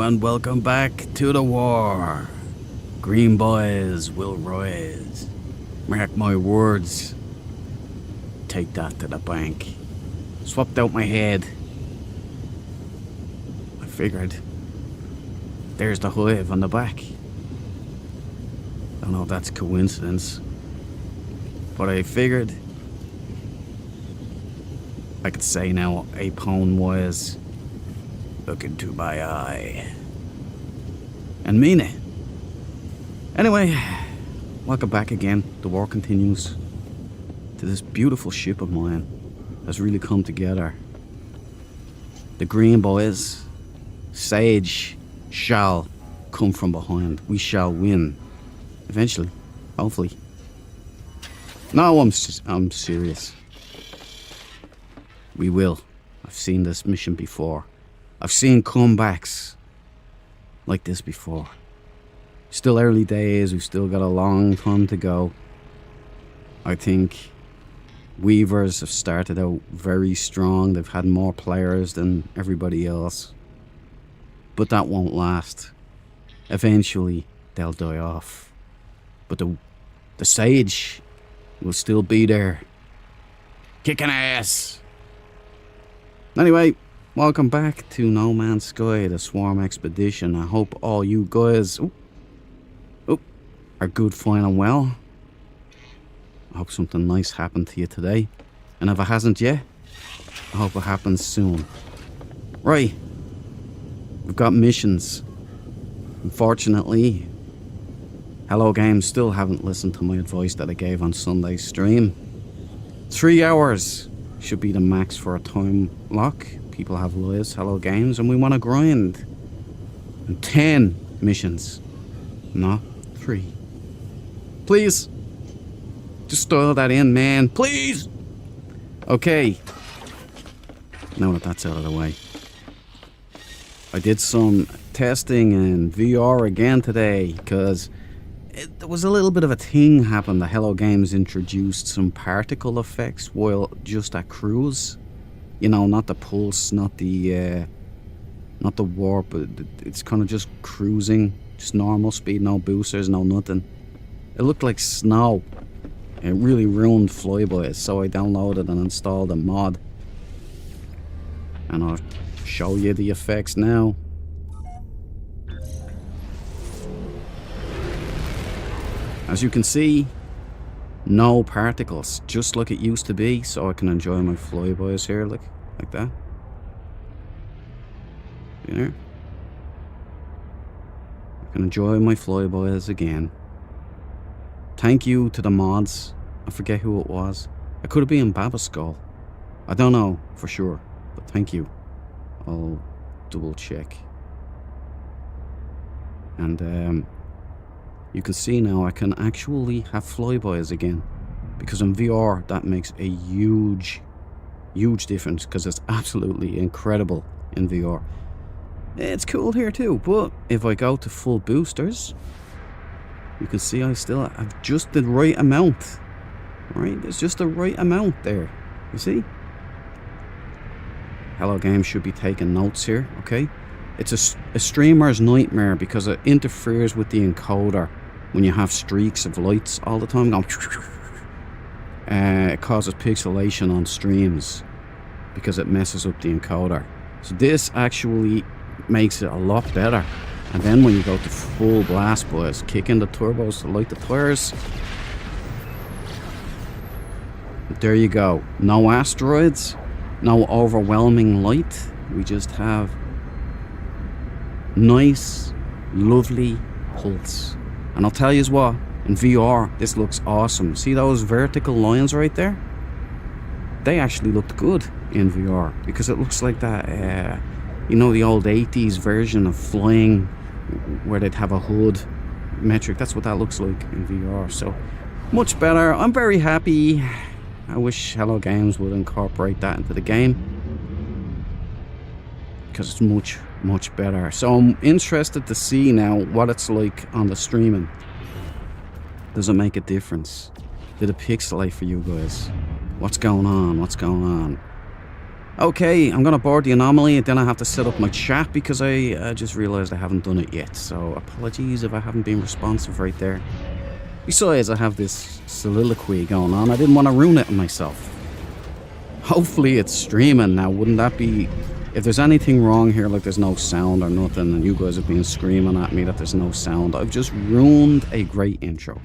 and welcome back to the war. Green boys will rise. Mark my words. Take that to the bank. Swapped out my head. I figured. There's the hive on the back. Don't know if that's coincidence, but I figured I could say now Apone was look into my eye and mean it. Anyway, welcome back again. The war continues. To this beautiful ship of mine has really come together. The Green Boys, Sage, shall come from behind. We shall win. Eventually. Hopefully. No, I'm serious. We will. I've seen this mission before. I've seen comebacks like this before. Still early days, we've still got a long time to go. I think Weavers have started out very strong. They've had more players than everybody else. But that won't last. Eventually, they'll die off. But the Sage will still be there. Kicking ass! Anyway, welcome back to No Man's Sky, the Swarm Expedition. I hope all you guys are good, fine and well. I hope something nice happened to you today. And if it hasn't yet, I hope it happens soon. Right. We've got missions. Unfortunately, Hello Games still haven't listened to my advice that I gave on Sunday's stream. 3 hours should be the max for a time lock. People have lives, Hello Games, and we want to grind. And 10 missions, not 3. Please. Just dial that in, man. Please! Okay. Now that that's out of the way. I did some testing in VR again today, because there was a little bit of a thing happened. The Hello Games introduced some particle effects while just at cruise. You know, not the pulse, not the warp. It's kind of just cruising, just normal speed, no boosters, no nothing. It looked like snow. It really ruined Flyboys, so I downloaded and installed a mod. And I'll show you the effects now. As you can see, no particles, just like it used to be, so I can enjoy my Flyboys here, like that. There. I can enjoy my Flyboys again. Thank you to the mods. I forget who it was. It could have been Babaskull. I don't know for sure, but thank you. I'll double check. And you can see now I can actually have Flyboys again. Because in VR that makes a huge difference, because it's absolutely incredible in VR. It's cool here too, but if I go to full boosters, you can see I still have just the right amount. Right? There's just the right amount there. You see? Hello Games should be taking notes here, okay? It's a streamer's nightmare because it interferes with the encoder when you have streaks of lights all the time going. It causes pixelation on streams because it messes up the encoder. So this actually makes it a lot better. And then when you go to full blast, boys, kick in the turbos to light the tires. There you go. No asteroids, no overwhelming light. We just have nice, lovely pulse. And I'll tell you what, in VR, this looks awesome. See those vertical lines right there? They actually looked good in VR because it looks like that, you know, the old 80s version of flying where they'd have a hood metric. That's what that looks like in VR. So much better. I'm very happy. I wish Hello Games would incorporate that into the game because it's much better. So I'm interested to see now what it's like on the streaming. Does it make a difference? Did it pixelate for you guys? What's going on? Okay, I'm gonna board the anomaly and then I have to set up my chat because I just realised I haven't done it yet. So apologies if I haven't been responsive right there. Besides, I have this soliloquy going on. I didn't want to ruin it on myself. Hopefully it's streaming now. Wouldn't that be... If there's anything wrong here, like there's no sound or nothing, and you guys have been screaming at me that there's no sound, I've just ruined a great intro.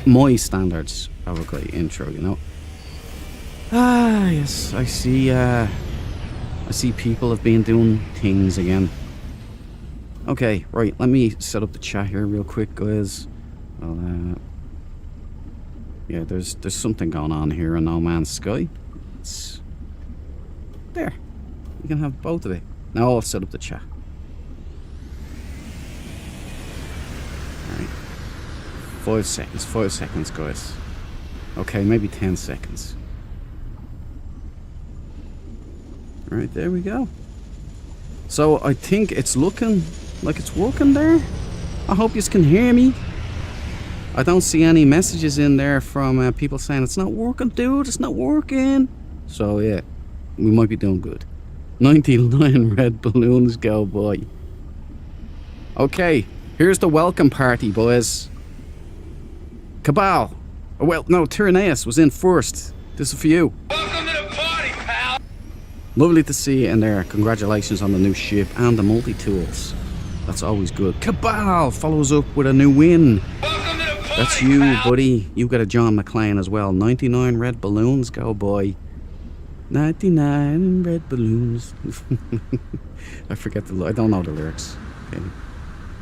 My standards of a great intro, you know. Ah, yes, I see people have been doing things again. Okay, right, let me set up the chat here real quick, guys. Yeah, there's something going on here in No Man's Sky. It's there. You can have both of it. Now I'll set up the chat. Alright. 5 seconds, guys. Okay, maybe 10 seconds. Alright, there we go. So I think it's looking like it's working there. I hope you can hear me. I don't see any messages in there from people saying it's not working, dude, it's not working. So yeah, we might be doing good. 99 red balloons go by. Okay, here's the welcome party, boys. Cabal. Oh, well, no, Tyranneus was in first. This is for you. Welcome to the party, pal. Lovely to see you in there. Congratulations on the new ship and the multi-tools. That's always good. Cabal follows up with a new win. Welcome to the party, That's you, pal. buddy. You got a John McClane as well. 99 red balloons, go boy. 99 red balloons. I forget I don't know the lyrics. Okay.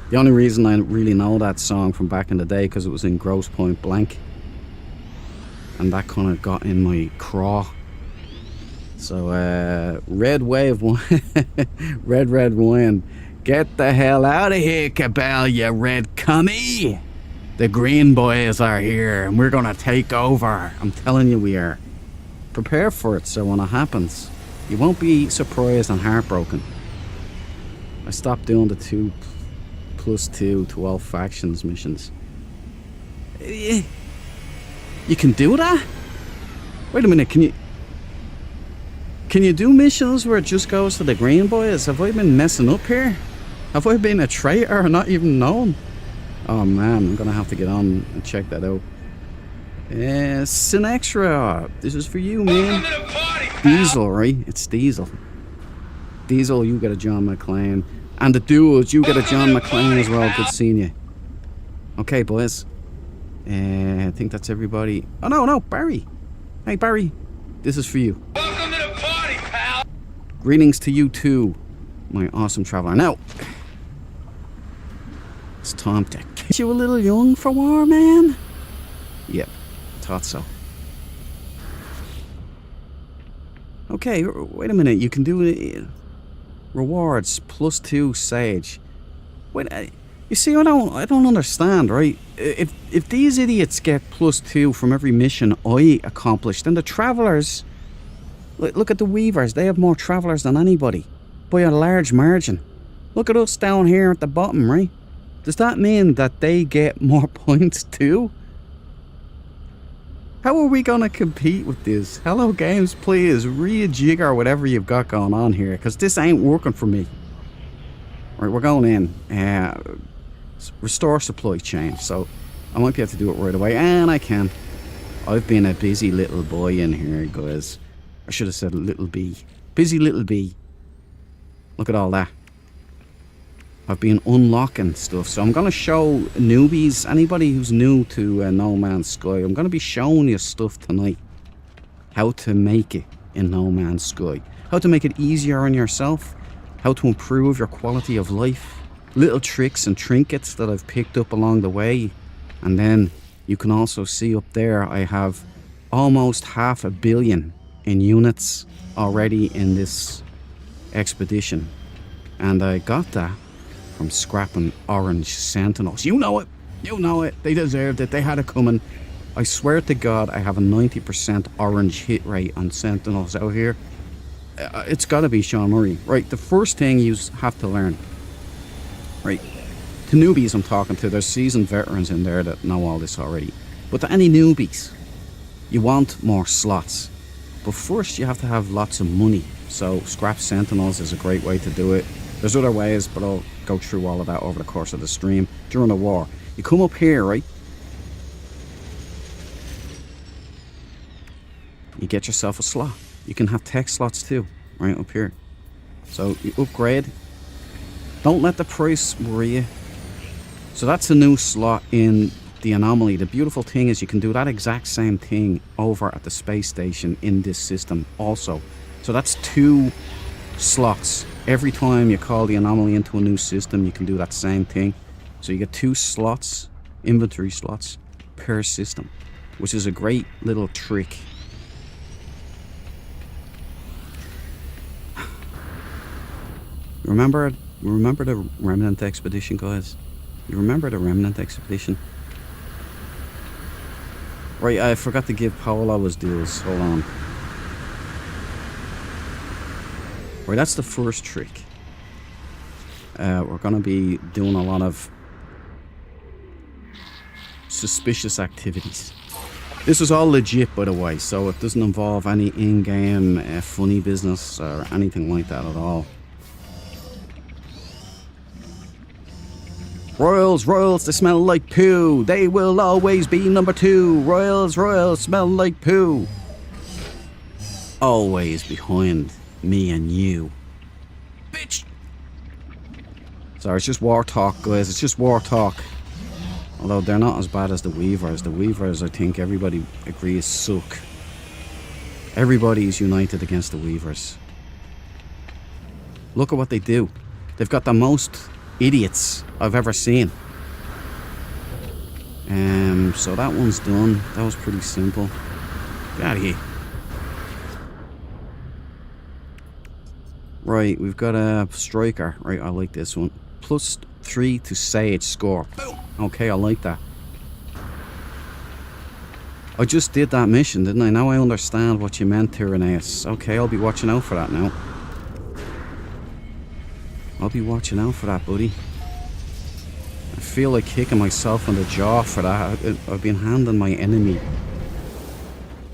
The only reason I really know that song from back in the day because it was in Grosse Pointe Blank. And that kind of got in my craw. So, red wave wine. red wine. Get the hell out of here, Cabal, you red cummy. The green boys are here and we're gonna take over. I'm telling you we are. Prepare for it so when it happens, you won't be surprised and heartbroken. I stopped doing the 2+2 to all factions missions. You can do that? Wait a minute, can you do missions where it just goes to the green boys? Have I been messing up here? Have I been a traitor or not even known? Oh man, I'm gonna have to get on and check that out. Sinextra, this is for you, man. Welcome to the party, pal. Diesel, right? It's Diesel. Diesel, you get a John McClane. And the duos, you get a John McClane as well. Good seeing you. Okay, boys. I think that's everybody. Oh, no, Barry. Hey, Barry. This is for you. Welcome to the party, pal. Greetings to you too, my awesome traveler. Now, it's time to get you a little young for war, man. Yep, thought so. Okay, wait a minute. You can do rewards +2 sage. Wait, you see, I don't understand, right? If these idiots get +2 from every mission I accomplish, then the travelers. Look at the Weavers. They have more travelers than anybody, by a large margin. Look at us down here at the bottom, right? Does that mean that they get more points too? How are we gonna compete with this? Hello Games, please rejigger whatever you've got going on here, because this ain't working for me. Right, we're going in. Restore supply chain. So I might be able to do it right away, and I can. I've been a busy little boy in here, guys. I should have said little bee. Busy little bee. Look at all that. I've been unlocking stuff, so I'm going to show newbies, anybody who's new to No Man's Sky, I'm going to be showing you stuff tonight. How to make it in No Man's Sky. How to make it easier on yourself. How to improve your quality of life. Little tricks and trinkets that I've picked up along the way. And then you can also see up there I have almost 500 million in units already in this expedition. And I got that from scrapping orange sentinels. You know it. You know it. They deserved it. They had it coming. I swear to God, I have a 90% orange hit rate on sentinels out here. It's got to be Sean Murray. Right, the first thing you have to learn. Right, to newbies I'm talking to, there's seasoned veterans in there that know all this already. But to any newbies, you want more slots. But first, you have to have lots of money. So scrap sentinels is a great way to do it. There's other ways, but I'll go through all of that over the course of the stream. During the war, you come up here, right? You get yourself a slot. You can have tech slots too, right up here. So you upgrade. Don't let the price worry you. So that's a new slot in the Anomaly. The beautiful thing is you can do that exact same thing over at the space station in this system also. So that's 2 slots. Every time you call the Anomaly into a new system, you can do that same thing. So you get 2 slots, inventory slots, per system, which is a great little trick. Remember the Remnant Expedition, guys? You remember the Remnant Expedition? Right, I forgot to give Paolo his duels. Hold on. Right, that's the first trick. We're going to be doing a lot of suspicious activities. This is all legit, by the way, so it doesn't involve any in-game funny business or anything like that at all. Royals, they smell like poo. They will always be number 2. Royals, smell like poo. Always behind me and you. Bitch! Sorry, it's just war talk, guys. It's just war talk. Although they're not as bad as the Weavers. The Weavers, I think everybody agrees, suck. Everybody is united against the Weavers. Look at what they do. They've got the most idiots I've ever seen. So that one's done. That was pretty simple. Get out of here. Right, we've got a striker. Right, I like this one. +3 to Sage score. Boom. Okay, I like that. I just did that mission, didn't I? Now I understand what you meant, Tyranneus. Okay, I'll be watching out for that now. I'll be watching out for that, buddy. I feel like kicking myself in the jaw for that. I've been handing my enemy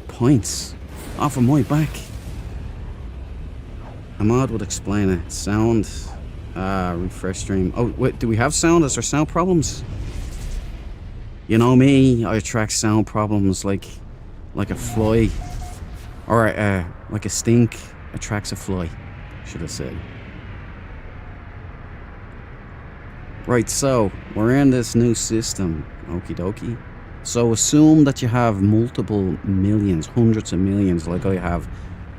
points off of my back. Ahmad would explain it. Sound. Refresh stream. Oh, wait, do we have sound? Is there sound problems? You know me, I attract sound problems like a fly. Or like a stink attracts a fly, should I say. Right, so we're in this new system. Okie dokie. So assume that you have multiple millions, hundreds of millions, like I have,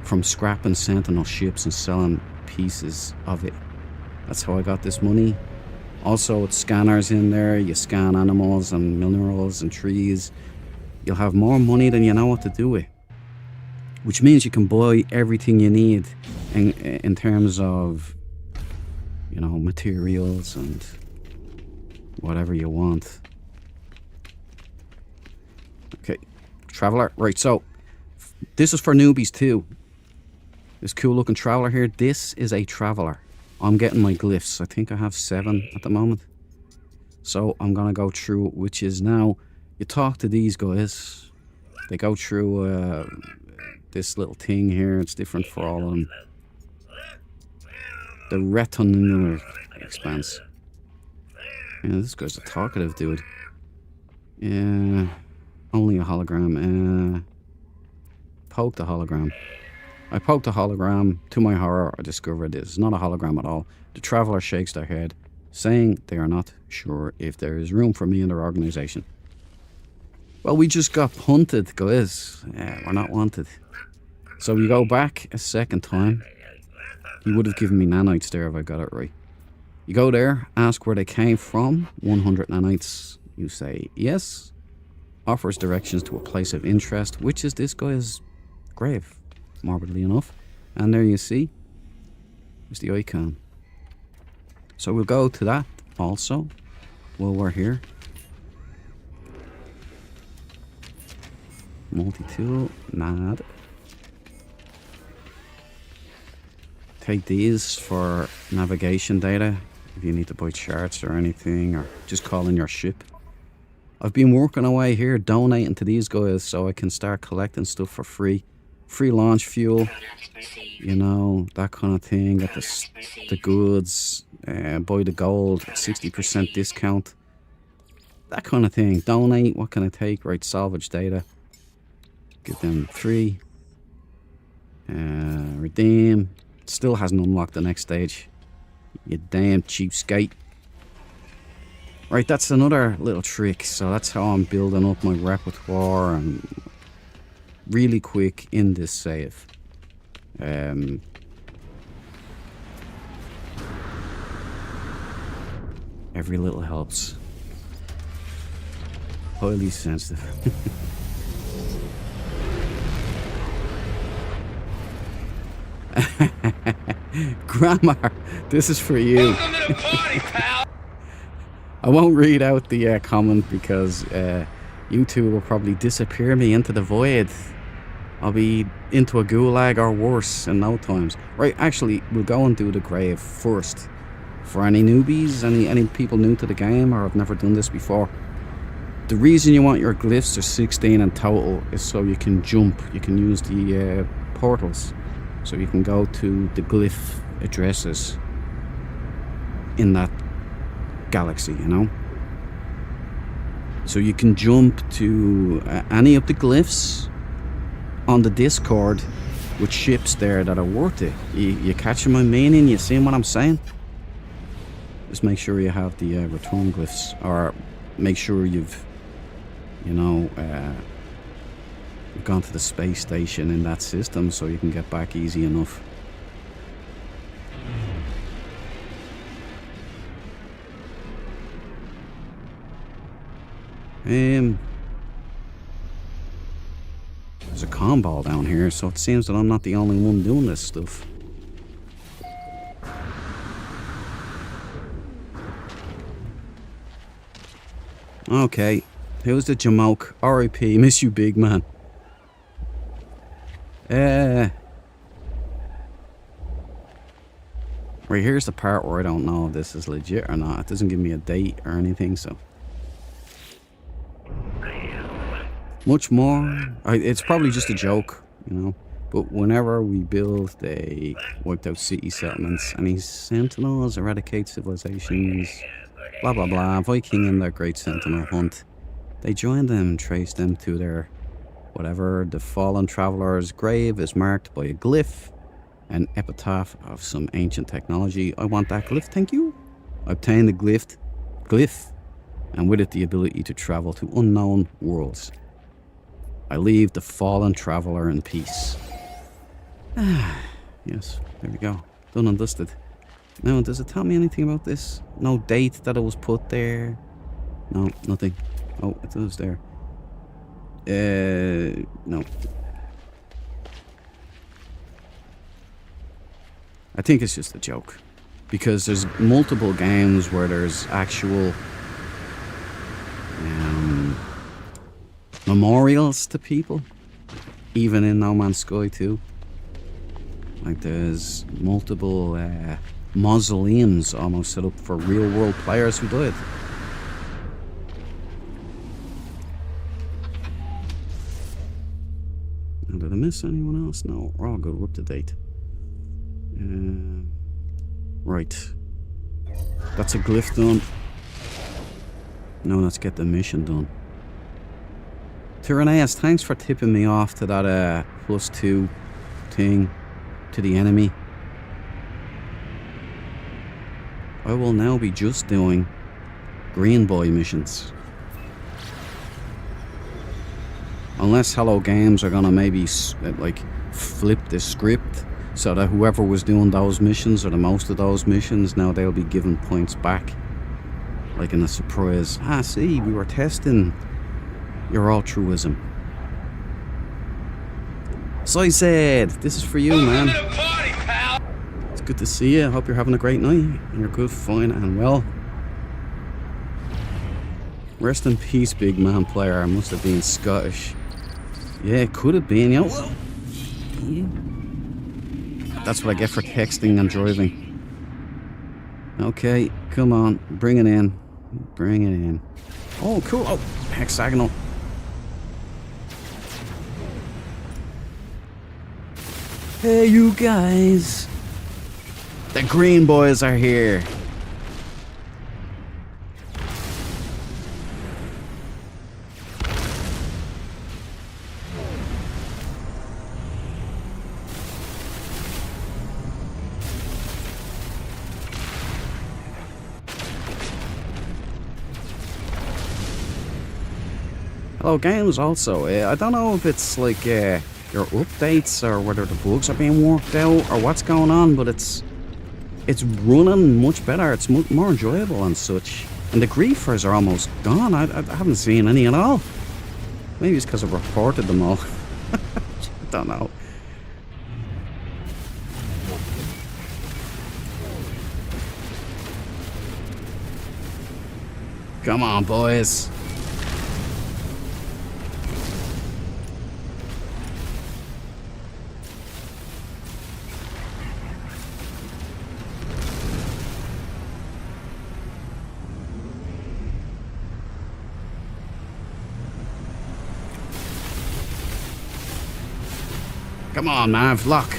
from scrapping Sentinel ships and selling pieces of it. That's how I got this money. Also, with scanners in there, you scan animals and minerals and trees. You'll have more money than you know what to do with. Which means you can buy everything you need in terms of, you know, materials and whatever you want. Okay, Traveler. Right, so this is for newbies too. This cool looking Traveler here. This is a Traveler. I'm getting my glyphs. I think I have 7 at the moment. So I'm gonna go through, which is now, you talk to these guys. They go through this little thing here. It's different for all of them. The retinonular expanse. Yeah, this guy's a talkative dude. Yeah, only a hologram. Poke the hologram. I poked a hologram. To my horror, I discovered it's not a hologram at all. The Traveler shakes their head, saying they are not sure if there is room for me in their organization. Well, we just got punted, guys. Yeah, we're not wanted. So we go back a second time. He would have given me nanites there if I got it right. You go there, ask where they came from. 100 nanites. You say yes. Offers directions to a place of interest, which is this guy's grave, morbidly enough. And there you see, there's the icon. So we'll go to that also while we're here. Multi-tool, mad. Take these for navigation data if you need to buy charts or anything, or just call in your ship. I've been working away here donating to these guys so I can start collecting stuff for free. Free launch fuel, you know, that kind of thing. Got the goods, buy the gold, 60% discount. That kind of thing. Donate, what can I take? Right, salvage data. Give them 3. Redeem. Still hasn't unlocked the next stage. You damn cheapskate. Right, that's another little trick. So that's how I'm building up my repertoire and really quick in this save. Every little helps. Highly sensitive. Grammar, this is for you. Welcome to the party, pal. I won't read out the comment because YouTube will probably disappear me into the void. I'll be into a gulag or worse in no times. Right, actually, we'll go and do the grave first. For any newbies, any people new to the game or have never done this before, the reason you want your glyphs, there's 16 in total, is so you can jump. You can use the portals. So you can go to the glyph addresses in that galaxy, you know? So you can jump to any of the glyphs on the Discord with ships there that are worth it. You catching my meaning? You seeing what I'm saying? Just make sure you have the return glyphs, or make sure you've, you know, gone to the space station in that system so you can get back easy enough. There's a comm ball down here, so it seems that I'm not the only one doing this stuff. Okay, who's the Jamoke? R.I.P. Miss you, big man. Right, here's the part where I don't know if this is legit or not. It doesn't give me a date or anything, so. Much more. It's probably just a joke, you know. But whenever we build, they wiped out city settlements. Any sentinels, eradicate civilizations, blah blah blah. Viking and their great sentinel hunt. They join them, trace them to their whatever. The fallen traveler's grave is marked by a glyph, an epitaph of some ancient technology. I want that glyph, thank you. I obtain the glyph, and with it the ability to travel to unknown worlds. I leave the fallen traveler in peace. Yes, there we go. Done and dusted. Now, does it tell me anything about this? No date that it was put there? No, nothing. Oh, it is there. No. I think it's just a joke. Because there's multiple games where there's actual memorials to people. Even in No Man's Sky 2. Like there's multiple mausoleums almost set up for real world players who died. Now, did I miss anyone else? No, we're all good. We're up to date. Right. That's a glyph done. Now let's get the mission done. Tyranneus, thanks for tipping me off to that +2 thing to the enemy. I will now be just doing Green Boy missions. Unless Hello Games are gonna maybe like flip the script so that whoever was doing those missions or the most of those missions, now they'll be given points back. Like in a surprise. Ah, see, we were testing your altruism. So I said, this is for you, man. Welcome to the party, pal. It's good to see you. I hope you're having a great night and you're good, fine, and well. Rest in peace, big man player. I must have been Scottish. Yeah, it could have been, you know. Yeah. That's what I get for texting and driving. Okay, come on, bring it in. Bring it in. Oh, cool. Oh, hexagonal. Hey, you guys. The green boys are here. Hello games also. I don't know if it's like your updates or whether the bugs are being worked out or what's going on, but it's running much better. It's more enjoyable and such. And the griefers are almost gone. I haven't seen any at all. Maybe it's because I've reported them all. I don't know. Come on, boys. Come on, Mav, lock.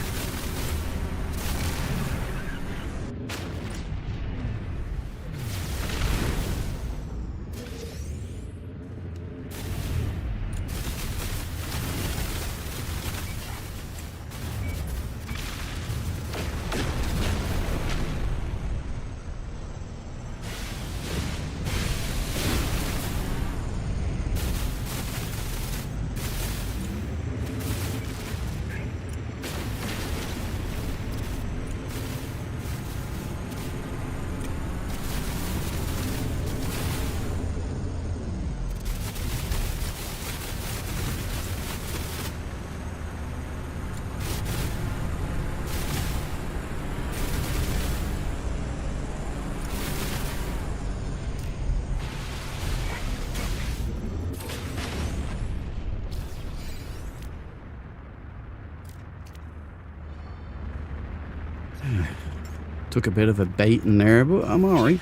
Took a bit of a bait in there, but I'm alright.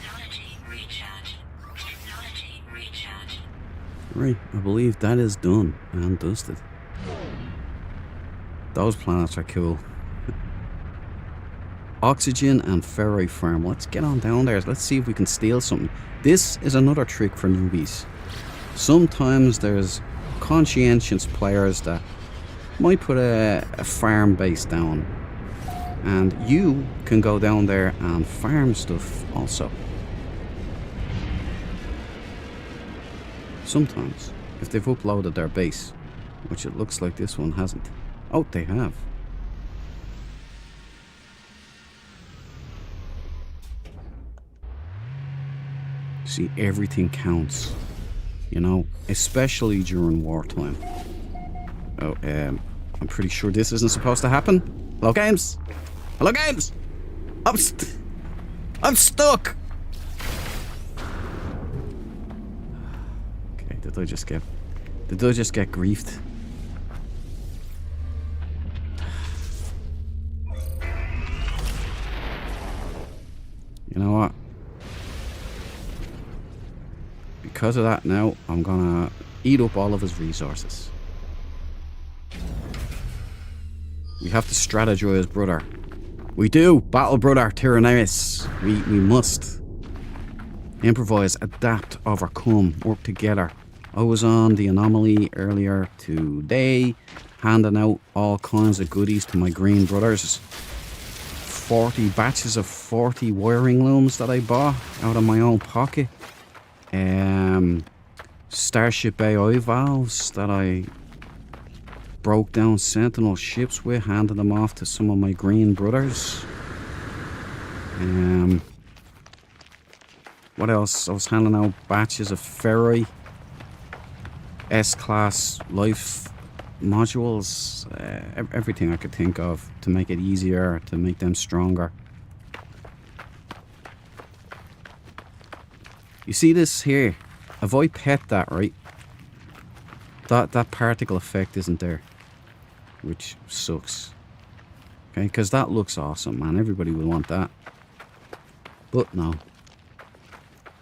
Right, I believe that is done and dusted. Those planets are cool. Oxygen and ferrite farm. Let's get on down there. Let's see if we can steal something. This is another trick for newbies. Sometimes there's conscientious players that might put a farm base down. And you can go down there and farm stuff also. Sometimes, if they've uploaded their base, which it looks like this one hasn't. Oh, they have. See, everything counts, you know, especially during wartime. Oh, I'm pretty sure this isn't supposed to happen. Hello, games. Hello, games. I'm stuck. Okay, did I just get griefed? You know what? Because of that now, I'm gonna eat up all of his resources. We have to strategize, brother. We do, battle brother Tyrannus. We must. Improvise, adapt, overcome, work together. I was on the anomaly earlier today, handing out all kinds of goodies to my green brothers. 40 batches of 40 wiring looms that I bought out of my own pocket. Starship AI valves that I broke down Sentinel ships with, handed them off to some of my green brothers. What else? I was handing out batches of ferrite, S-class life modules, everything I could think of to make it easier, to make them stronger. You see this here? If I pet that, right, that particle effect isn't there, which sucks. Okay, because that looks awesome, man. Everybody will want that. But no.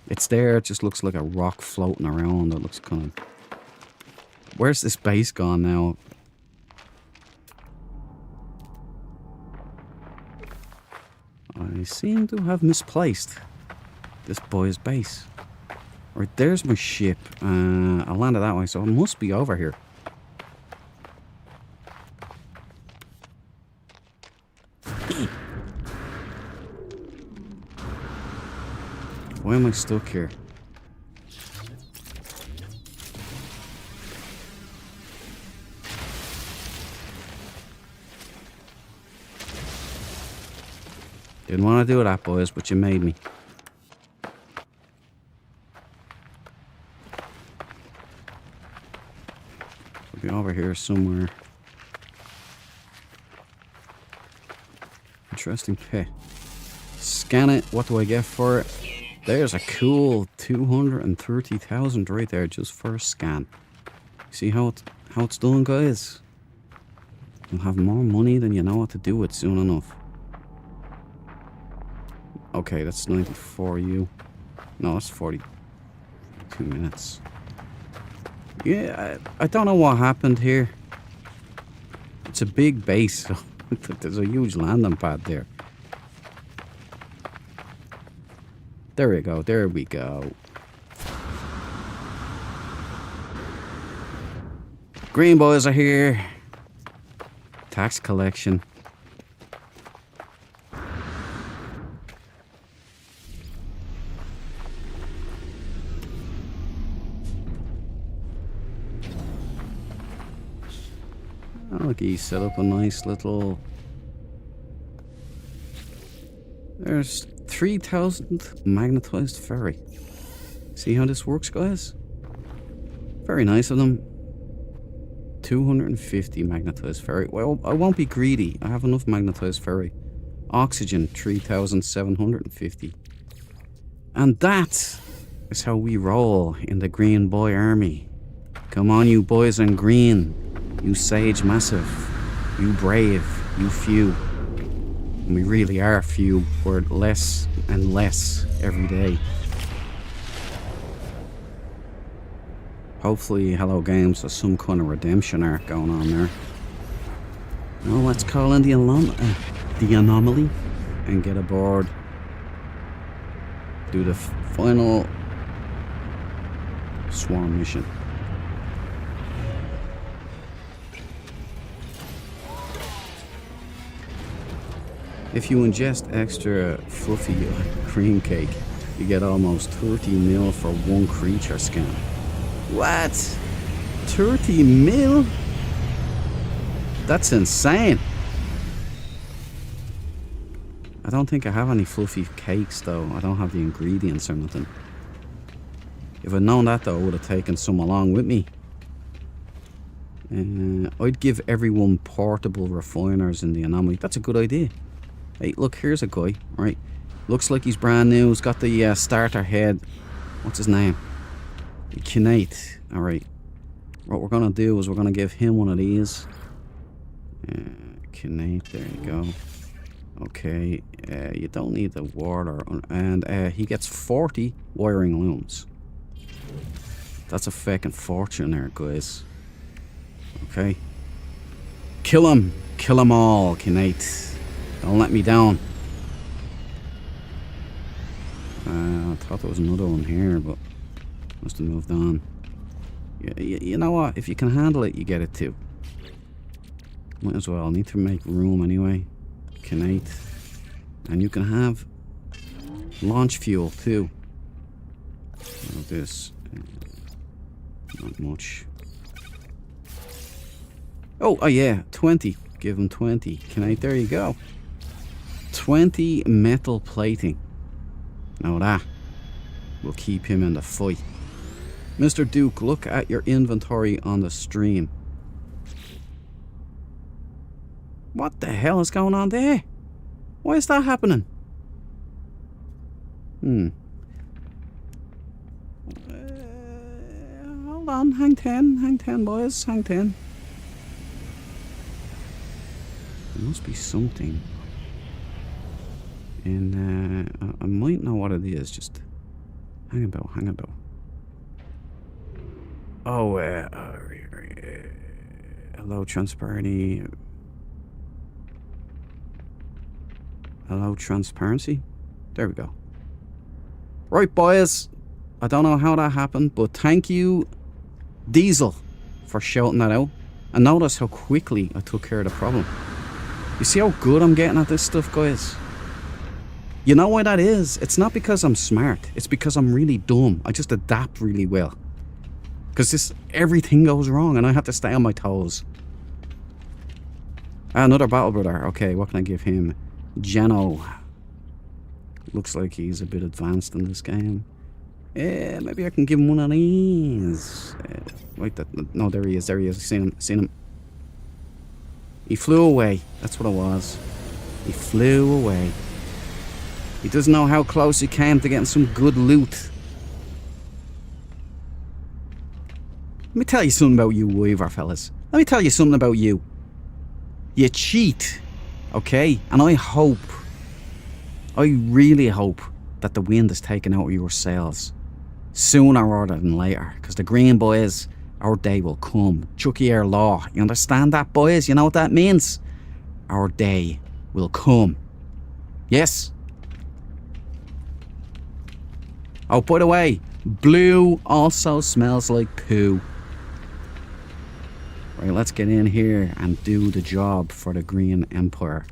It's there, it just looks like a rock floating around. It looks kind of... Where's this base gone now? seem to have misplaced this boy's base. Right, there's my ship. I landed that way, so it must be over here. Why am I stuck here? Didn't want to do that, boys, but you made me. We'll be over here somewhere. Interesting pet. Scan it. What do I get for it? There's a cool 230,000 right there just for a scan. See how it's done, guys? You'll have more money than you know what to do with soon enough. Okay, that's 94U. No, that's 42 minutes. Yeah, I don't know what happened here. It's a big base, so there's a huge landing pad there. There we go, there we go. Green boys are here. Tax collection. Oh, look, he set up a nice little... There's 3,000 magnetized ferry. See how this works, guys? Very nice of them. 250 magnetized ferry. Well, I won't be greedy. I have enough magnetized ferry. Oxygen, 3,750. And that is how we roll in the Green Boy Army. Come on, you boys in green. You sage massive. You brave. You few. And we really are few. We're less and less every day. Hopefully Hello Games has some kind of redemption arc going on there. Well, let's call in the anomaly and get aboard. Do the final swarm mission. If you ingest extra fluffy cream cake, you get almost 30 mil for one creature scan. What? 30 mil? That's insane. I don't think I have any fluffy cakes though. I don't have the ingredients or nothing. If I'd known that though, I would have taken some along with me. I'd give everyone portable refiners in the anomaly. That's a good idea. Hey, look, here's a guy, right? Looks like he's brand new. He's got the starter head. What's his name? Kinate. Alright. What we're going to do is we're going to give him one of these. Kinate, there you go. Okay, you don't need the water. And he gets 40 wiring looms. That's a fucking fortune there, guys. Okay. Kill him. Kill them all, Kinate. Don't let me down. I thought there was another one here, but must have moved on. You know what? If you can handle it, you get it too. Might as well. Need to make room anyway. Kinate. And you can have launch fuel too. What this? Not much. Oh yeah, 20. Give him 20. Kinate, there you go. 20 metal plating. Now that will keep him in the fight. Mr. Duke, look at your inventory on the stream. What the hell is going on there? Why is that happening? Hold on, hang 10 boys, hang 10. There must be something. And I might know what it is, just hang about. Oh, hello, Transparity. Hello, transparency. There we go. Right, boys. I don't know how that happened, but thank you, Diesel, for shouting that out. And notice how quickly I took care of the problem. You see how good I'm getting at this stuff, guys? You know why that is? It's not because I'm smart. It's because I'm really dumb. I just adapt really well. Because everything goes wrong and I have to stay on my toes. Another battle brother. Okay, what can I give him? Jeno. Looks like he's a bit advanced in this game. Maybe I can give him one of these. Wait, no, there he is. There he is. Seen him. He flew away. That's what it was. He flew away. He doesn't know how close he came to getting some good loot. Let me tell you something about you, Weaver, fellas. Let me tell you something about you. You cheat, okay? And I really hope that the wind is taken out of your sails sooner rather than later. Because the green boys, our day will come. Chucky Air Law. You understand that, boys? You know what that means? Our day will come. Yes? Oh, by the way, blue also smells like poo. Right, let's get in here and do the job for the Green Empire.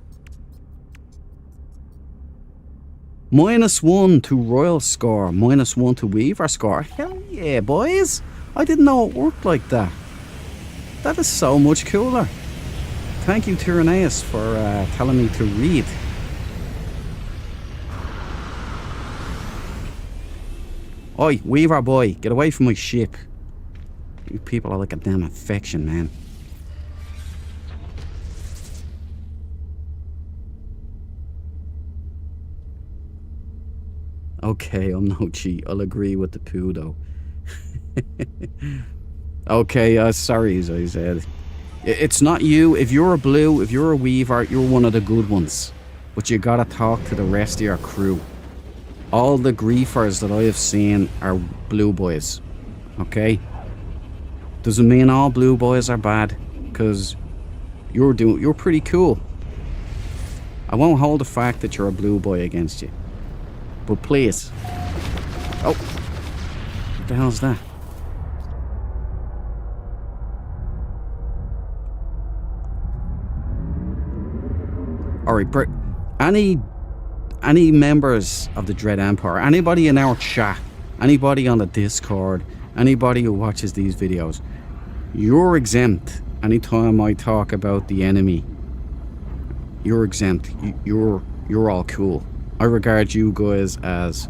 -1 to Royal score, -1 to Weaver score. Hell yeah, boys! I didn't know it worked like that. That is so much cooler. Thank you, Tyranneus, for telling me to read. Oi, Weaver boy, get away from my ship. You people are like a damn infection, man. Okay, I'm no cheat. I'll agree with the poo, though. Okay, sorry, as I said. It's not you. If you're a blue, if you're a Weaver, you're one of the good ones. But you gotta talk to the rest of your crew. All the griefers that I have seen are blue boys. Okay? Doesn't mean all blue boys are bad, because you're pretty cool. I won't hold the fact that you're a blue boy against you. But please. Oh. What the hell is that? Alright, any members of the Dread Empire, anybody in our chat, anybody on the Discord, anybody who watches these videos, you're exempt anytime I talk about the enemy. You're exempt. You're all cool. I regard you guys as,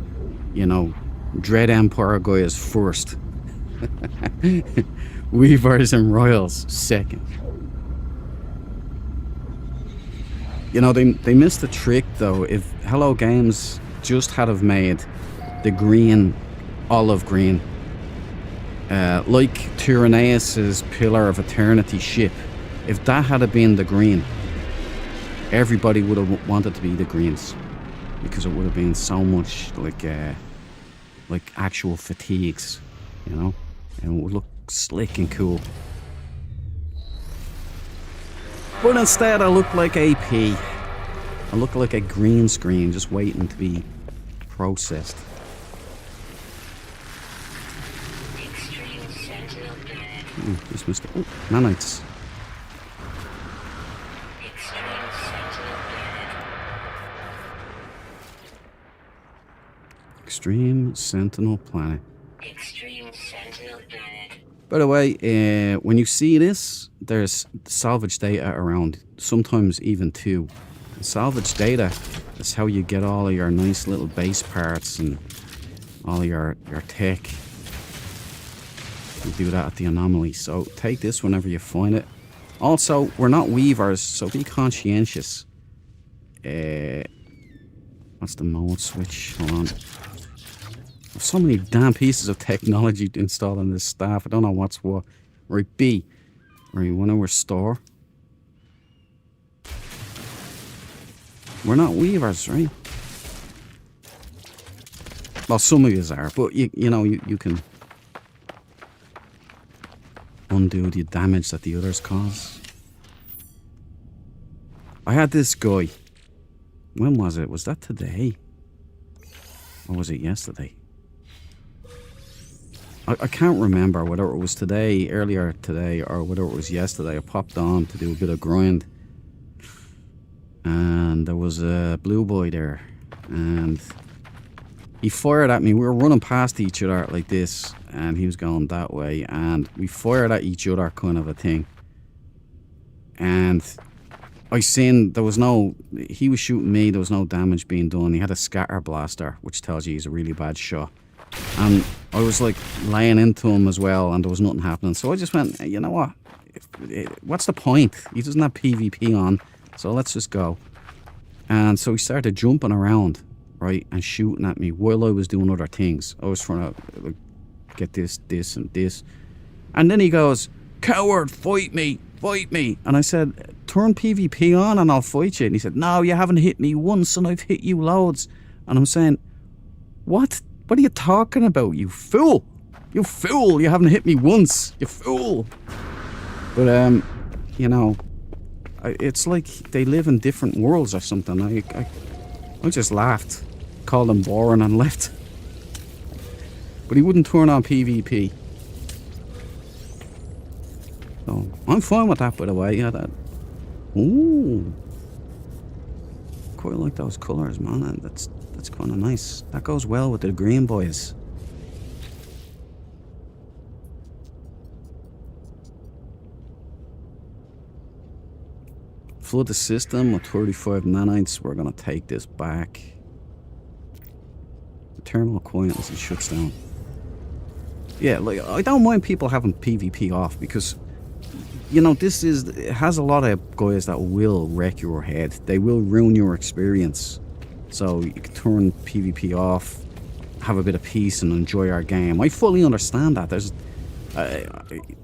you know, Dread Empire guys first. Weavers and Royals second. You know, they missed the trick though. If Hello Games just had have made the green olive green, like Tyranneus's Pillar of Eternity ship, if that had have been the green, everybody would have wanted to be the greens, because it would have been so much like actual fatigues, you know, and it would look slick and cool. But instead I look like AP. I look like a green screen just waiting to be processed. Just missed it. Oh, nanites. Extreme Sentinel Planet. Extreme Sentinel Planet. By the way, when you see this, there's salvage data around, sometimes even two. And salvage data is how you get all of your nice little base parts and all of your tech. You do that at the anomaly, so take this whenever you find it. Also, we're not weavers, so be conscientious. What's the mode switch? Hold on. There's so many damn pieces of technology installed on this staff. I don't know what's what. Right, B. Right, you want to restore? We're not weavers, right? Well, some of yous are, but you know, you can undo the damage that the others cause. I had this guy When was it? Was that today? Or was it yesterday? I can't remember whether it was today, earlier today, or whether it was yesterday. I popped on to do a bit of grind. And there was a blue boy there. And he fired at me. We were running past each other like this. And he was going that way. And we fired at each other, kind of a thing. And I seen there was no... He was shooting me. There was no damage being done. He had a scatter blaster, which tells you he's a really bad shot. And I was like laying into him as well, and there was nothing happening. So I just went, you know what? What's the point? He doesn't have PvP on, so let's just go. And so he started jumping around, right, and shooting at me while I was doing other things. I was trying to like, get this, and this. And then he goes, "Coward, fight me, fight me." And I said, "Turn PvP on and I'll fight you." And he said, "No, you haven't hit me once and I've hit you loads." And I'm saying, "What? What are you talking about, you fool? You fool, you haven't hit me once, you fool." But, you know, it's like they live in different worlds or something. I just laughed, called him boring and left. But he wouldn't turn on PvP. So, I'm fine with that, by the way. Yeah, that. Ooh. Quite like those colours, man. And that's kind of nice. That goes well with the green boys. Flood the system with 35 nanites. We're gonna take this back. Eternal acquaintance, it shuts down. Yeah, like I don't mind people having PvP off because, you know, it has a lot of guys that will wreck your head. They will ruin your experience. So you can turn PvP off, have a bit of peace and enjoy our game. I fully understand that.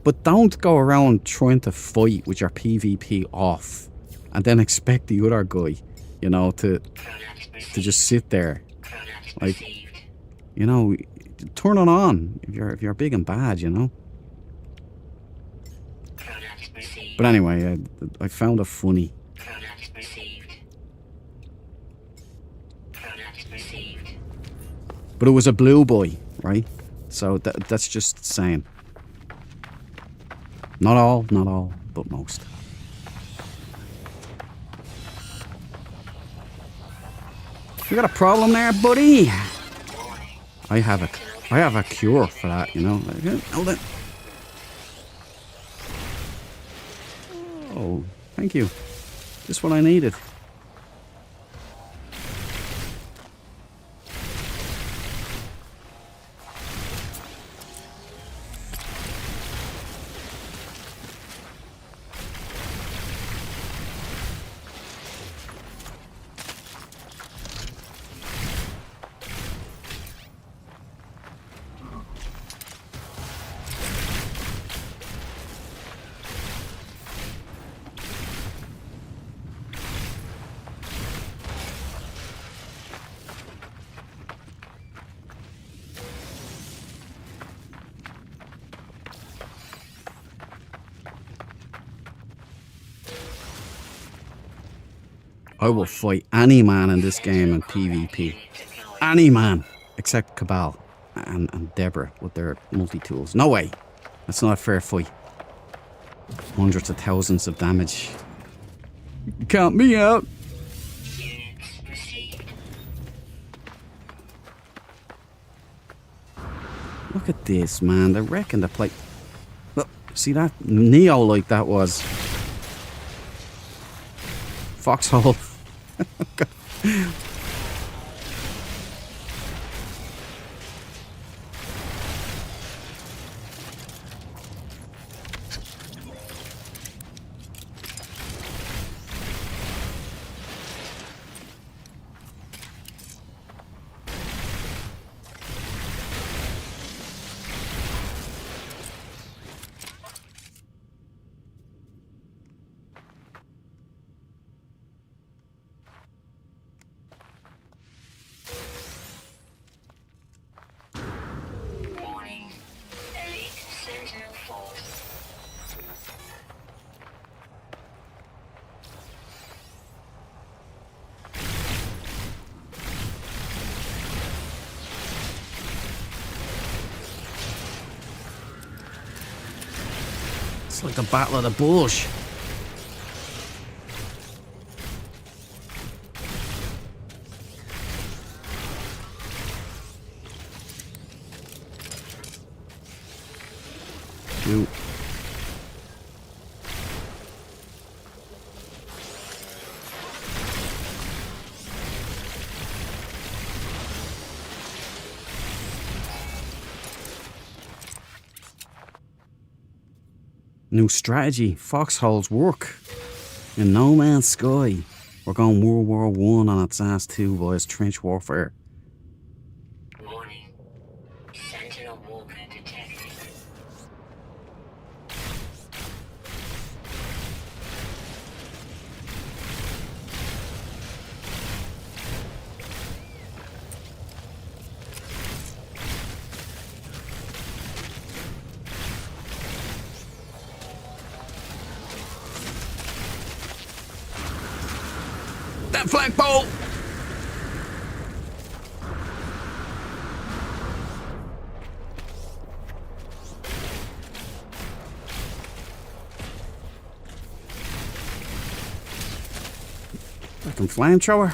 But don't go around trying to fight with your PvP off and then expect the other guy, you know, to just sit there. Like, you know, turn it on if you're big and bad, you know. But anyway, I found it funny. But it was a blue boy, right? So that's just saying. Not all, but most. You got a problem there, buddy? I have a cure for that, you know. Hold it. Oh, thank you. Just what I needed. I will fight any man in this game in PvP. Any man, except Cabal and Deborah with their multi-tools. No way. That's not a fair fight. Hundreds of thousands of damage. Count me out. Look at this, man. They're wrecking the place. Look, see that? Neo like that was. Foxhole. Warning. Elite Sentinel Force. like the Battle of the Bush. Shoot. New strategy. Foxholes work. In No Man's Sky. We're going World War One on its ass too, boys. Trench warfare. Warning. Sentinel Walker detected. That flagpole! Fucking flamethrower.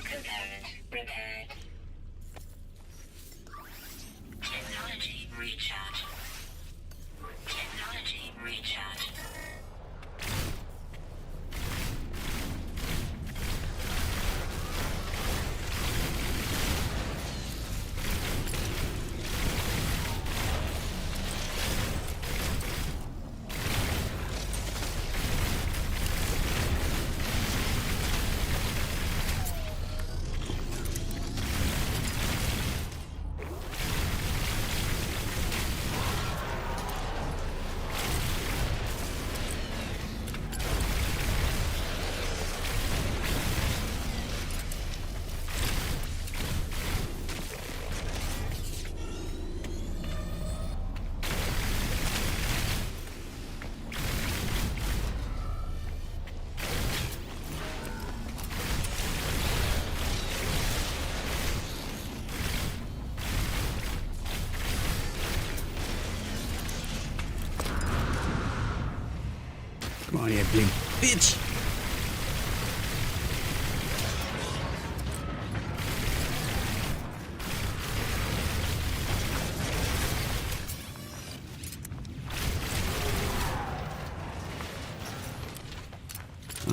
Component repaired. Technology recharge. Technology recharge. Come on, you big bitch.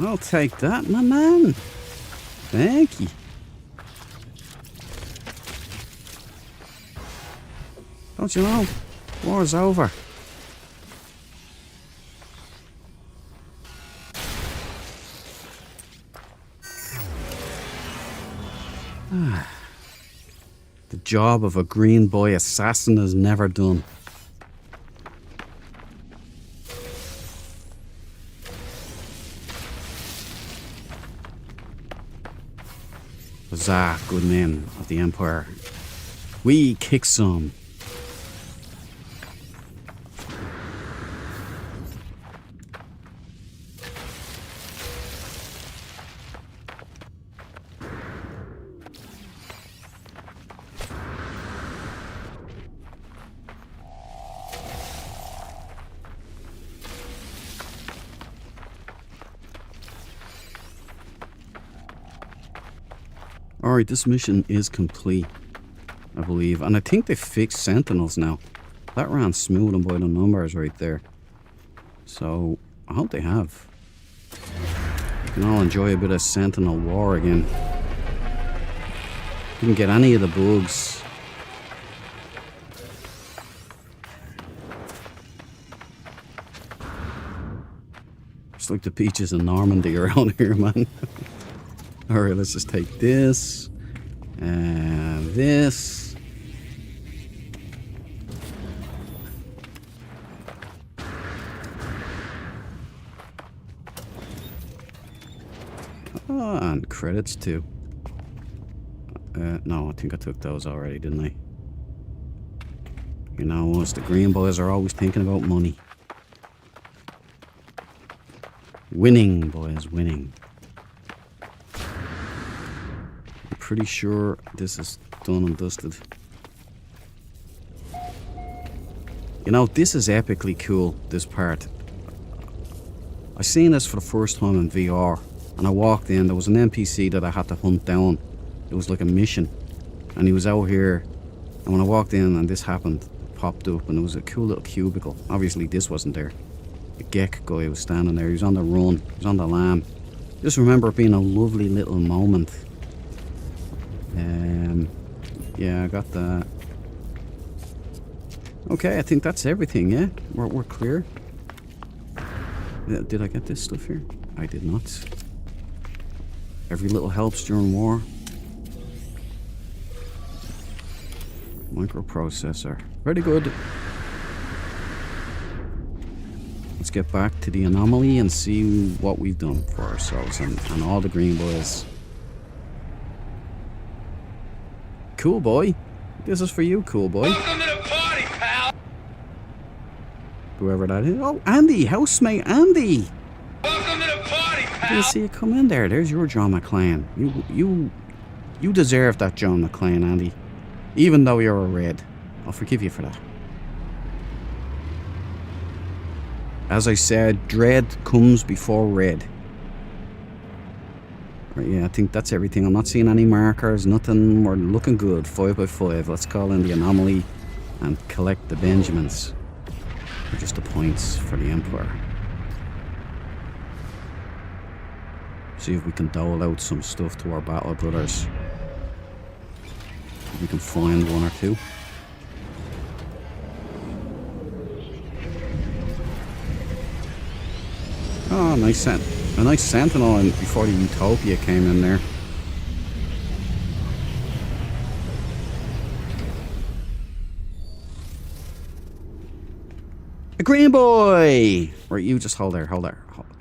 I'll take that, my man. Thank you. Don't you know? War's over. The job of a green boy assassin is never done. Huzzah, good men of the Empire. We kick some. Alright, this mission is complete, I believe. And I think they fixed Sentinels now. That ran smooth and by the numbers right there. So, I hope they have. You can all enjoy a bit of Sentinel War again. Didn't get any of the bugs. It's like the beaches in Normandy around here, man. Alright, let's just take this. And this. Oh, and credits too. No, I think I took those already, didn't I? You know, us the green boys are always thinking about money. Winning, boys, winning. I'm pretty sure this is done and dusted. You know, this is epically cool, this part. I seen this for the first time in VR, and I walked in, there was an NPC that I had to hunt down. It was like a mission, and he was out here, and when I walked in and this happened, it popped up, and it was a cool little cubicle. Obviously this wasn't there. The Gek guy was standing there, he was on the run, he was on the lam. Just remember it being a lovely little moment. Yeah, I got that. Okay, I think that's everything, yeah? We're clear. Did I get this stuff here? I did not. Every little helps during war. Microprocessor. Very good. Let's get back to the anomaly and see what we've done for ourselves and all the green boys. Cool boy. This is for you, cool boy. Welcome to the party, pal. Whoever that is. Oh, Andy, housemate Andy. Welcome to the party, Didn't pal. see you come in there. There's your John McClane. You deserve that John McClane, Andy. Even though you're a red. I'll forgive you for that. As I said, dread comes before red. Right, yeah, I think that's everything. I'm not seeing any markers, nothing. We're looking good. 5 by 5. Let's call in the anomaly and collect the Benjamins. Or just the points for the Empire. See if we can dole out some stuff to our battle brothers. If we can find one or two. Oh, nice a nice sentinel before the Utopia came in there. A green boy! Right, you just hold there.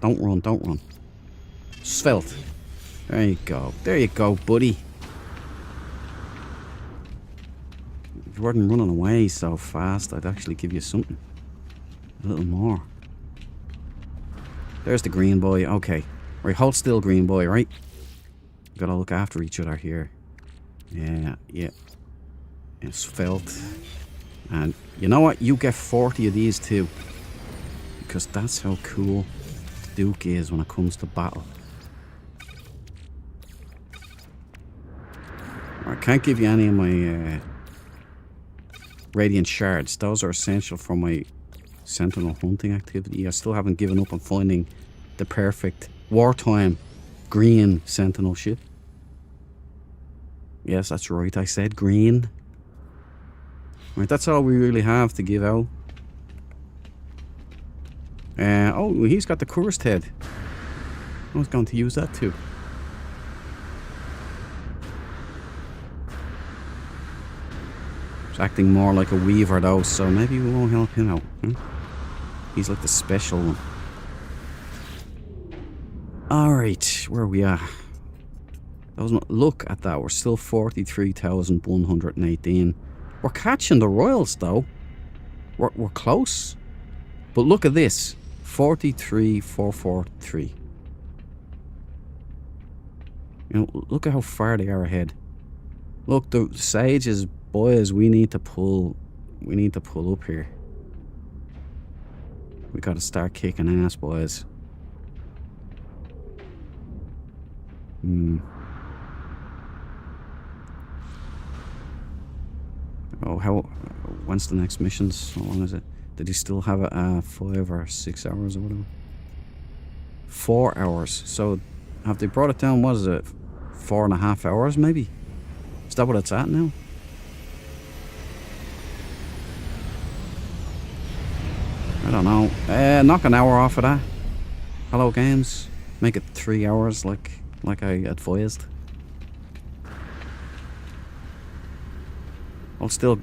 Don't run. Svelte. There you go, buddy. If you weren't running away so fast, I'd actually give you something. A little more. There's the green boy. Okay. Right, hold still, green boy, right? We gotta look after each other here. Yeah. It's felt. And you know what? You get 40 of these too. Because that's how cool the Duke is when it comes to battle. I can't give you any of my Radiant Shards. Those are essential for my Sentinel hunting activity. I still haven't given up on finding the perfect wartime green Sentinel ship. Yes, that's right, I said green. Right, that's all we really have to give out. Oh, he's got the cursed head. I was going to use that too. He's acting more like a weaver though, so maybe we won't help him out. He's like the special one. Alright, where are we at? Look at that, we're still 43,118. We're catching the royals though. We're close. But look at this. 43,443. You know, look at how far they are ahead. Look, the sages, boys, we need to pull up here. We gotta start kicking ass, boys. Oh, when's the next missions? How long is it? Did he still have it 5 or 6 hours or whatever? 4 hours. So have they brought it down? What is it? 4.5 hours maybe? Is that what it's at now? I don't know. Knock an hour off of that. Hello Games. Make it 3 hours like I advised. Well, still,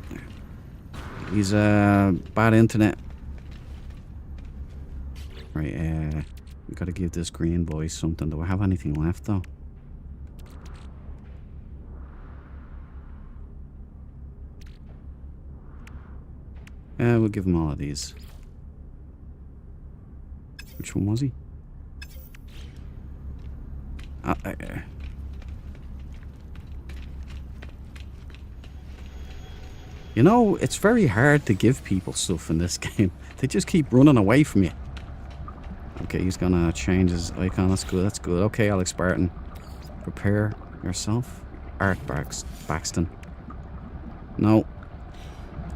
he's bad internet. Right, we gotta give this green boy something. Do I have anything left though? Yeah, we'll give him all of these. Which one was he? You know, it's very hard to give people stuff in this game. They just keep running away from you. Okay, he's gonna change his icon. That's good, that's good. Okay, Alex Barton. Prepare yourself. Art Baxton. No.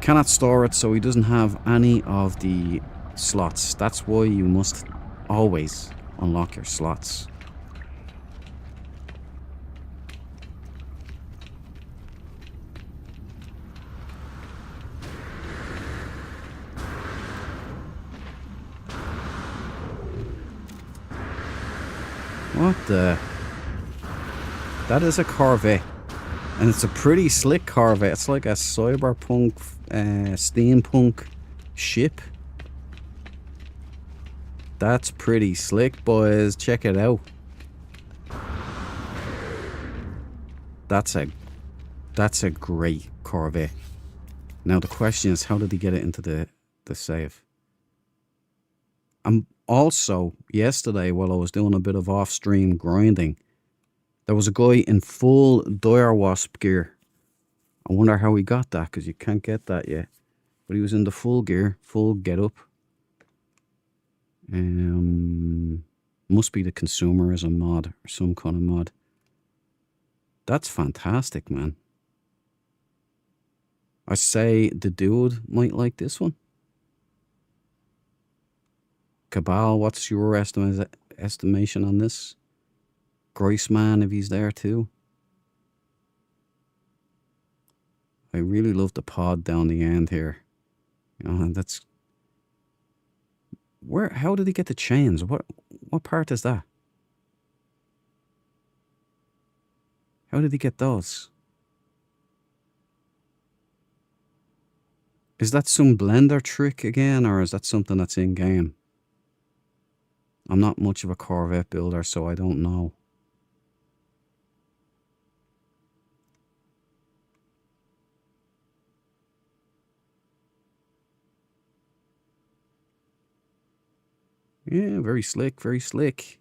Cannot store it, so he doesn't have any of the slots. That's why you must always unlock your slots. What the? That is a Corvette. And it's a pretty slick Corvette. It's like a cyberpunk, steampunk ship. That's pretty slick, boys. Check it out. That's a great Corvette. Now the question is, how did he get it into the save? Also, yesterday, while I was doing a bit of off-stream grinding, there was a guy in full Dire Wasp gear. I wonder how he got that, because you can't get that yet. But he was in the full gear, full get-up. Must be the consumerism mod, or some kind of mod. That's fantastic, man. I say the dude might like this one. Cabal, what's your estimation on this? Griceman, if he's there too. I really love the pod down the end here. You know, and that's where. How did he get the chains? What part is that? How did he get those? Is that some Blender trick again, or is that something that's in game? I'm not much of a Corvette builder, so I don't know. Yeah, very slick, very slick.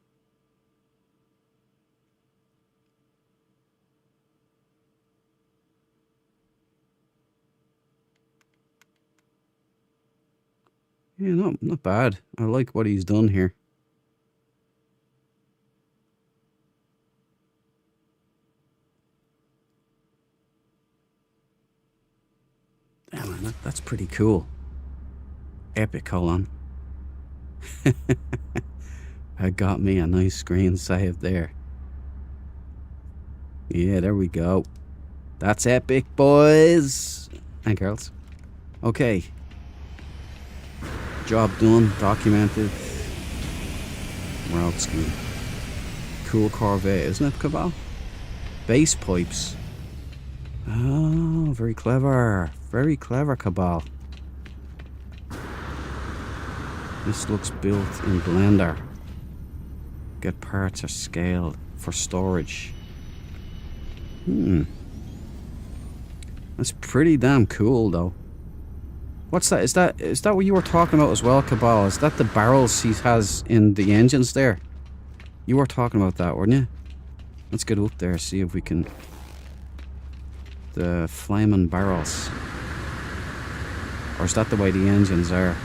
Yeah, not bad. I like what he's done here. Yeah, man, that's pretty cool. Epic, hold on. I got me a nice screen save there. Yeah, there we go. That's epic, boys and girls. Okay. Job done, documented. World scheme. Cool Corvette, isn't it, Cabal? Base pipes. Oh, very clever. Very clever, Cabal. This looks built in Blender. Get parts are scaled for storage. That's pretty damn cool, though. What's that? Is that what you were talking about as well, Cabal? Is that the barrels he has in the engines there? You were talking about that, weren't you? Let's get up there, see if we can... The flaming barrels. Or is that the way the engines are?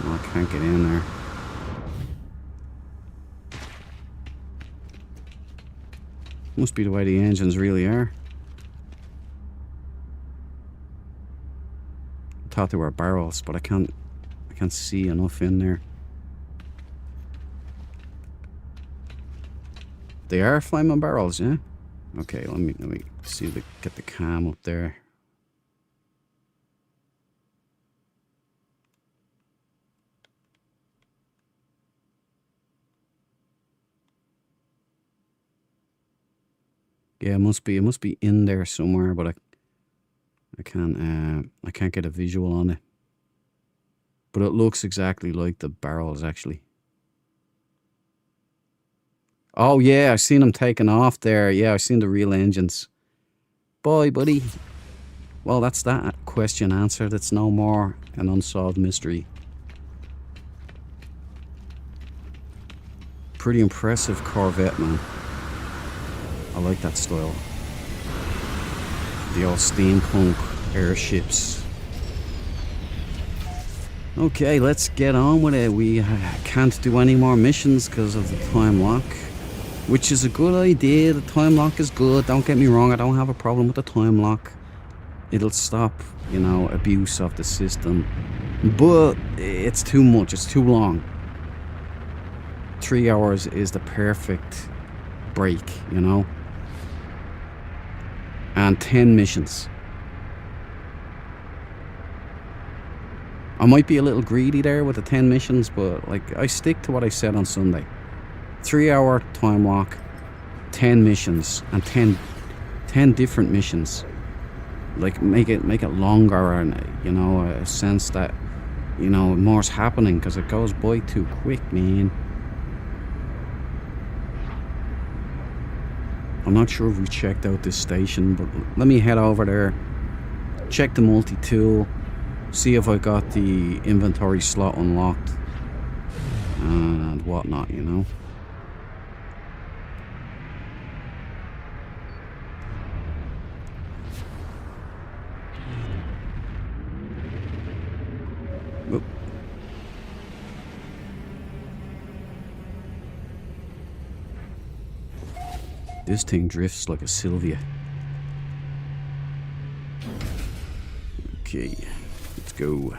Oh, I can't get in there. Must be the way the engines really are. I thought they were barrels, but I can't see enough in there. They are flaming barrels, yeah? Okay, let me see if we get the cam up there. Yeah, it must be in there somewhere, but I can't get a visual on it. But it looks exactly like the barrels, actually. Oh, yeah, I've seen them taken off there. Yeah, I've seen the real engines. Bye, buddy. Well, that's that question answered. It's no more an unsolved mystery. Pretty impressive Corvette, man. I like that style. The old steampunk airships. Okay, let's get on with it. We can't do any more missions because of the time lock, which is a good idea. The time lock is good. Don't get me wrong, I don't have a problem with the time lock. It'll stop, you know, abuse of the system. But it's too much, it's too long. 3 hours is the perfect break, you know? And 10 missions. I might be a little greedy there with the 10 missions, but like I stick to what I said on Sunday. 3 hour time lock, 10 missions, and 10 different missions. Like make it longer, and you know, a sense that, you know, more's happening, because it goes by too quick, man. I'm not sure if we checked out this station, but let me head over there, check the multi-tool, see if I got the inventory slot unlocked and whatnot, you know. Whoop. This thing drifts like a Sylvia. Okay, let's go.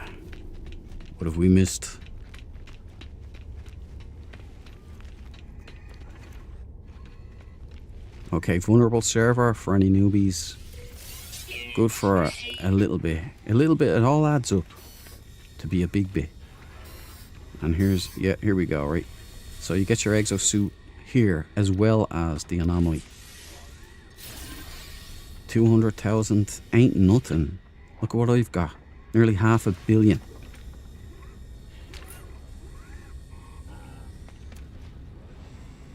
What have we missed? Okay, vulnerable server for any newbies. Good for a little bit. A little bit, it all adds up to be a big bit. And here we go, right? So you get your exosuit here, as well as the anomaly. 200,000 ain't nothing. Look at what I've got. Nearly 500 million.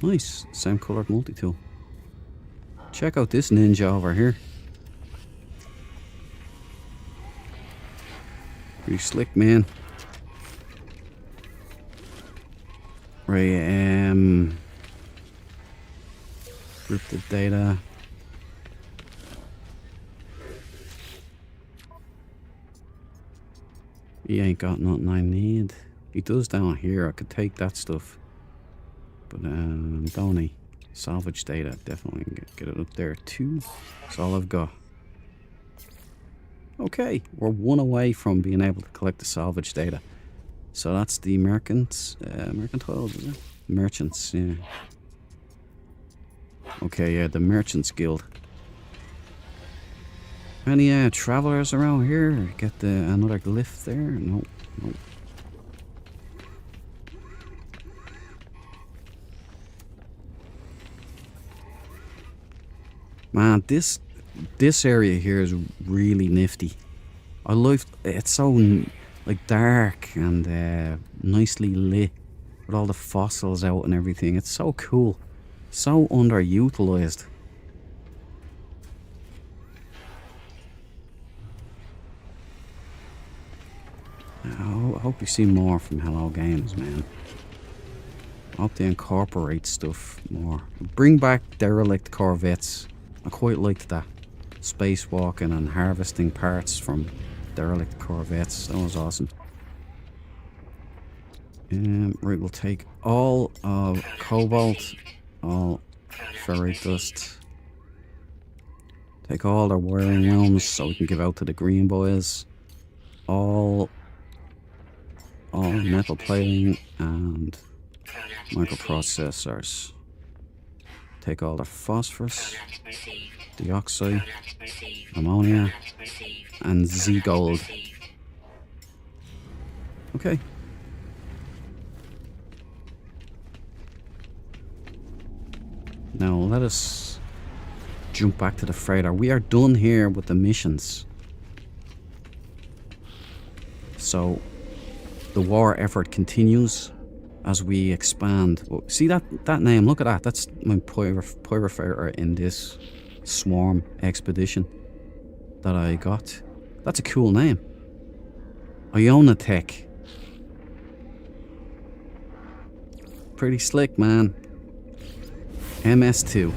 Nice, same coloured multi-tool. Check out this ninja over here. Pretty slick, man. Right, encrypted data. He ain't got nothing I need. He does down here. I could take that stuff, but don't he? Salvage data, definitely get it up there too. That's all I've got. Okay, we're one away from being able to collect the salvage data. So that's the merchants, mercantiles, is it? Merchants, yeah. Okay, yeah, the Merchants Guild. Any travelers around here? Get another glyph there? No, no. Man, this area here is really nifty. I love it's so like dark and nicely lit with all the fossils out and everything. It's so cool, so underutilized. I hope you see more from Hello Games, man. I hope they incorporate stuff more. Bring back derelict Corvettes. I quite liked that. Spacewalking and harvesting parts from derelict Corvettes. That was awesome. Right, we'll take all of cobalt, all ferrite dust. Take all their wiring rooms so we can give out to the green boys. All metal plating and microprocessors. Take all the phosphorus, dioxide, ammonia, and Z-gold. Okay. Now let us jump back to the freighter. We are done here with the missions. So the war effort continues as we expand. Oh, see that name? Look at that. That's my Pyrofighter in this swarm expedition that I got. That's a cool name. Iona Tech. Pretty slick, man. MS2.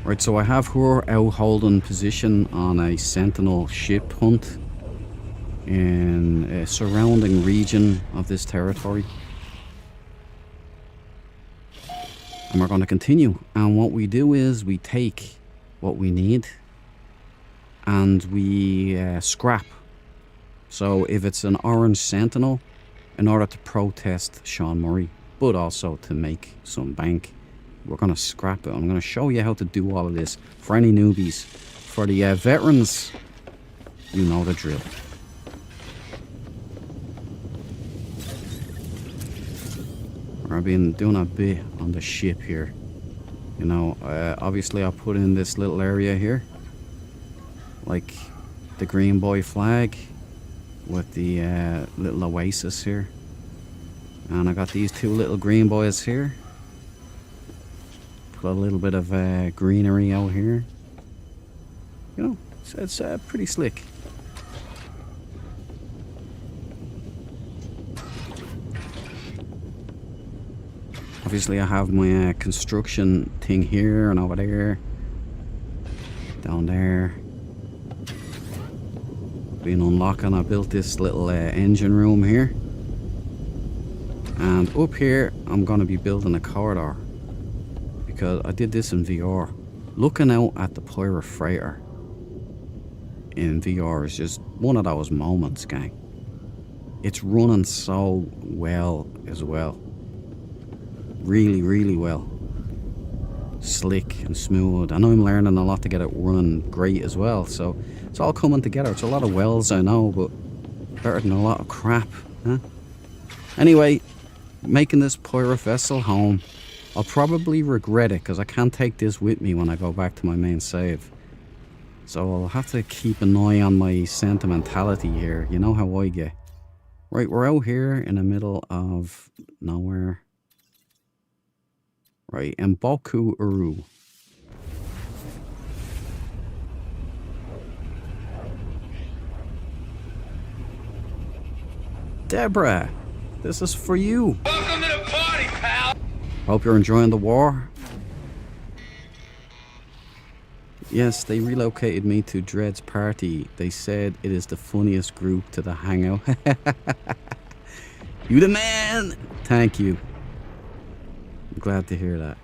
Right, so I have her out holding position on a sentinel ship hunt in a surrounding region of this territory. And we're going to continue. And what we do is we take what we need and we scrap. So if it's an orange sentinel, in order to protest Sean Murray, but also to make some bank, we're going to scrap it. I'm going to show you how to do all of this for any newbies. For the veterans, you know the drill. I've been doing a bit on the ship here. You know, obviously I put in this little area here, like the Green Boy flag with the little oasis here. And I got these two little green boys here. Put a little bit of greenery out here. You know, it's pretty slick. Obviously I have my construction thing here and over there. Down there. Been unlocking, I built this little engine room here. And up here I'm going to be building a corridor. Because I did this in VR. Looking out at the Pirate Freighter in VR is just one of those moments, gang. It's running so well as well. Really, really well. Slick and smooth. I know I'm learning a lot to get it running great as well. So it's all coming together. It's a lot of wells, I know, but better than a lot of crap, huh? Anyway, making this pirate vessel home. I'll probably regret it because I can't take this with me when I go back to my main save. So I'll have to keep an eye on my sentimentality here. You know how I get. Right, we're out here in the middle of nowhere. Right, Mboku Uru. Deborah, this is for you. Welcome to the party, pal. Hope you're enjoying the war. Yes, they relocated me to Dread's party. They said it is the funniest group to the hangout. You the man! Thank you. I'm glad to hear that.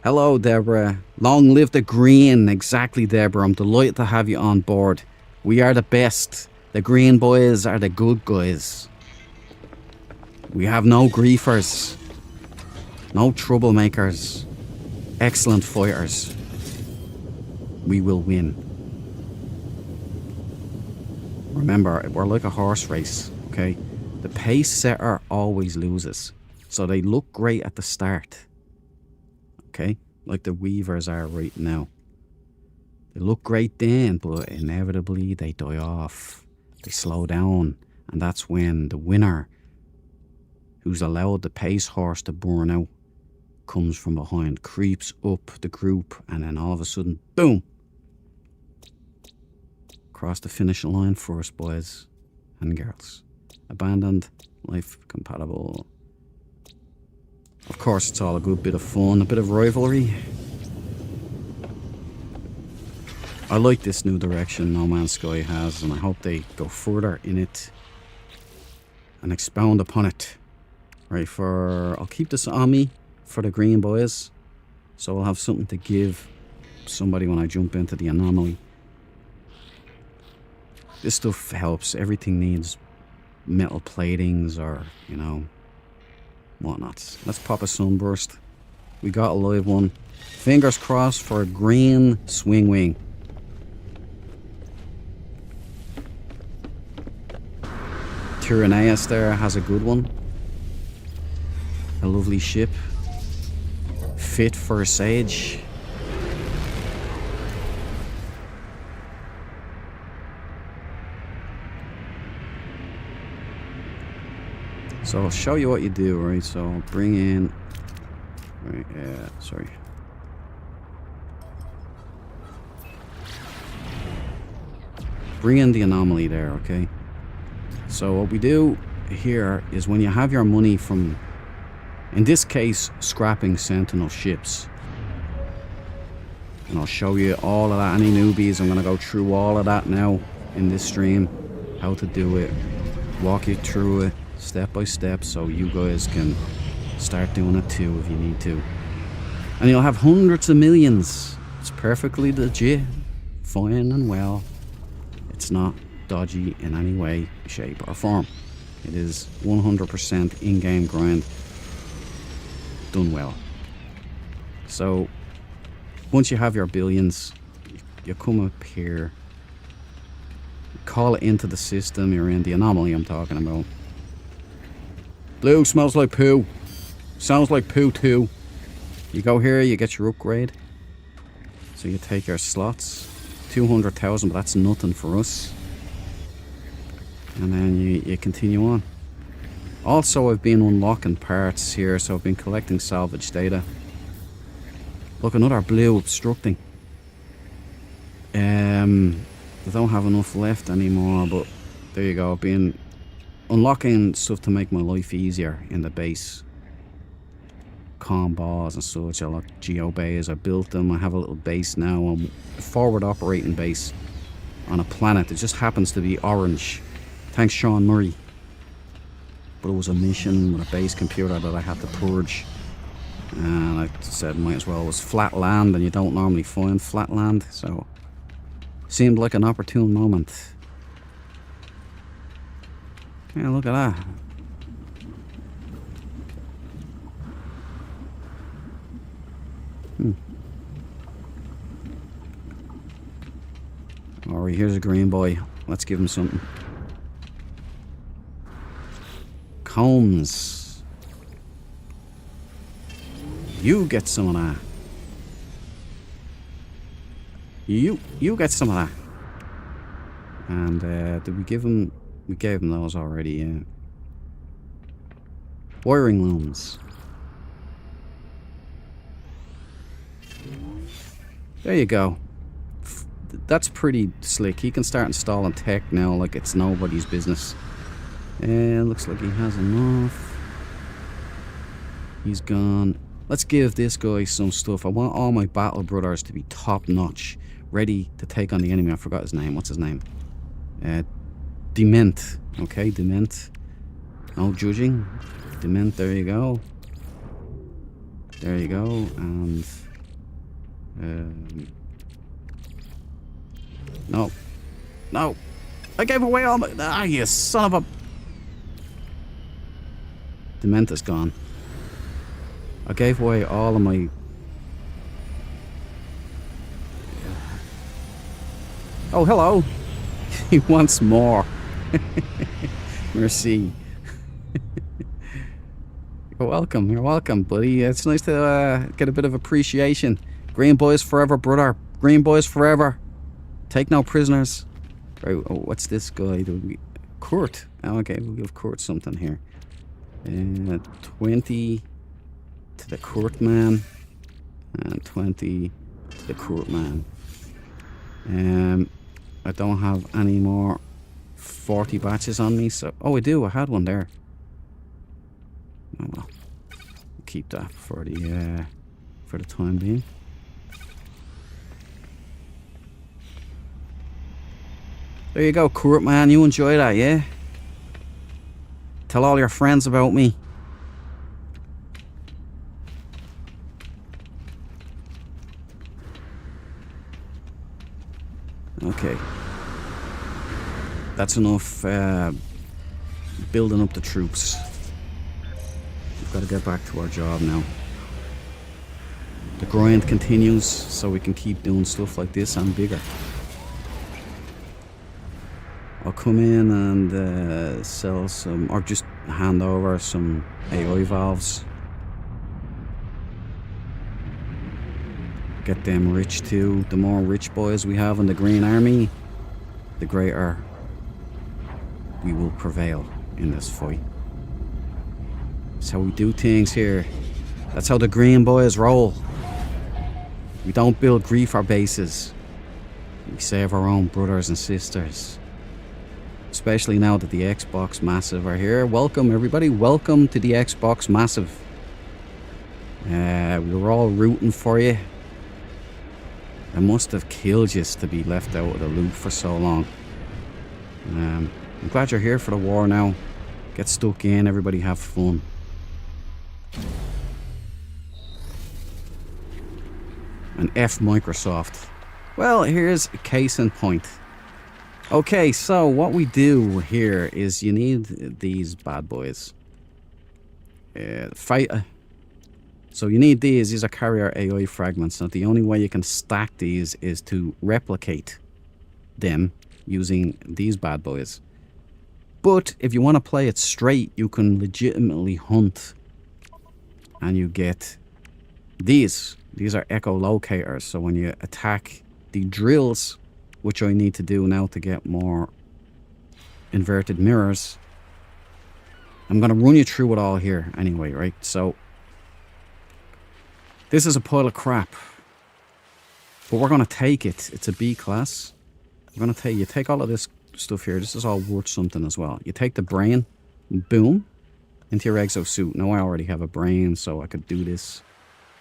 Hello, Deborah. Long live the green. Exactly, Deborah. I'm delighted to have you on board. We are the best. The green boys are the good guys. We have no griefers. No troublemakers. Excellent fighters. We will win. Remember, we're like a horse race, okay? The pace setter always loses. So they look great at the start. Okay? Like the Weavers are right now. They look great then, but inevitably they die off. They slow down. And that's when the winner, who's allowed the pace horse to burn out, comes from behind, creeps up the group, and then all of a sudden, boom! Cross the finish line first, boys and girls. Abandoned, life compatible. Of course, it's all a good bit of fun, a bit of rivalry. I like this new direction No Man's Sky has, and I hope they go further in it and expound upon it. Right, I'll keep this on me for the green boys, so I'll have something to give somebody when I jump into the anomaly. This stuff helps. Everything needs metal platings or, you know, whatnot. Let's pop a sunburst. We got a live one. Fingers crossed for a green swing wing. Tyranneus there has a good one. A lovely ship. fit for a sage. So I'll show you what you do, right? So I'll bring in, right, sorry. Bring in the anomaly there, okay? So what we do here is when you have your money from, in this case, scrapping Sentinel ships. And I'll show you all of that. Any newbies, I'm going to go through all of that now in this stream. How to do it. Walk you through it step by step so you guys can start doing it too if you need to. And you'll have hundreds of millions. It's perfectly legit. Fine and well. It's not dodgy in any way, shape or form. It is 100% in-game grind. Done well. So once you have your billions, you come up here, call it into the system. You're in the anomaly I'm talking about. Blue smells like poo. Sounds like poo too. You go here, you get your upgrade. So you take your slots. 200,000, but that's nothing for us. And then you continue on. Also, I've been unlocking parts here, so I've been collecting salvage data. Look, another blue obstructing. I don't have enough left anymore, but there you go. I've been unlocking stuff to make my life easier in the base. Combos and such. I like geo bays. I built them. I have a little base now. A forward operating base on a planet that just happens to be orange. Thanks, Sean Murray. But it was a mission with a base computer that I had to purge. And I said might as well. It was flat land, and you don't normally find flat land, so seemed like an opportune moment. Yeah, look at that. Alright, here's a green boy. Let's give him something. Combs. You get some of that. You get some of that. And did we give him? We gave him those already, yeah. Wiring looms. There you go. That's pretty slick. He can start installing tech now like it's nobody's business. And looks like he has enough. He's gone. Let's give this guy some stuff. I want all my battle brothers to be top notch, ready to take on the enemy. I forgot his name. What's his name? Dement. Okay, Dement. No judging. Dement, there you go. There you go. And no. No. I gave away all my... Ah, you son of a... Dement is gone. I gave away all of my... Oh, hello. He wants more. Merci. You're welcome, buddy. It's nice to get a bit of appreciation. Green boys forever, brother. Green boys forever. Take no prisoners. Right, oh, what's this guy? Kurt. Oh, okay, we'll give Kurt something here. 20 to the Kurt man. And 20 to the Kurt man. I don't have any more 40 batches on me, so... Oh, I do. I had one there. Oh, well. Keep that for the time being. There you go, Kurt, man. You enjoy that, yeah? Tell all your friends about me. Okay. That's enough building up the troops. We've got to get back to our job now. The grind continues so we can keep doing stuff like this and bigger. I'll come in and sell some, or just hand over some AI valves. Get them rich too. The more rich boys we have in the Green Army, the greater we will prevail in this fight. That's how we do things here. That's how the Green boys roll. We don't build griefer bases. We save our own brothers and sisters. Especially now that the Xbox Massive are here. Welcome everybody, welcome to the Xbox Massive. We were all rooting for you. It must have killed you to be left out of the loop for so long. I'm glad you're here for the war now. Get stuck in, everybody have fun. And F Microsoft. Well, here's a case in point. Okay, so what we do here is you need these bad boys. Fighter. So you need these. These are carrier AI fragments. Now the only way you can stack these is to replicate them using these bad boys. But if you want to play it straight, you can legitimately hunt. And you get these. These are echolocators. So when you attack the drills, which I need to do now to get more inverted mirrors, I'm going to run you through it all here anyway, right? So this is a pile of crap, but we're going to take it. It's a B class. We're going to take, you take all of this stuff here. This is all worth something as well. You take the brain, boom, into your exosuit. Now I already have a brain, so I could do this.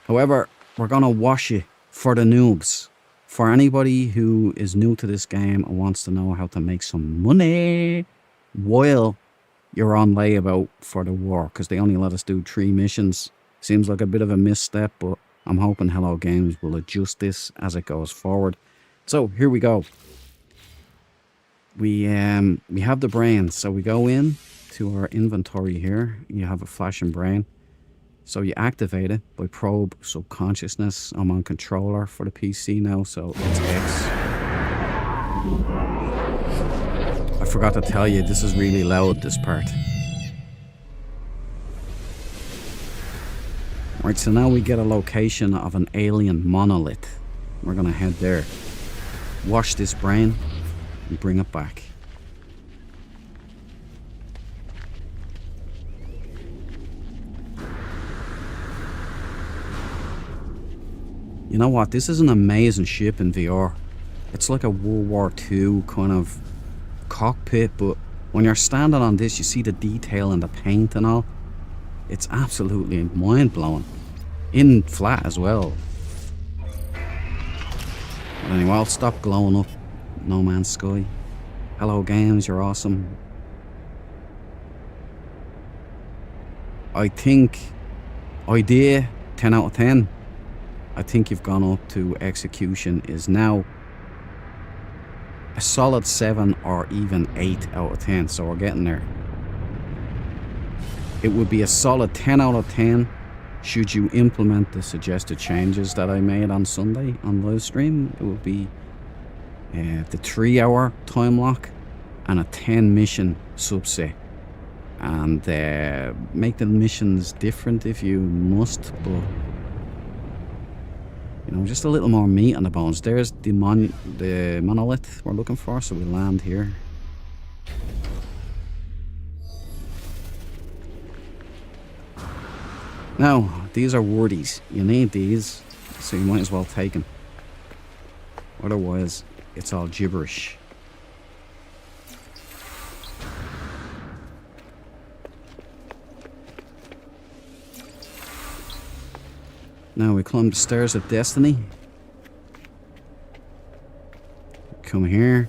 However, we're going to wash it for the noobs. For anybody who is new to this game and wants to know how to make some money while you're on layabout for the war, because they only let us do 3 missions. Seems like a bit of a misstep, but I'm hoping Hello Games will adjust this as it goes forward. So here we go. We have the brain, so we go in to our inventory here. You have a flashing brain. So you activate it by probe subconsciousness. I'm on controller for the PC now, so it's X. I forgot to tell you, this is really loud, this part. Right, so now we get a location of an alien monolith. We're gonna head there. Wash this brain and bring it back. You know what? This is an amazing ship in VR. It's like a World War II kind of cockpit, but when you're standing on this, you see the detail and the paint and all. It's absolutely mind-blowing. In flat as well. But anyway, I'll stop glowing up No Man's Sky. Hello Games, you're awesome. I think idea 10 out of 10. I think you've gone up to execution is now a solid 7 or even 8 out of 10. So we're getting there. It would be a solid 10 out of 10 should you implement the suggested changes that I made on Sunday on live stream. It would be the 3-hour time lock and a 10 mission subset. And make the missions different if you must, but you know, just a little more meat on the bones. There's the monolith we're looking for, so we land here. Now, these are wordies. You need these, so you might as well take them. Otherwise, it's all gibberish. Now we climb the stairs of destiny. Come here.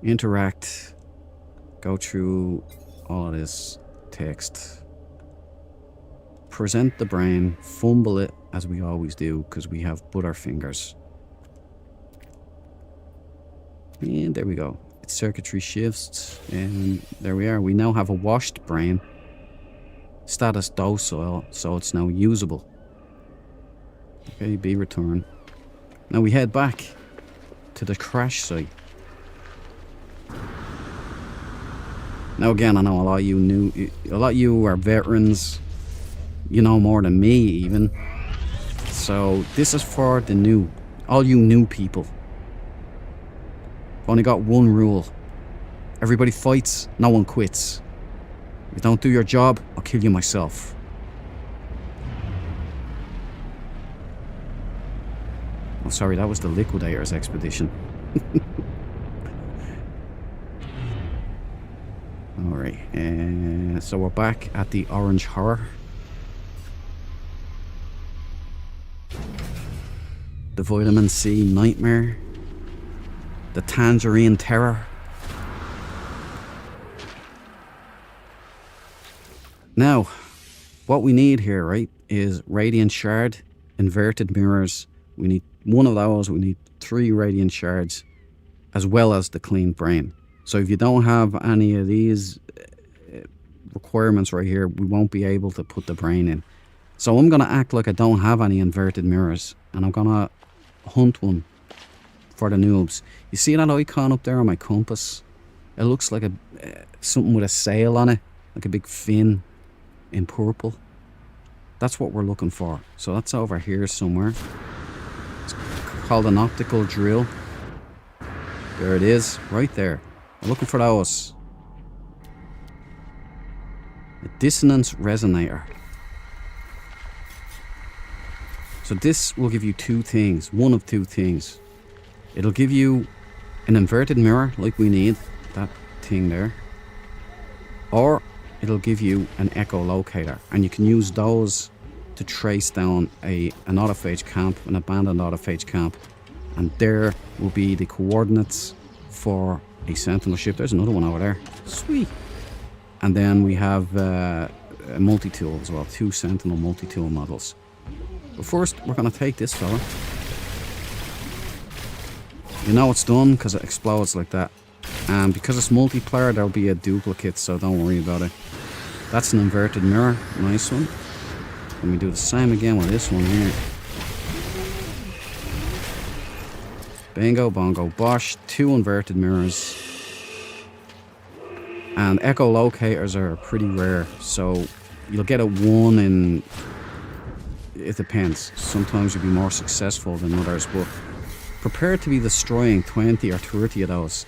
Interact. Go through all of this text. Present the brain. Fumble it as we always do because we have butterfingers. And there we go. It's circuitry shifts. And there we are. We now have a washed brain. Status docile, so it's now usable. Okay, be returned. Now we head back to the crash site. Now again, I know a lot of you are veterans. You know more than me even. So this is for the new, all you new people. I've only got one rule. Everybody fights, no one quits. If you don't do your job, I'll kill you myself. Oh, sorry, that was the Liquidators expedition. Alright, so we're back at the Orange Horror. The Vitamin C Nightmare. The Tangerine Terror. Now, what we need here, right, is Radiant Shard, Inverted Mirrors. We need one of those. We need 3 Radiant Shards, as well as the Clean Brain. So if you don't have any of these requirements right here, we won't be able to put the brain in. So I'm going to act like I don't have any Inverted Mirrors, and I'm going to hunt one for the noobs. You see that icon up there on my compass? It looks like something with a sail on it, like a big fin in purple. That's what we're looking for. So that's over here somewhere. It's called an optical drill. There it is, right there. I'm looking for those. A dissonance resonator. So this will give you 2 things. One of 2 things. It'll give you an inverted mirror, like we need. That thing there. Or it'll give you an echolocator. And you can use those to trace down an autophage camp, an abandoned autophage camp. And there will be the coordinates for a sentinel ship. There's another one over there. Sweet. And then we have a multi-tool as well. 2 sentinel multi-tool models. But first, we're going to take this fella. You know it's done because it explodes like that. And because it's multiplayer, there'll be a duplicate, so don't worry about it. That's an inverted mirror. Nice one. Let me do the same again with this one here. Bingo, bongo, bosh. 2 inverted mirrors. And echolocators are pretty rare, so you'll get a 1 in... It depends. Sometimes you'll be more successful than others, but prepare to be destroying 20 or 30 of those.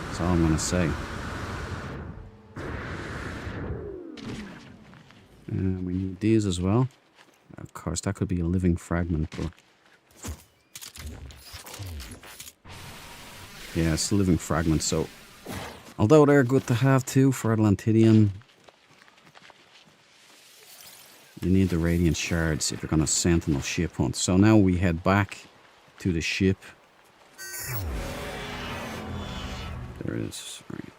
That's all I'm going to say. And we need these as well. Of course, that could be a living fragment, but... Yeah, it's a living fragment, so... Although they're good to have too for Atlantidium, you need the Radiant Shards if you're going to sentinel ship hunt. So now we head back to the ship. There it is. Right.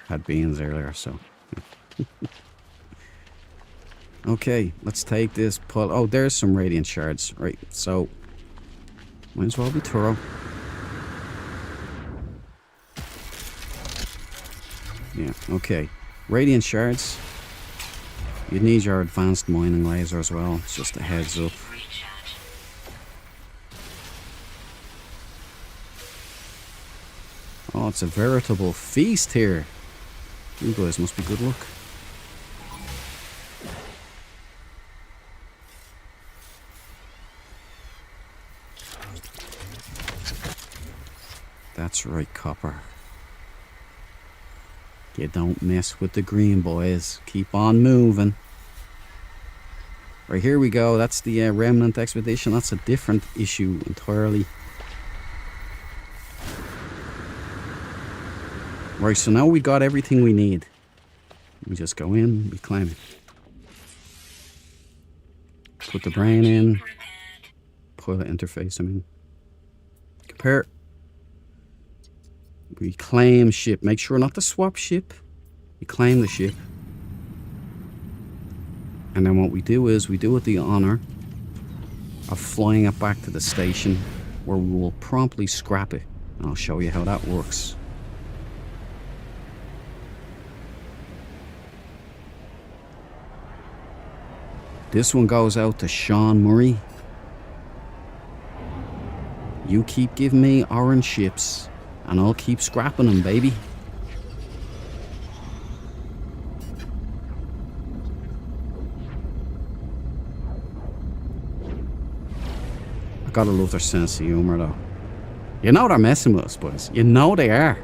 Had beans earlier, so... Okay, let's take this pull. Oh, there's some Radiant Shards. Right, so... Might as well be thorough. Yeah, okay. Radiant Shards. You need your advanced mining laser as well. It's just a heads up. Oh, it's a veritable feast here. You guys must be good luck. That's right, Copper. You don't mess with the green, boys. Keep on moving. Right, here we go. That's the Remnant Expedition. That's a different issue entirely. Right, so now we got everything we need. We just go in, we claim it. Put the brain in. Pilot interface, I mean. Compare. We claim ship. Make sure not to swap ship. We claim the ship. And then what we do is we do it the honor of flying it back to the station where we will promptly scrap it. And I'll show you how that works. This one goes out to Sean Murray. You keep giving me orange ships, and I'll keep scrapping them, baby. I gotta love their sense of humor, though. You know they're messing with us, boys. You know they are.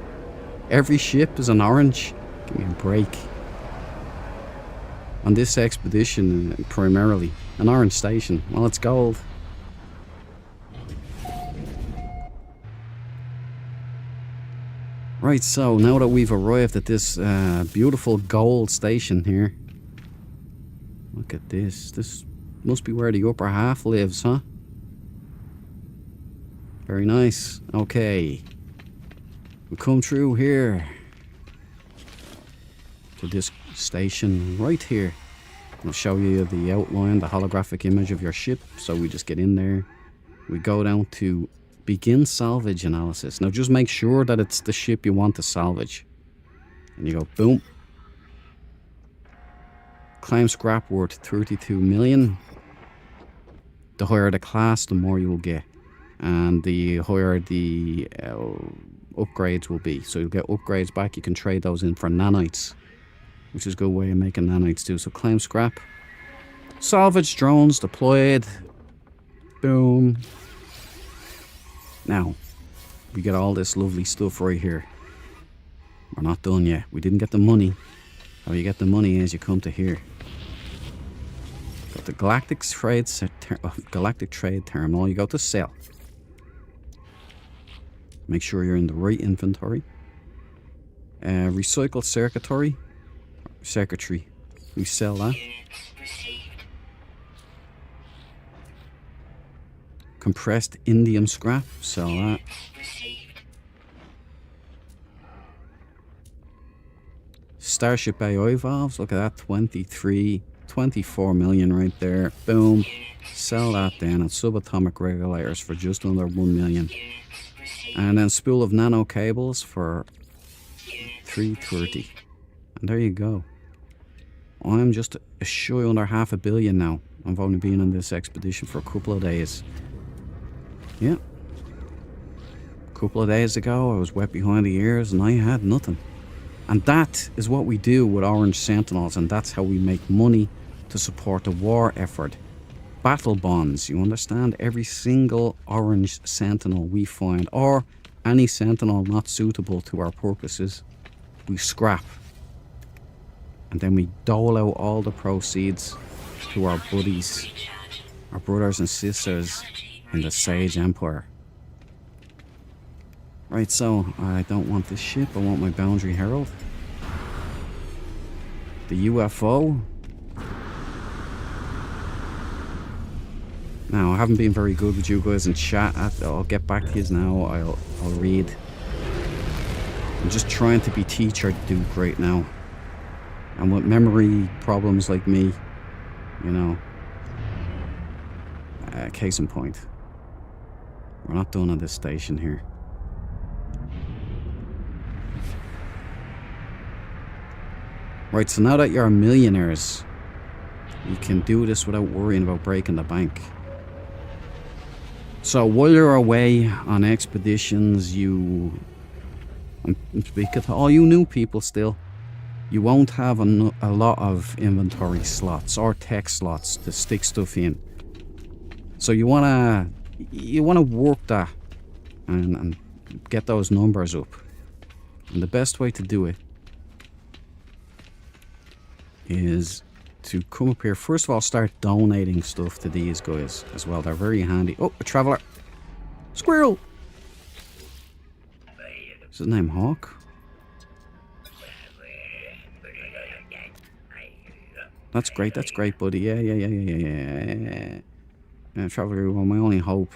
Every ship is an orange. Give me a break. On this expedition, primarily, an orange station. Well, it's gold. Right, so now that we've arrived at this beautiful gold station here. Look at this. This must be where the upper half lives, huh? Very nice. Okay. We come through here to this station right here. I'll show you the outline, the holographic image of your ship. So we just get in there. We go down to begin salvage analysis. Now just make sure that it's the ship you want to salvage. And you go boom. Claim scrap worth 32 million. The higher the class, the more you will get. And the higher the upgrades will be. So you'll get upgrades back. You can trade those in for nanites, which is a good way of making nanites too. So claim scrap. Salvage drones deployed. Boom. Now, we get all this lovely stuff right here. We're not done yet. We didn't get the money. How you get the money is you come to here. Got the Galactic Trade Terminal. You go to sell. Make sure you're in the right inventory. Recycled circuitry. We sell that. Compressed indium scrap. Sell that. Starship AI valves. Look at that. 24 million right there. Boom. Sell that then. And subatomic regulators for just under 1 million. And then spool of nano cables for 330. And there you go. I'm just a shy under $500 million now. I've only been on this expedition for a couple of days. Yeah. A couple of days ago, I was wet behind the ears and I had nothing. And that is what we do with Orange Sentinels, and that's how we make money to support the war effort. Battle bonds, you understand? Every single Orange Sentinel we find, or any Sentinel not suitable to our purposes, we scrap. And then we dole out all the proceeds to our buddies, our brothers and sisters in the Sage Empire. Right, so I don't want this ship, I want my Boundary Herald. The UFO. Now, I haven't been very good with you guys in chat. I'll get back to you now. I'll read. I'm just trying to be Teacher Duke right now. And with memory problems like me, you know, case in point. We're not done on this station here. Right, so now that you're millionaires, you can do this without worrying about breaking the bank. So while you're away on expeditions, I'm speaking to all you new people still, you won't have a lot of inventory slots or tech slots to stick stuff in. So you wanna work that and get those numbers up. And the best way to do it is to come up here. First of all, start donating stuff to these guys as well. They're very handy. Oh, a traveler. Squirrel. Is his name Hawk? That's great, buddy. Yeah. Traveler, well, my only hope.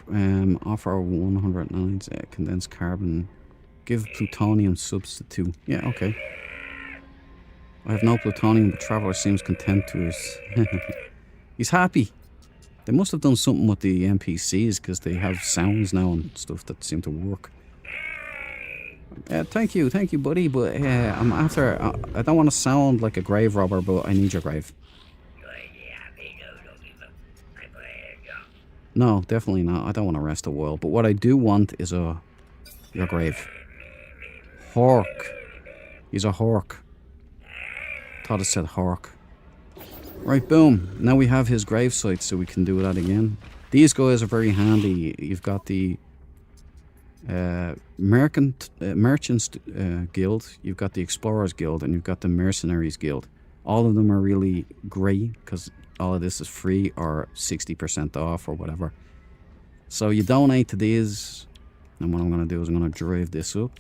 Offer 109 condensed carbon. Give plutonium substitute. Yeah, okay. I have no plutonium, but Traveler seems content to us. He's happy. They must have done something with the NPCs because they have sounds now and stuff that seem to work. Thank you, buddy. But I'm after. I don't want to sound like a grave robber, but I need your grave. No, definitely not. I don't want to rest a while. But what I do want is your grave. Hork. He's a hork. Thought it said hork. Right, boom. Now we have his grave site, so we can do that again. These guys are very handy. You've got the Merchants Guild, you've got the Explorers Guild, and you've got the Mercenaries Guild. All of them are really great because all of this is free or 60% off or whatever. So you donate to these, and what I'm going to do is I'm going to drive this up.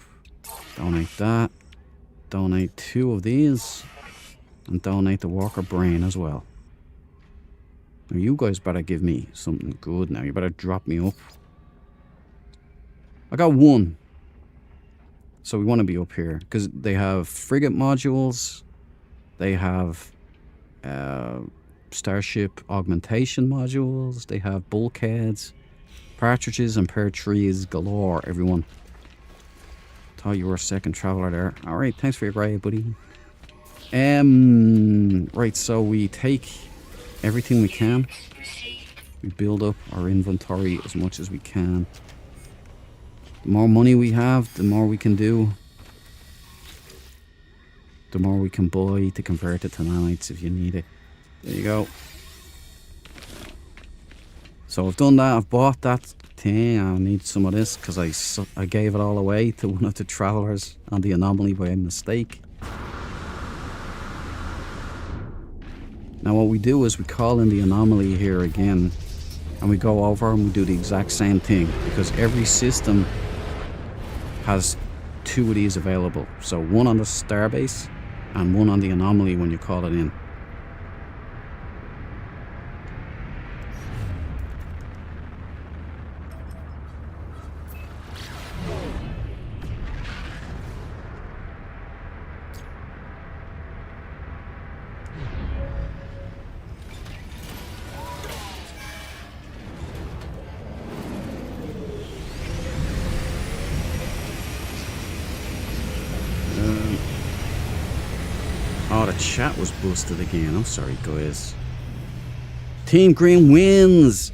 Donate that. Donate 2 of these. And donate the Walker Brain as well. Now you guys better give me something good now. You better drop me up. I got 1. So we want to be up here. Because they have frigate modules. They have starship augmentation modules. They have bulkheads. Partridges and pear trees galore, everyone. Thought you were a second traveler there. Alright, thanks for your grave, buddy. Right, so we take everything we can. We build up our inventory as much as we can. The more money we have, the more we can do. The more we can buy to convert it to nanites if you need it. There you go. So I've done that, I've bought that thing. I need some of this because I gave it all away to one of the travelers on the anomaly by mistake. Now what we do is we call in the anomaly here again, and we go over and we do the exact same thing, because every system has 2 of these available. So 1 on the starbase and 1 on the anomaly when you call it in. Oh, the chat was busted again. I'm sorry, guys. Team Green wins.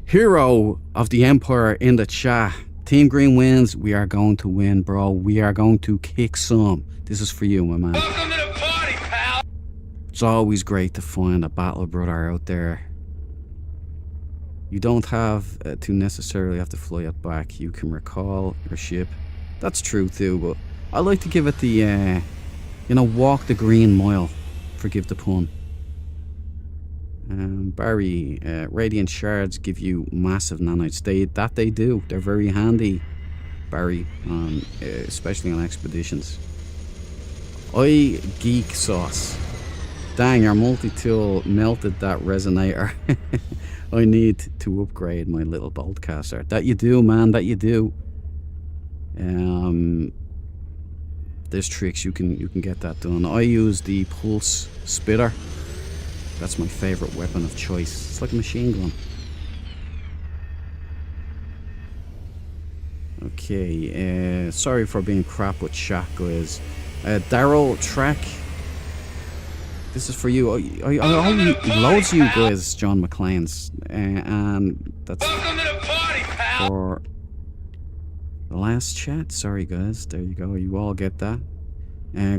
Hero of the Empire in the chat. Team Green wins. We are going to win, bro. We are going to kick some. This is for you, my man. Welcome to the party, pal. It's always great to find a battle brother out there. You don't have to necessarily have to fly it back. You can recall your ship. That's true too, but I like to give it the walk the green mile. Forgive the pun. Barry, radiant shards give you massive nanites. They do. They're very handy, Barry, especially on expeditions. Geek sauce. Dang, your multi-tool melted that resonator. I need to upgrade my little boltcaster. That you do, man. That you do. There's tricks you can get that done. I use the pulse spitter. That's my favorite weapon of choice. It's like a machine gun. Okay, sorry for being crap with chat, guys. Daryl Track. This is for you. I loads of you guys, John McClane's, and that's Welcome to the party, pal. for the last chat. Sorry, guys. There you go. You all get that.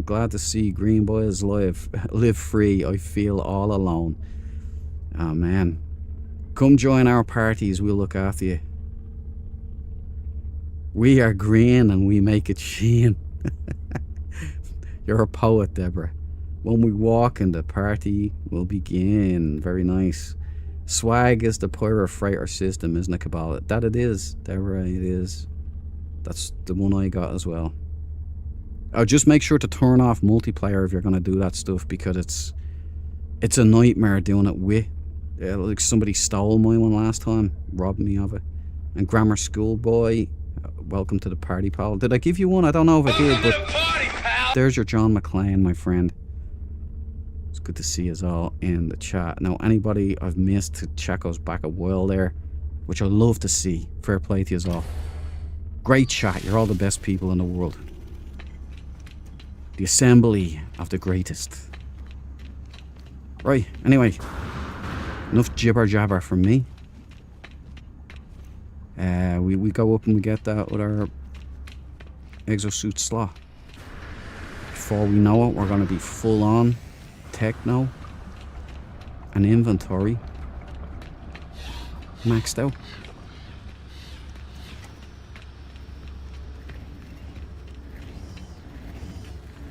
Glad to see Green Boys live free. I feel all alone. Oh man, come join our parties. We'll look after you. We are green and we make it sheen. You're a poet, Deborah. When we walk in the party will begin. Very nice. Swag is the Pyro Freighter system, isn't it, Cabal? That it is, Deborah, it is. That's the one I got as well. Just make sure to turn off multiplayer if you're going to do that stuff, because it's a nightmare doing it with. Like somebody stole my one last time, robbed me of it. And Grammar School Boy, welcome to the party, pal. Did I give you one? I don't know if I did, but Party, pal. there's your John McClane, my friend. It's good to see us all in the chat. Now, anybody I've missed to check us back a while there, which I love to see. Fair play to you all. Great chat. You're all the best people in the world. The assembly of the greatest. Right, anyway. Enough jibber jabber from me. We go up and we get that other exosuit slot. Before we know it, we're going to be full on techno and inventory maxed out.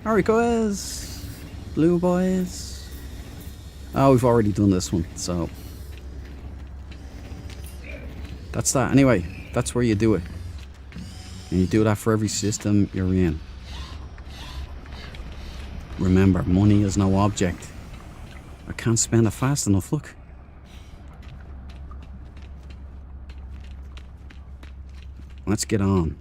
Alright guys, blue boys. Oh, we've already done this one, so that's that. Anyway, that's where you do it. And you do that for every system you're in. Remember, money is no object. I can't spend it fast enough, look. Let's get on.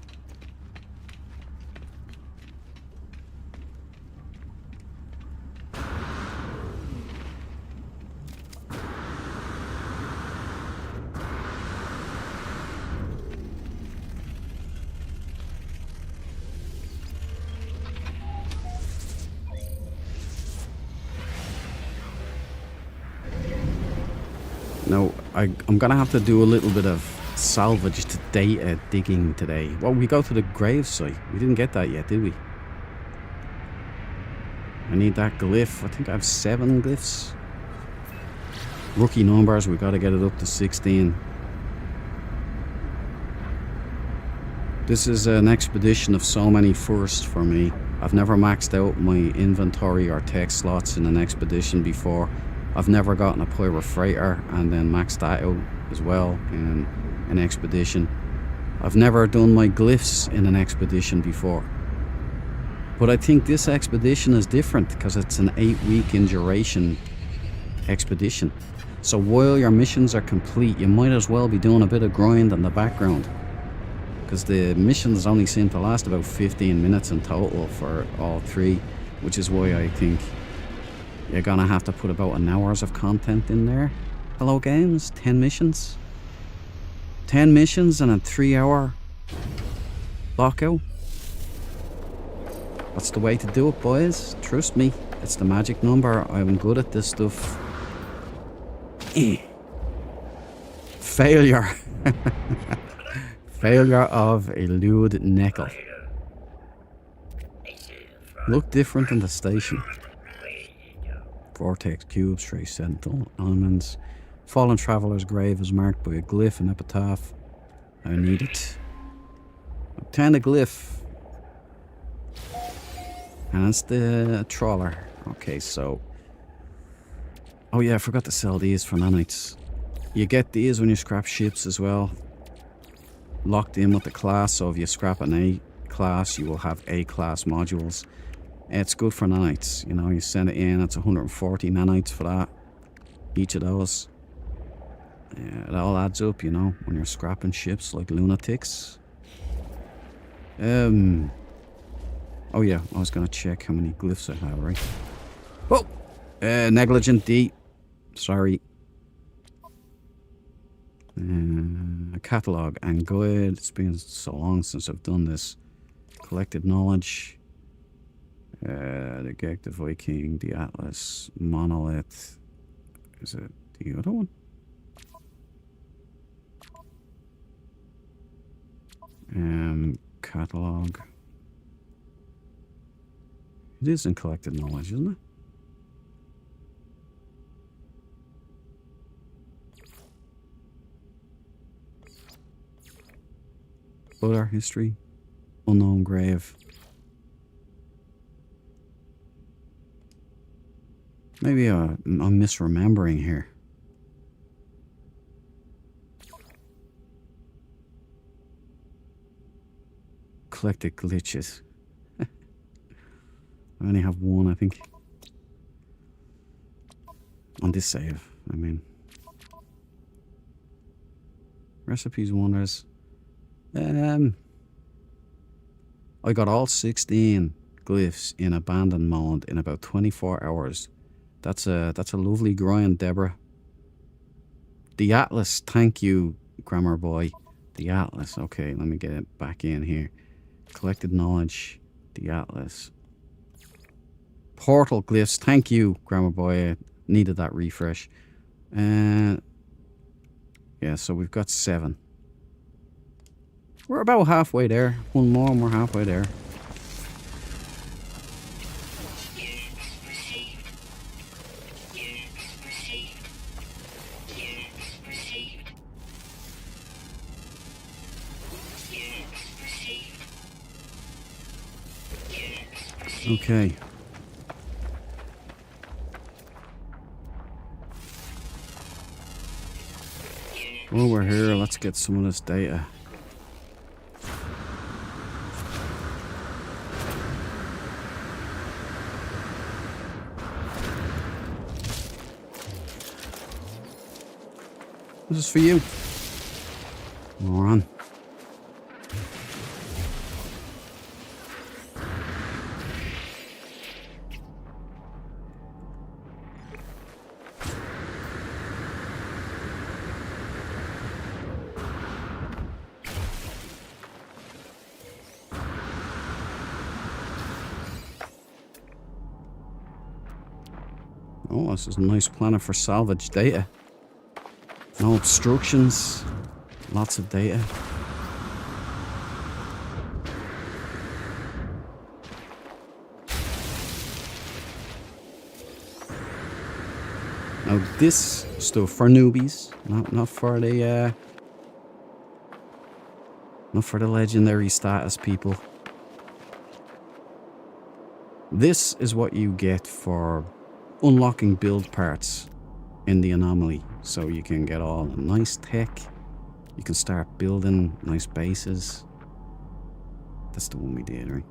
Now, I'm gonna have to do a little bit of salvage to data digging today. Well, we go to the grave site. We didn't get that yet, did we? I need that glyph. I think I have 7 glyphs. Rookie numbers, we gotta get it up to 16. This is an expedition of so many firsts for me. I've never maxed out my inventory or tech slots in an expedition before. I've never gotten a pirate freighter and then maxed that out as well in an expedition. I've never done my glyphs in an expedition before. But I think this expedition is different because it's an 8-week in duration expedition. So while your missions are complete, you might as well be doing a bit of grind in the background. Because the missions only seem to last about 15 minutes in total for all 3, which is why I think you're gonna have to put about an hour's of content in there. Hello games, 10 missions. 10 missions and a 3-hour lockout. That's the way to do it, boys. Trust me, it's the magic number. I'm good at this stuff. Failure. Failure of a lewd nickel. Look different in the station. Vortex cubes, trace sentinel elements. Fallen traveler's grave is marked by a glyph and epitaph. I need it. Obtain a glyph. And it's the trawler. Okay, so. Oh yeah, I forgot to sell these for nanites. You get these when you scrap ships as well. Locked in with the class, so if you scrap an A class, you will have A class modules. It's good for nanites, you know, you send it in, it's 140 nanites for that. Each of those. Yeah, it all adds up, you know, when you're scrapping ships like lunatics. Oh yeah, I was gonna check how many glyphs I have, right? Oh! Negligent D. Sorry. A catalogue and guide. It's been so long since I've done this. Collected knowledge. The Gek, the Viking, the Atlas, Monolith. Is it the other one? Catalogue. It is in collected knowledge, isn't it? Other history. Unknown grave. Maybe I'm misremembering here. Collected glitches. I only have one, I think. On this save, I mean. Recipes, wonders. I got all 16 glyphs in abandoned mode in about 24 hours. That's a lovely grind, Deborah. The Atlas, thank you, Grammar Boy. The Atlas, okay, let me get it back in here. Collected knowledge, the Atlas. Portal glyphs, thank you, Grammar Boy. I needed that refresh. Yeah, so we've got 7. We're about halfway there. One more and we're halfway there. Units received. Units received. Units received. Units received. Units received. Okay. While we're here, let's get some of this data. This is for you. Moron. Oh, this is a nice planet for salvage data. No obstructions. Lots of data. Now this stuff for newbies, not for the not for the legendary status people. This is what you get for unlocking build parts in the anomaly, so you can get all the nice tech. You can start building nice bases. That's the one we did, right?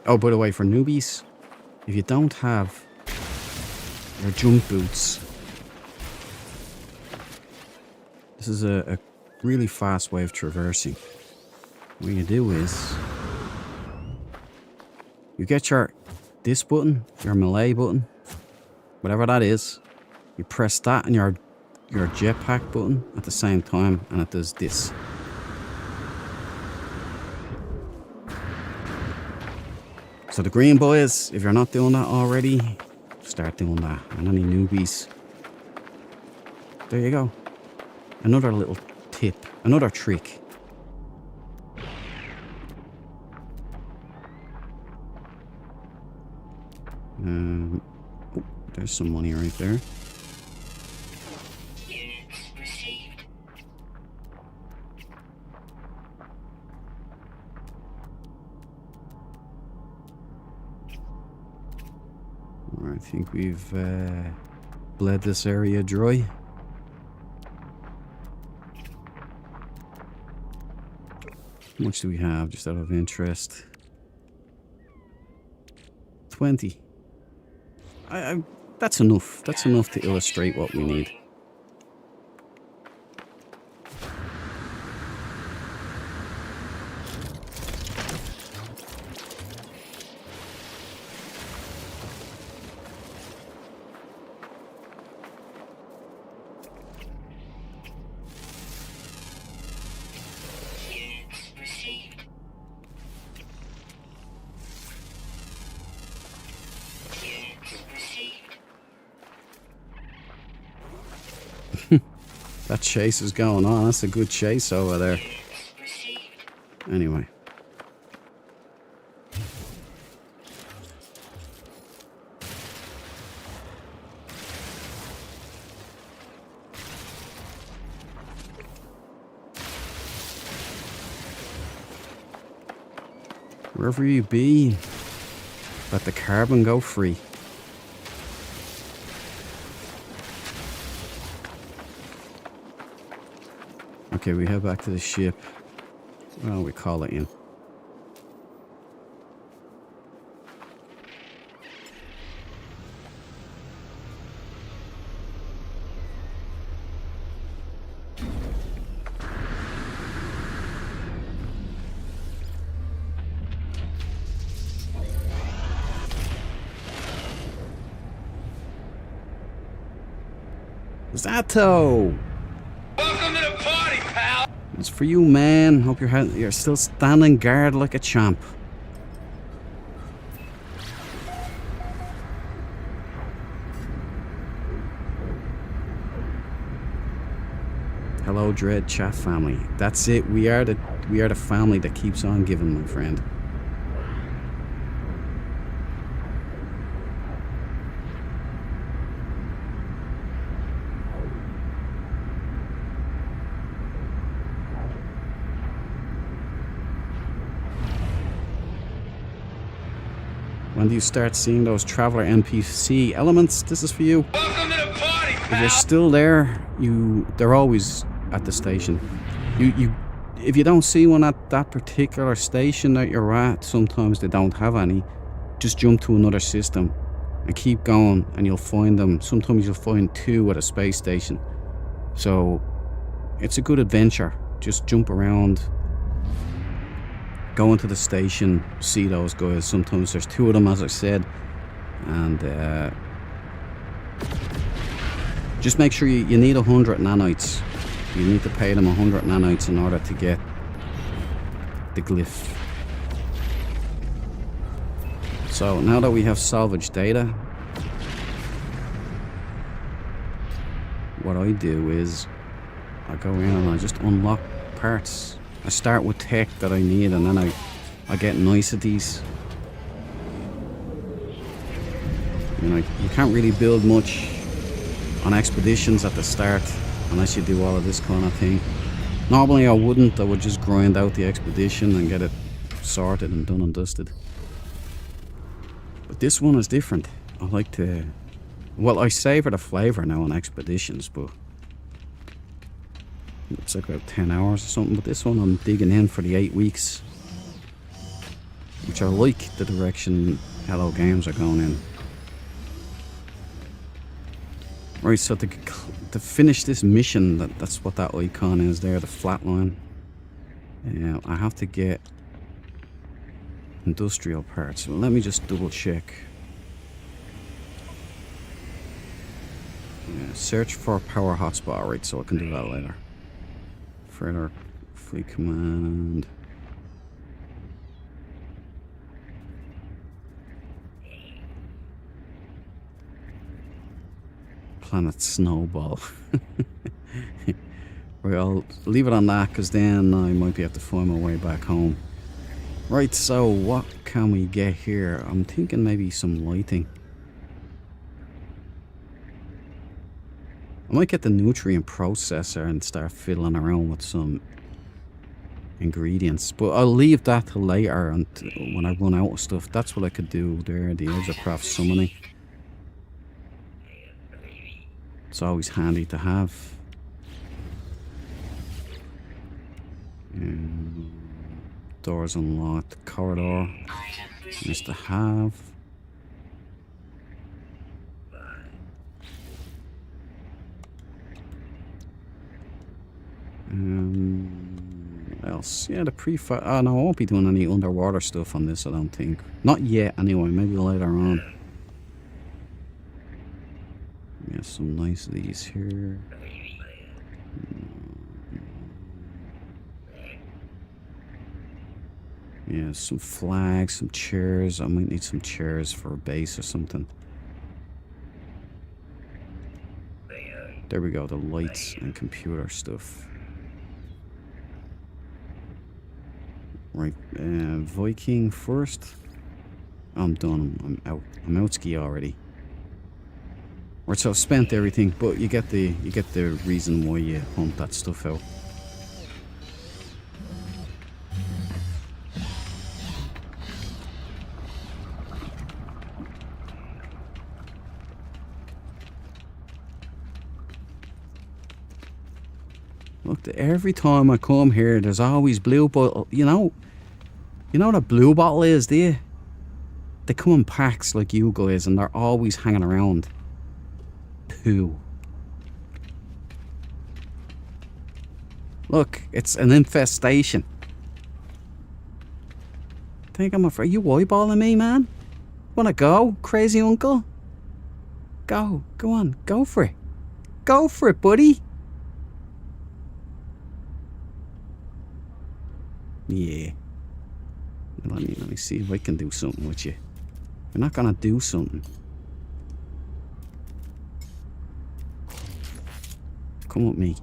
Oh, by the way, for newbies, if you don't have your jump boots, this is a really fast way of traversing. What you do is you get this button, your melee button, whatever that is, you press that and your jetpack button at the same time, and it does this. So the green boys, if you're not doing that already, start doing that. And any newbies, there you go. Another little tip, another trick. Oh, there's some money right there. Units received. I think we've bled this area dry. How much do we have, just out of interest? 20. That's enough. That's enough to illustrate what we need. Units received. Units received. That chase is going on. That's a good chase over there. Units received. Anyway. Wherever you be, let the carbon go free. Okay, we head back to the ship. Well, we call it in. Zato! Welcome to the party, pal. It's for you, man. Hope you're still standing guard like a champ. Hello, Dread Chat family. That's it. We are the family that keeps on giving, my friend. When do you start seeing those Traveler NPC elements? This is for you. Welcome to the party, If you're pal. still there, they're always at the station. If you don't see one at that particular station that you're at, sometimes they don't have any. Just jump to another system and keep going, and you'll find them. Sometimes you'll find 2 at a space station. So it's a good adventure. Just jump around, go into the station, see those guys. Sometimes there's 2 of them, as I said, and just make sure you need 100 nanites. You need to pay them 100 nanites in order to get the glyph. So now that we have salvage data, what I do is I go in and I just unlock parts. I start with tech that I need, and then I get niceties. You know, you can't really build much on expeditions at the start unless you do all of this kind of thing. Normally I wouldn't. I would just grind out the expedition and get it sorted and done and dusted. But this one is different. I like to... Well, I savor the flavour now on expeditions, but it's like about 10 hours or something. But this one I'm digging in for the 8 weeks, which I like the direction Hello Games are going in. Right, so to finish this mission, that's what that icon is there, the flat line. I have to get industrial parts. Well, let me just double check. Search for power hotspot, right, so I can do that later. Further fleet command. Planet Snowball. Right, I'll leave it on that, because then I might be able to find my way back home. Right, so what can we get here? I'm thinking maybe some lighting. I might get the nutrient processor and start fiddling around with some ingredients, but I'll leave that till later, and when I run out of stuff. That's what I could do there, the Exocraft summoning. It's always handy to have. Doors unlocked. Corridor. Nice to have. Else? Yeah, the pre-fire. Oh no, I won't be doing any underwater stuff on this, I don't think. Not yet, anyway. Maybe later on. Yeah, some nice of these here. Yeah, some flags, some chairs. I might need some chairs for a base or something. There we go, the lights and computer stuff. Right, Viking first. I'm done. I'm out. I'm out ski already. Right, so I've spent everything, but you get the reason why you hunt that stuff out. Look, every time I come here, there's always blue bottle. You know what a blue bottle is, do you? They come in packs like you guys, and they're always hanging around. Poo. Look, it's an infestation. Think I'm afraid? You eyeballing me, man? Wanna go, crazy uncle? Go on, go for it. go for it, buddy. Yeah. Let me see if I can do something with you. You're not gonna do something. Come with me.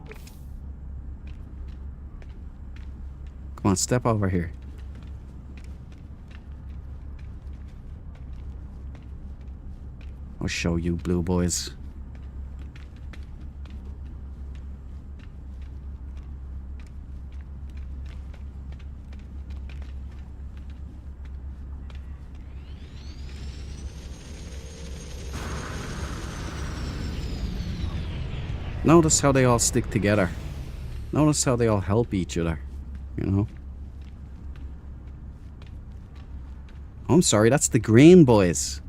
Come on, step over here. I'll show you, blue boys. Notice how they all stick together. Notice how they all help each other, you know? Oh, I'm sorry, that's the green boys.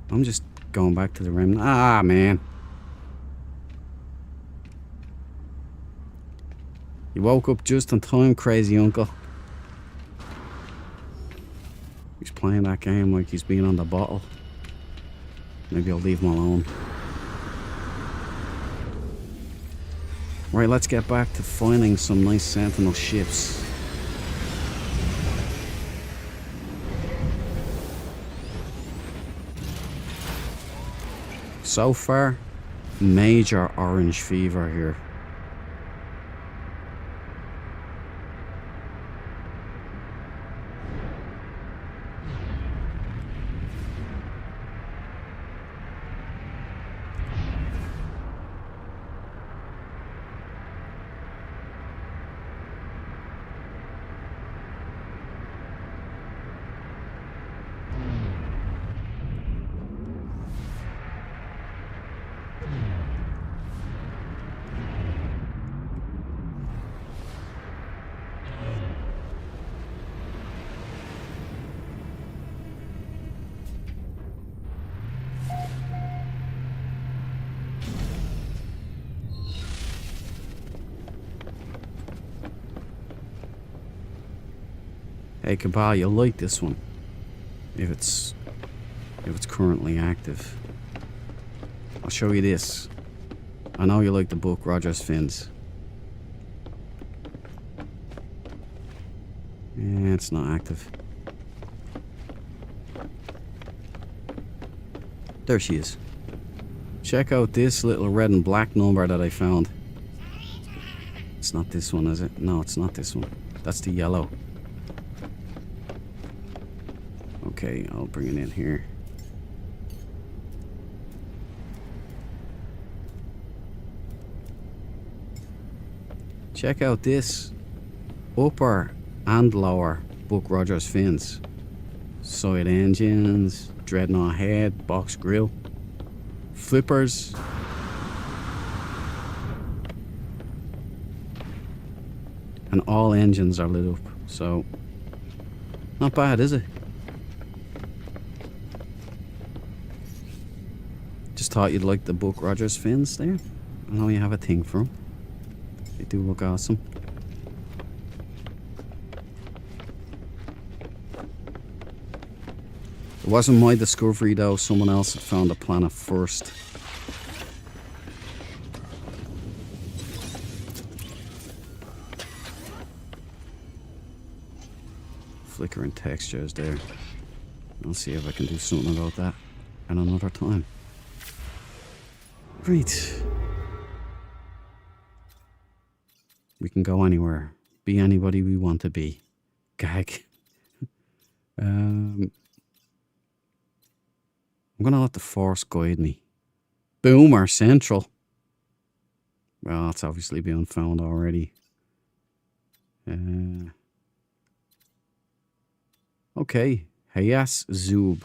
I'm just going back to the rim. Ah, man. You woke up just in time, crazy uncle. He's playing that game like he's been on the bottle. Maybe I'll leave him alone. Right, let's get back to finding some nice Sentinel ships. So far, major orange fever here. Hey Cabal, you'll like this one. If it's currently active. I'll show you this. I know you like the book Roger's Fins. Yeah, it's not active. There she is. Check out this little red and black number that I found. It's not this one, is it? No, it's not this one. That's the yellow. Okay, I'll bring it in here. Check out this upper and lower Buck Rogers fins. Side engines, dreadnought head, box grille, flippers. And all engines are lit up, so not bad, is it? Just thought you'd like the Buck Rogers fins there. I know you have a thing for them. They do look awesome. It wasn't my discovery though, someone else had found the planet first. Flickering textures there. I'll see if I can do something about that at another time. Right. We can go anywhere. Be anybody we want to be. Gag. I'm gonna let the Force guide me. Boomer Central. Well, that's obviously been found already. Okay. Hayas Zub.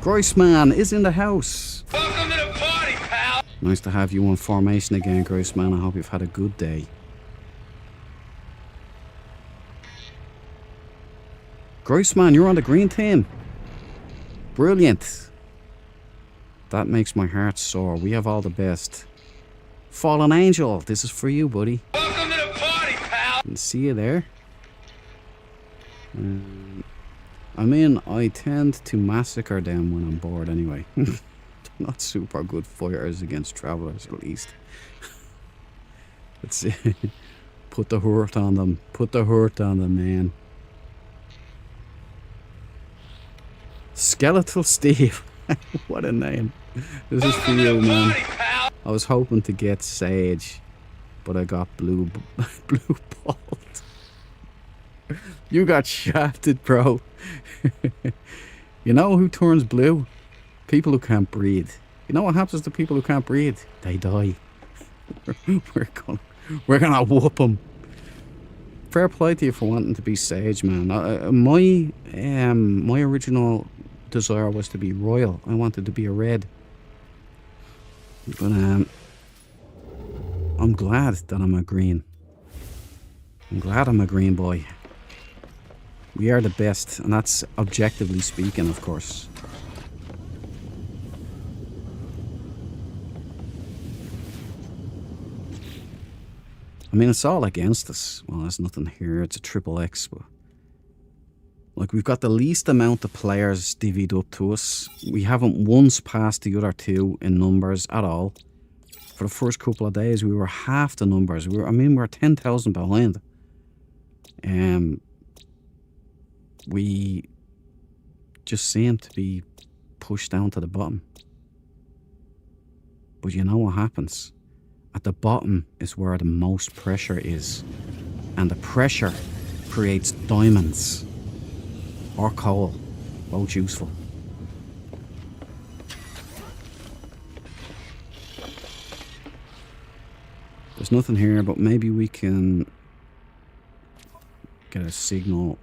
Groissman is in the house. Welcome to the party, pal. Nice to have you on formation again, Groissman. I hope you've had a good day. Groissman, you're on the green team. Brilliant. That makes my heart soar. We have all the best. Fallen Angel, this is for you, buddy. Welcome to the party, pal. And see you there. I mean, I tend to massacre them when I'm bored anyway. They're not super good fighters against travelers, at least. Let's see. Put the hurt on them. Put the hurt on them, man. Skeletal Steve. What a name. This is for you, man. I was hoping to get Sage, but I got blue balled. You got shafted, bro. You know who turns blue? People who can't breathe. You know what happens to people who can't breathe? They die. We're gonna whoop them. Fair play to you for wanting to be Sage, man. My original desire was to be royal. I wanted to be a red. But I'm glad that I'm a green. I'm glad I'm a green boy. We are the best, and that's objectively speaking, of course. I mean, it's all against us. Well, there's nothing here. It's a triple X, but like, we've got the least amount of players divvied up to us. We haven't once passed the other two in numbers at all. For the first couple of days, we were half the numbers. We're 10,000 behind. We just seem to be pushed down to the bottom. But you know what happens? At the bottom is where the most pressure is. And the pressure creates diamonds. Or coal. Both useful. There's nothing here, but maybe we can get a signal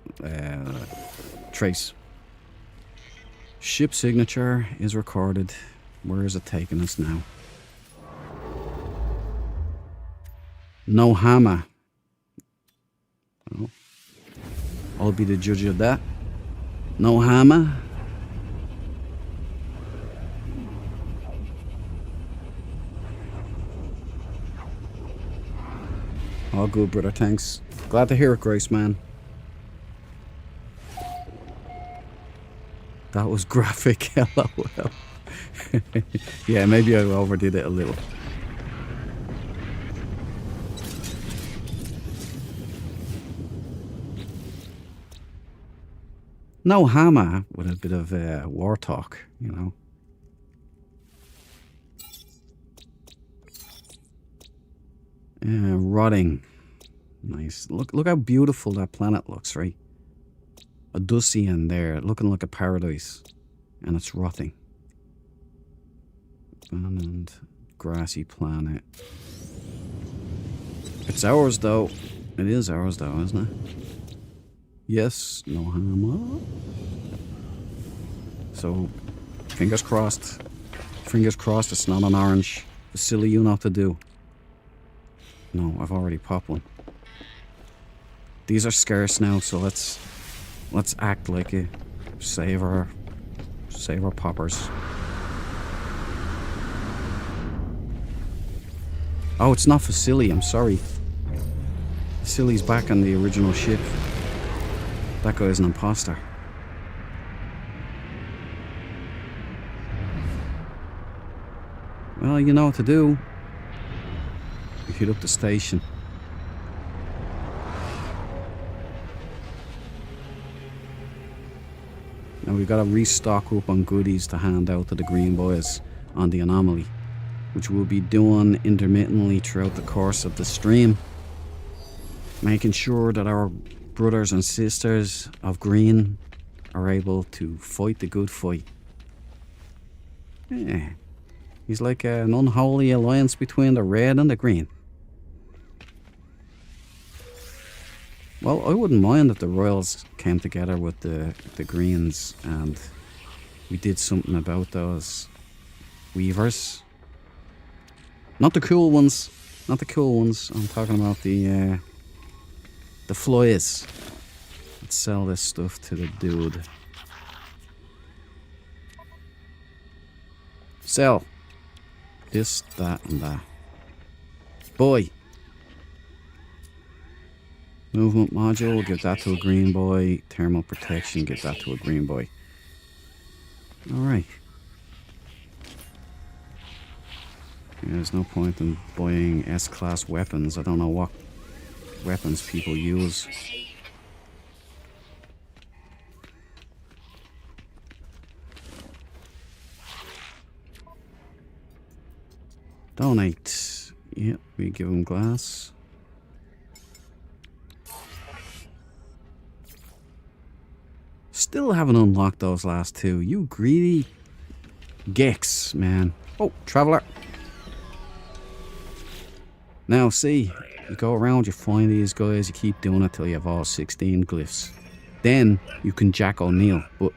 trace. Ship signature is recorded. Where is it taking us now? No hammer. Oh. I'll be the judge of that. No hammer. All good, brother. Thanks. Glad to hear it, Grace, man. That was graphic. LOL. Yeah, maybe I overdid it a little. No hammer with a bit of war talk, you know. Rotting. Nice. Look how beautiful that planet looks, right? A Dusian there, looking like a paradise. And it's rotting. Abandoned grassy planet. It's ours, though. It is ours, though, isn't it? Yes, no hammer. So, fingers crossed. Fingers crossed it's not an orange. Silly you not to do. No, I've already popped one. These are scarce now, so let's act like it. Save our poppers. Oh, it's not Vasily, I'm sorry. Vasily's back on the original ship. That guy's an imposter. Well, you know what to do. You hit up the station. Now we've got to restock up on goodies to hand out to the green boys on the anomaly, which we'll be doing intermittently throughout the course of the stream, making sure that our brothers and sisters of green are able to fight the good fight. Yeah. He's like an unholy alliance between the red and the green. Well, I wouldn't mind if the royals came together with the greens and we did something about those weavers. Not the cool ones. Not the cool ones. I'm talking about the flies. Let's sell this stuff to the dude. Sell. This, that, and that. Boy. Movement module, give that to a green boy. Thermal protection, give that to a green boy. Alright. Yeah, there's no point in buying S-class weapons. I don't know what weapons people use. Received. Donate. Yep, we give him glass. Still haven't unlocked those last two. You greedy gex, man. Oh, traveler. Now, see, you go around, you find these guys, you keep doing it till you have all 16 glyphs. Then you can Jack O'Neill. But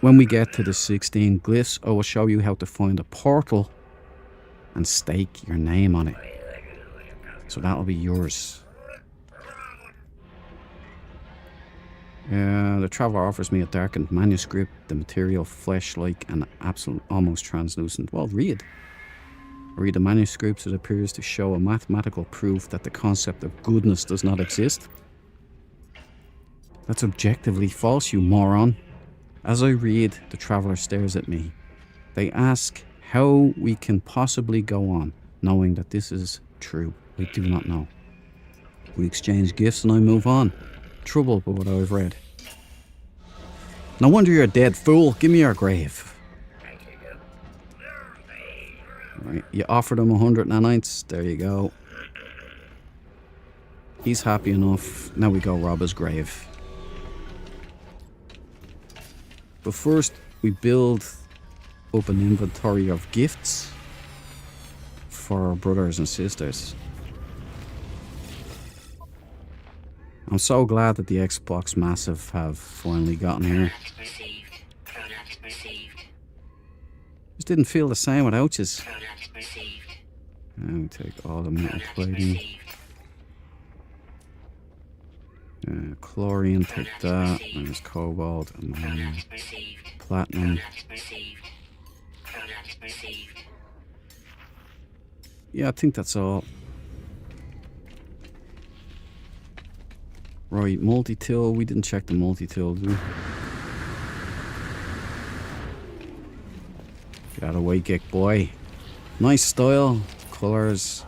when we get to the 16 glyphs, I will show you how to find a portal and stake your name on it. So that'll be yours. The traveler offers me a darkened manuscript, the material flesh-like and absolute, almost translucent. Well, read. Read the manuscripts. It appears to show a mathematical proof that the concept of goodness does not exist. That's objectively false, you moron. As I read, the traveler stares at me. They ask how we can possibly go on, knowing that this is true. I do not know. We exchange gifts and I move on. Troubled by what I've read. No wonder you're a dead fool. Give me your grave. Right, you offered him 100 nanites. There you go. He's happy enough. Now we go rob his grave. But first, we build up an inventory of gifts for our brothers and sisters. I'm so glad that the Xbox Massive have finally gotten here. Product received. Product received. Just didn't feel the same without you. Product received. And we take all the metal Product plating. received. Chlorine, take that. And there's cobalt, ammonium, Product received. platinum. Product received. Product received. Yeah, I think that's all. Right, multi-tool. We didn't check the multi-tool, did we? Get out of the way, geek boy. Nice style, colours.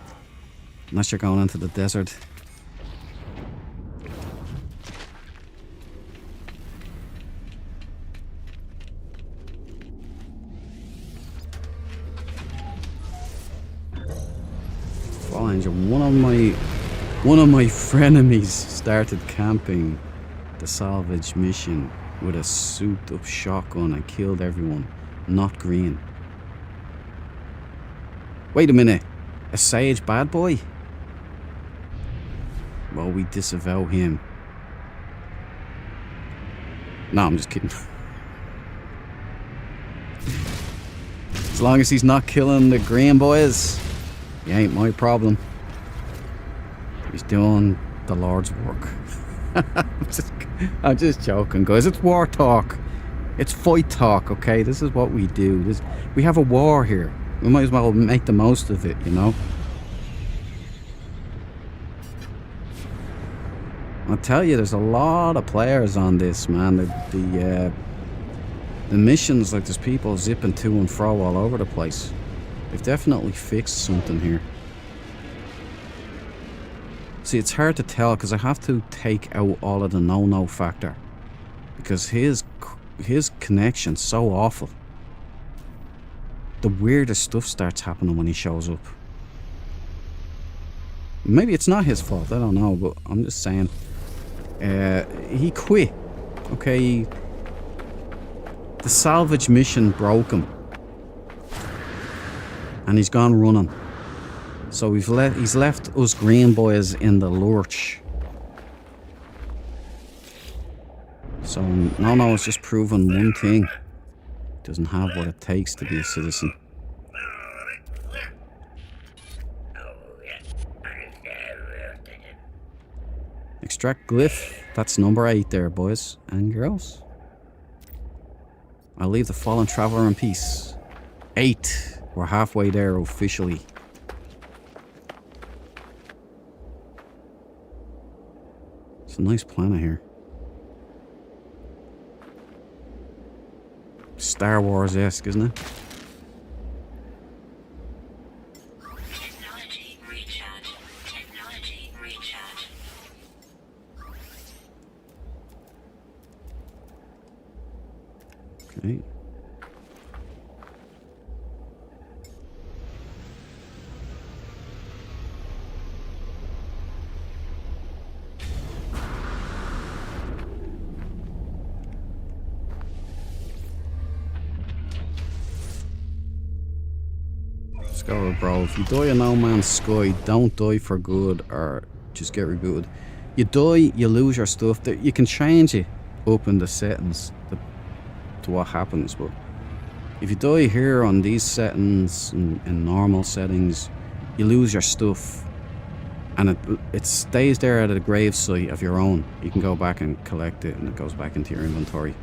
Unless you're going into the desert. Fine, one of my frenemies started camping the salvage mission with a souped-up shotgun and killed everyone. Not green. Wait a minute. A sage bad boy? Well, we disavow him. No, I'm just kidding. As long as he's not killing the green boys, he ain't my problem. He's doing the Lord's work. I'm just joking, guys. It's war talk. It's fight talk, okay? This is what we do. We have a war here. We might as well make the most of it, you know? I'll tell you, there's a lot of players on this, man. The missions, like, there's people zipping to and fro all over the place. They've definitely fixed something here. See, it's hard to tell because I have to take out all of the no-no factor. Because his connection's so awful. The weirdest stuff starts happening when he shows up. Maybe it's not his fault, I don't know, but I'm just saying. He quit. Okay. The salvage mission broke him. And he's gone running. So he's left us green boys in the lurch. So, no, it's just proven one thing. Doesn't have what it takes to be a citizen. Extract glyph. That's number 8 there, boys and girls. I'll leave the fallen traveler in peace. 8. We're halfway there officially. It's a nice planet here. Star Wars-esque, isn't it? Technology recharge. Technology recharge. Okay. Let's go, bro. If you die in No Man's Sky, don't die for good or just get rebooted. You die, you lose your stuff. You can change it up in the settings to what happens, but if you die here on these settings, in normal settings, you lose your stuff. And it stays there at a grave site of your own. You can go back and collect it and it goes back into your inventory.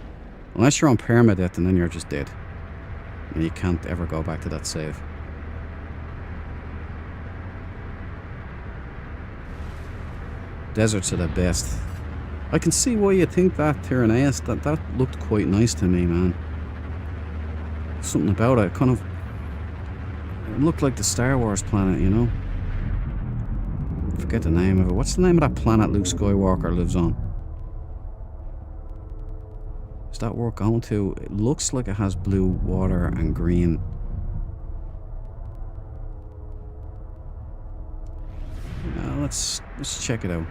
Unless you're on permadeath and then you're just dead. And you can't ever go back to that save. Deserts are the best. I can see why you think that, Tyranneus. That looked quite nice to me, man. Something about it. It looked like the Star Wars planet, you know? Forget the name of it. What's the name of that planet Luke Skywalker lives on? Is that worth going to? It looks like it has blue water and green. Let's check it out.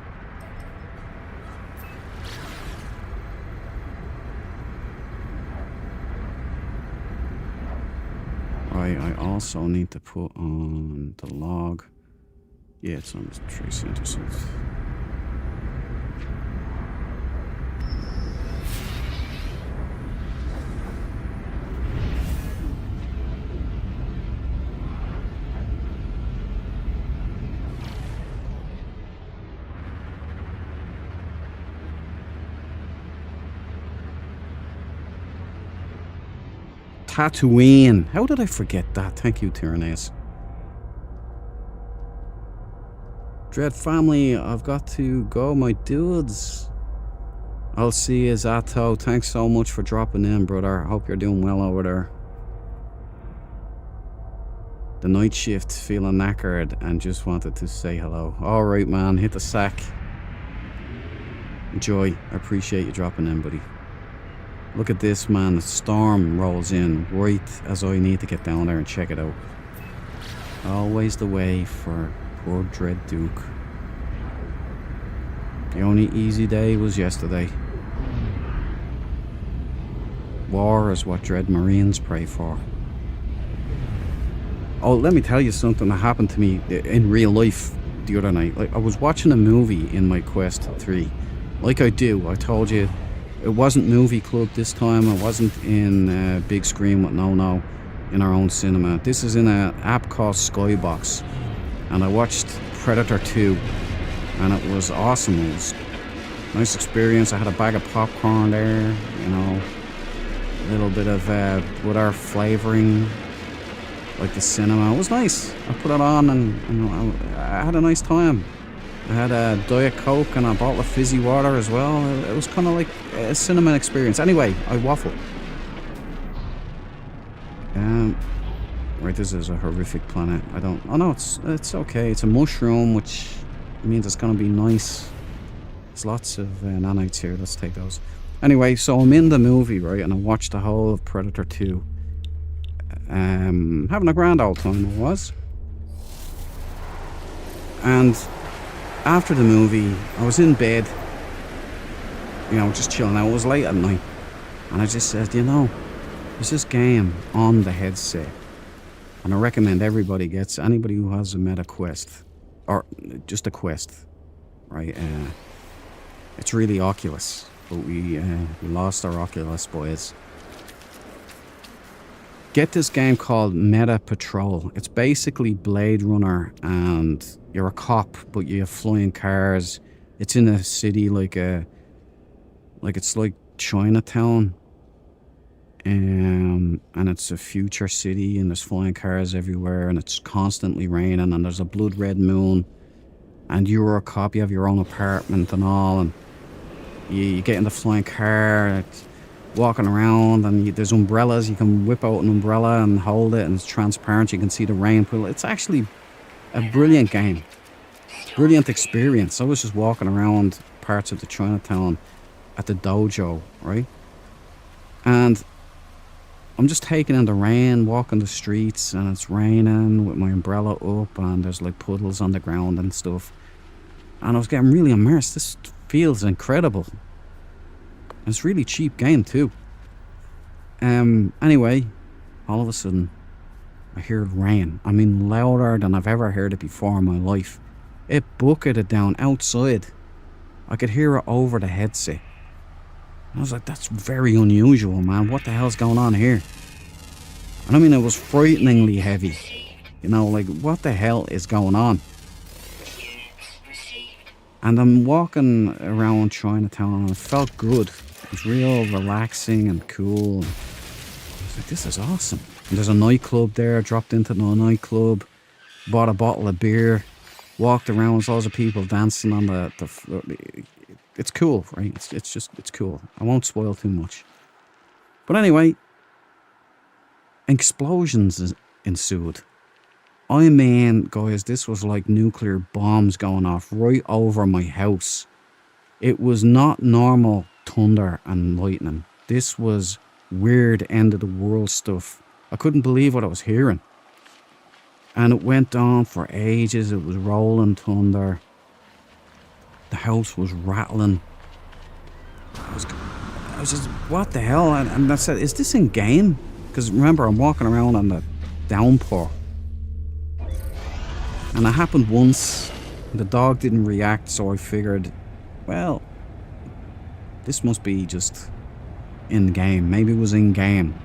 Right, I also need to put on the log. Yeah, it's on the trace intercept. Tatooine. How did I forget that? Thank you, Tyranneus. Dread family, I've got to go, my dudes. I'll see you, Zato. Thanks so much for dropping in, brother. Hope you're doing well over there. The night shift, feeling knackered and just wanted to say hello. Alright, man. Hit the sack. Enjoy. I appreciate you dropping in, buddy. Look at this, man. The storm rolls in right as I need to get down there and check it out. Always the way for poor Dread Duke. The only easy day was yesterday. War is what Dread Marines pray for. Oh, let me tell you something that happened to me in real life the other night. Like, I was watching a movie in my Quest 3. Like I do, I told you. It wasn't movie club this time. It wasn't in big screen with no in our own cinema. This is in an app called Skybox, and I watched Predator 2, and it was awesome. It was a nice experience. I had a bag of popcorn there, you know, a little bit of with our flavouring, like the cinema. It was nice. I put it on, and you know, I had a nice time. I had a Diet Coke and a bottle of fizzy water as well. It was kind of like a cinema experience. Anyway, I waffle. Right, this is a horrific planet. Oh no, it's okay. It's a mushroom, which means it's going to be nice. There's lots of nanites here. Let's take those. Anyway, so I'm in the movie, right, and I watched the whole of Predator 2. Having a grand old time it was. And after the movie, I was in bed, you know, just chilling out. It was late at night, and I just said, you know, there's this game on the headset, and I recommend anybody who has a Meta Quest, or just a Quest, right? It's really Oculus, but we lost our Oculus boys. Get this game called Meta Patrol. It's basically Blade Runner, and you're a cop, but you have flying cars. It's in a city like it's like Chinatown, and it's a future city, and there's flying cars everywhere, and it's constantly raining, and there's a blood red moon, and you're a cop. You have your own apartment and all, and You get in the flying car, it's walking around, and there's umbrellas. You can whip out an umbrella and hold it, and it's transparent. You can see the rain pool. It's actually a brilliant game. Brilliant experience. I was just walking around parts of the Chinatown at the dojo, right? And I'm just taking in the rain, walking the streets, and it's raining with my umbrella up, and there's like puddles on the ground and stuff. And I was getting really immersed. This feels incredible. And it's a really cheap game too. Anyway, all of a sudden, I heard rain. I mean, louder than I've ever heard it before in my life. It bucketed down outside. I could hear it over the headset. I was like, that's very unusual, man. What the hell's going on here? And I mean, it was frighteningly heavy. You know, like, what the hell is going on? And I'm walking around Chinatown and it felt good. It was real relaxing and cool. I was like, this is awesome. And there's a nightclub there. I dropped into the nightclub, bought a bottle of beer, walked around with lots of people dancing on the it's cool, right? It's cool. I won't spoil too much. But anyway, explosions ensued. I mean, guys, this was like nuclear bombs going off right over my house. It was not normal thunder and lightning. This was weird end of the world stuff. I couldn't believe what I was hearing. And it went on for ages. It was rolling thunder. The house was rattling. I was just, what the hell? And I said, is this in game? Because remember, I'm walking around on the downpour. And it happened once. The dog didn't react, so I figured, well, this must be just in game. Maybe it was in game.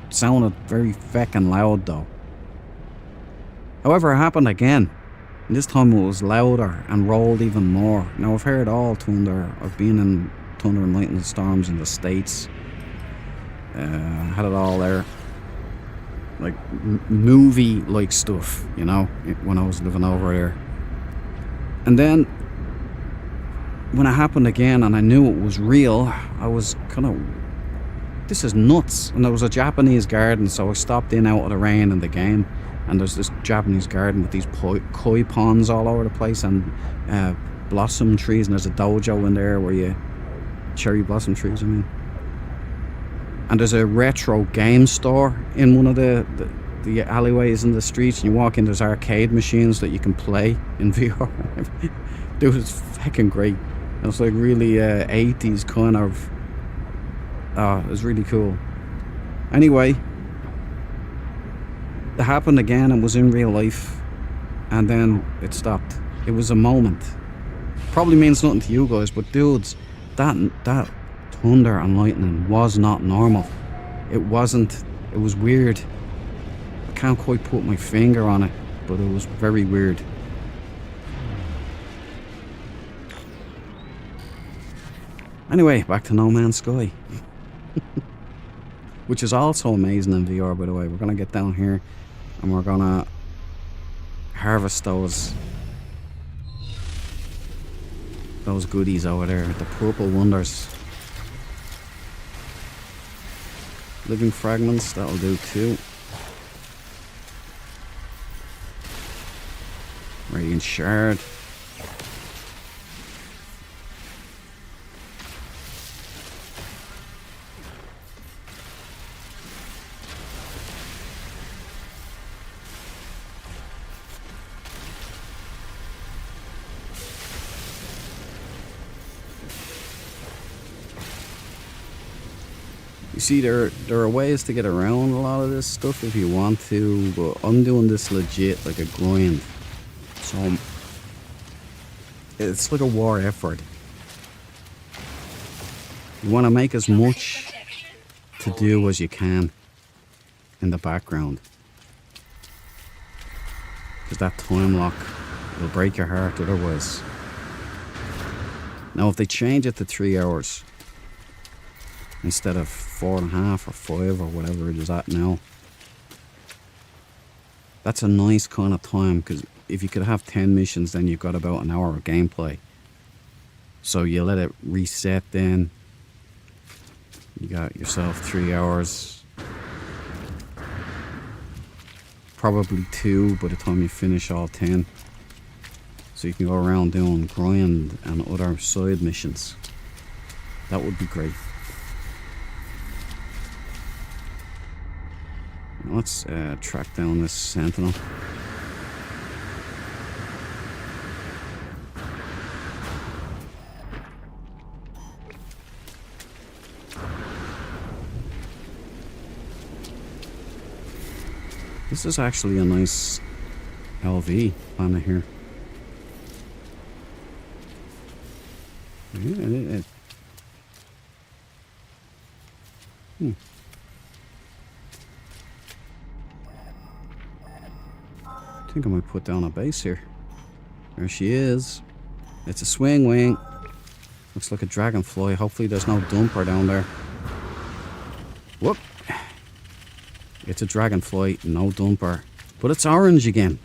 It sounded very feckin' loud though. However, it happened again. And this time it was louder and rolled even more. Now, I've heard all thunder. I've been in thunder and lightning storms in the States. Had it all there. Like movie-like stuff, you know, when I was living over there. And then, when it happened again and I knew it was real, I was kind of, this is nuts. And there was a Japanese garden, so I stopped in out of the rain in the game. And there's this Japanese garden with these koi ponds all over the place and blossom trees. And there's a dojo in there where you... cherry blossom trees, I mean. And there's a retro game store in one of the alleyways in the streets. And you walk in, there's arcade machines that you can play in VR. Dude, it's fucking great. It was like really 80s kind of... it was really cool. Anyway... it happened again and was in real life, and then it stopped. It was a moment. Probably means nothing to you guys, but dudes, that thunder and lightning was not normal. It wasn't. It was weird. I can't quite put my finger on it, but it was very weird. Anyway, back to No Man's Sky. Which is also amazing in VR, by the way. We're going to get down here and we're going to harvest those goodies over there, the purple wonders. Living fragments, that'll do too. Radiant shard. You see, there are ways to get around a lot of this stuff if you want to, but I'm doing this legit like a grind. So it's like a war effort. You want to make as much to do as you can in the background, because that time lock will break your heart otherwise. Now, if they change it to 3 hours instead of 4.5 or 5 or whatever it is at now, that's a nice kind of time, because if you could have 10 missions, then you've got about an hour of gameplay. So you let it reset then. You got yourself 3 hours. Probably 2 by the time you finish all 10. So you can go around doing grind and other side missions. That would be great. Let's track down this sentinel. This is actually a nice LV planet here. Yeah, I think I might put down a base here. There she is. It's a swing wing. Looks like a dragonfly. Hopefully there's no dumper down there. Whoop. It's a dragonfly, no dumper. But it's orange again.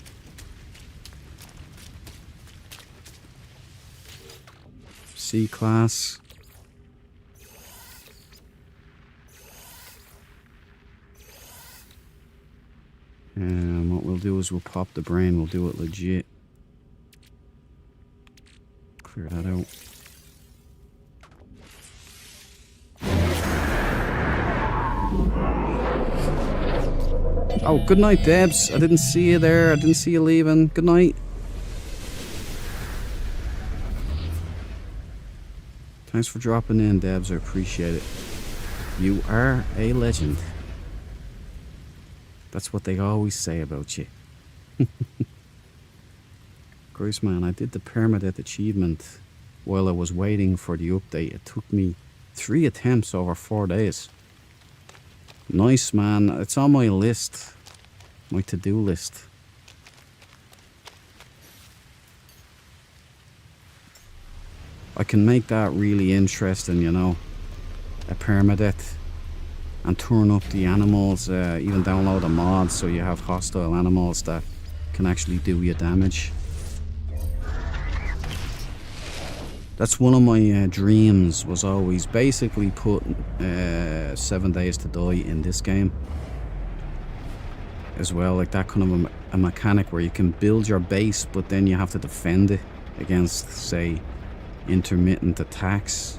C-class. And what we'll do is we'll pop the brain. We'll do it legit. Clear that out. Oh, good night, Debs. I didn't see you there. I didn't see you leaving. Good night. Thanks for dropping in, Debs. I appreciate it. You are a legend. That's what they always say about you. Grace, man, I did the permadeath achievement while I was waiting for the update. It took me 3 attempts over 4 days. Nice, man. It's on my list. My to-do list. I can make that really interesting, you know. A permadeath. And turn up the animals. Even download a mod so you have hostile animals that can actually do you damage. That's one of my dreams, was always basically put 7 days to die in this game. As well, like that kind of a mechanic where you can build your base, but then you have to defend it against, say, intermittent attacks.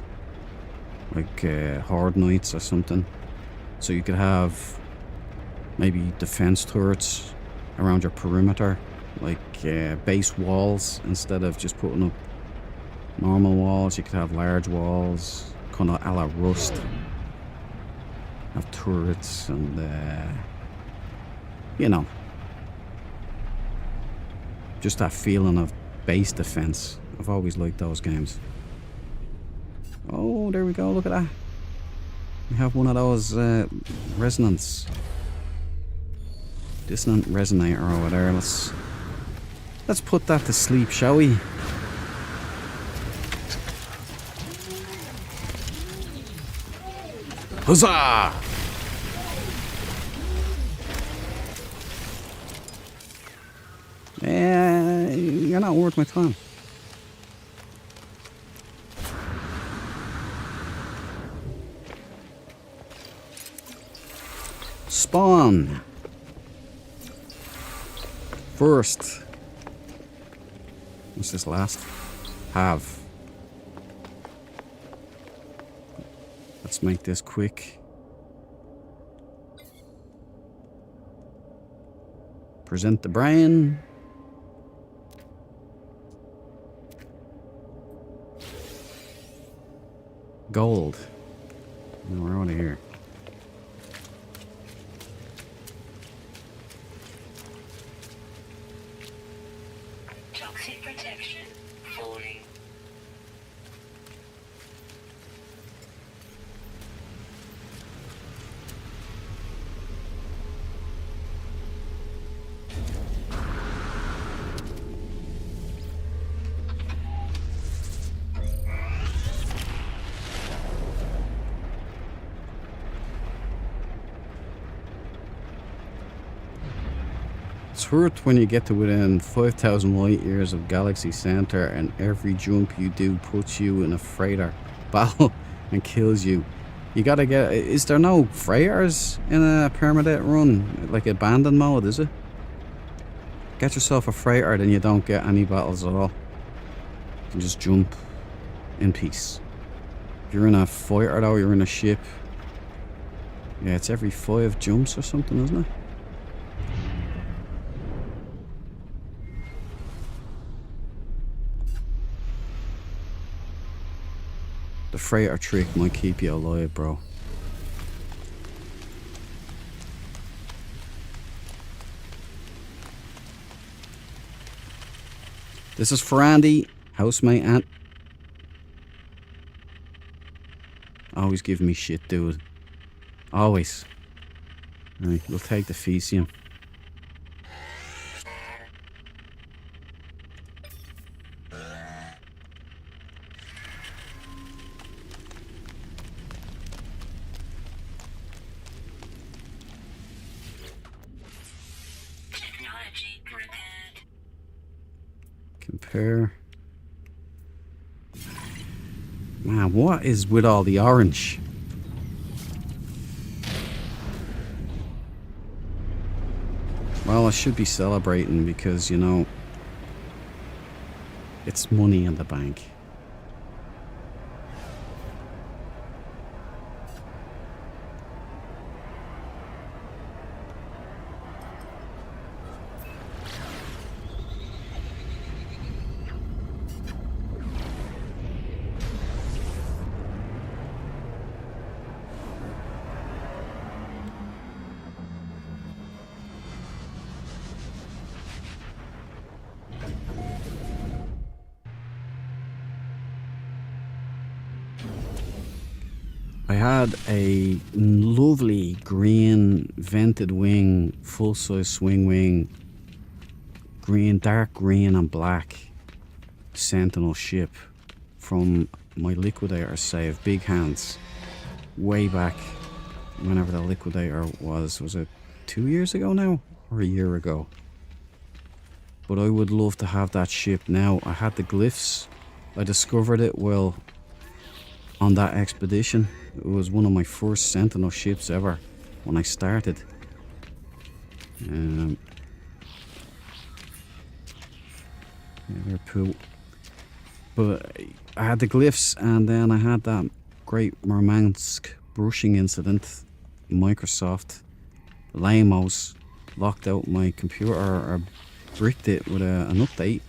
Like Horde Knights or something. So you could have maybe defense turrets around your perimeter, like base walls, instead of just putting up normal walls. You could have large walls, kind of a la Rust. Have turrets and, you know, just that feeling of base defense. I've always liked those games. Oh, there we go, look at that. We have one of those resonance, dissonant resonator over there. Let's put that to sleep, shall we? Huzzah! You're not worth my time. Spawn. First. What's this last? Have. Let's make this quick. Present the brain. Gold. No, we're out of here. Toxic protection falling. It's worth when you get to within 5,000 light years of Galaxy Center and every jump you do puts you in a freighter battle and kills you. You gotta get... Is there no freighters in a permadeath run? Like abandoned mode, is it? Get yourself a freighter, then you don't get any battles at all. You can just jump in peace. If you're in a fighter though, you're in a ship. Yeah, it's every 5 jumps or something, isn't it? The freighter trick might keep you alive, bro. This is for Andy, housemate Ant. Always giving me shit, dude. Always. Right, we'll take the Fecium. Technology prepared. Compare. Man, what is with all the orange? Well, I should be celebrating because, you know, it's money in the bank. I had a lovely green vented wing, full-size swing wing, green, dark green and black Sentinel ship from my Liquidator save, Big Hands, way back whenever the Liquidator was it 2 years ago now or a year ago? But I would love to have that ship now. I had the glyphs. I discovered it well on that expedition. It was one of my first Sentinel ships ever when I started. Yeah, they're cool. But I had the glyphs, and then I had that great Murmansk brushing incident. Microsoft lamos locked out my computer or bricked it with an update,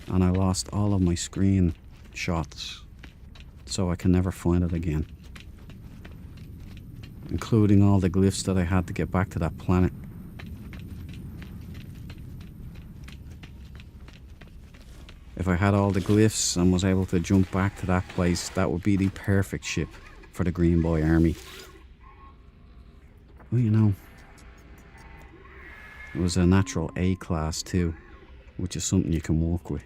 and I lost all of my screen shots, so I can never find it again, including all the glyphs that I had to get back to that planet. If I had all the glyphs and was able to jump back to that place, that would be the perfect ship for the Green Boy Army. Well, you know, it was a natural A class too, which is something you can work with.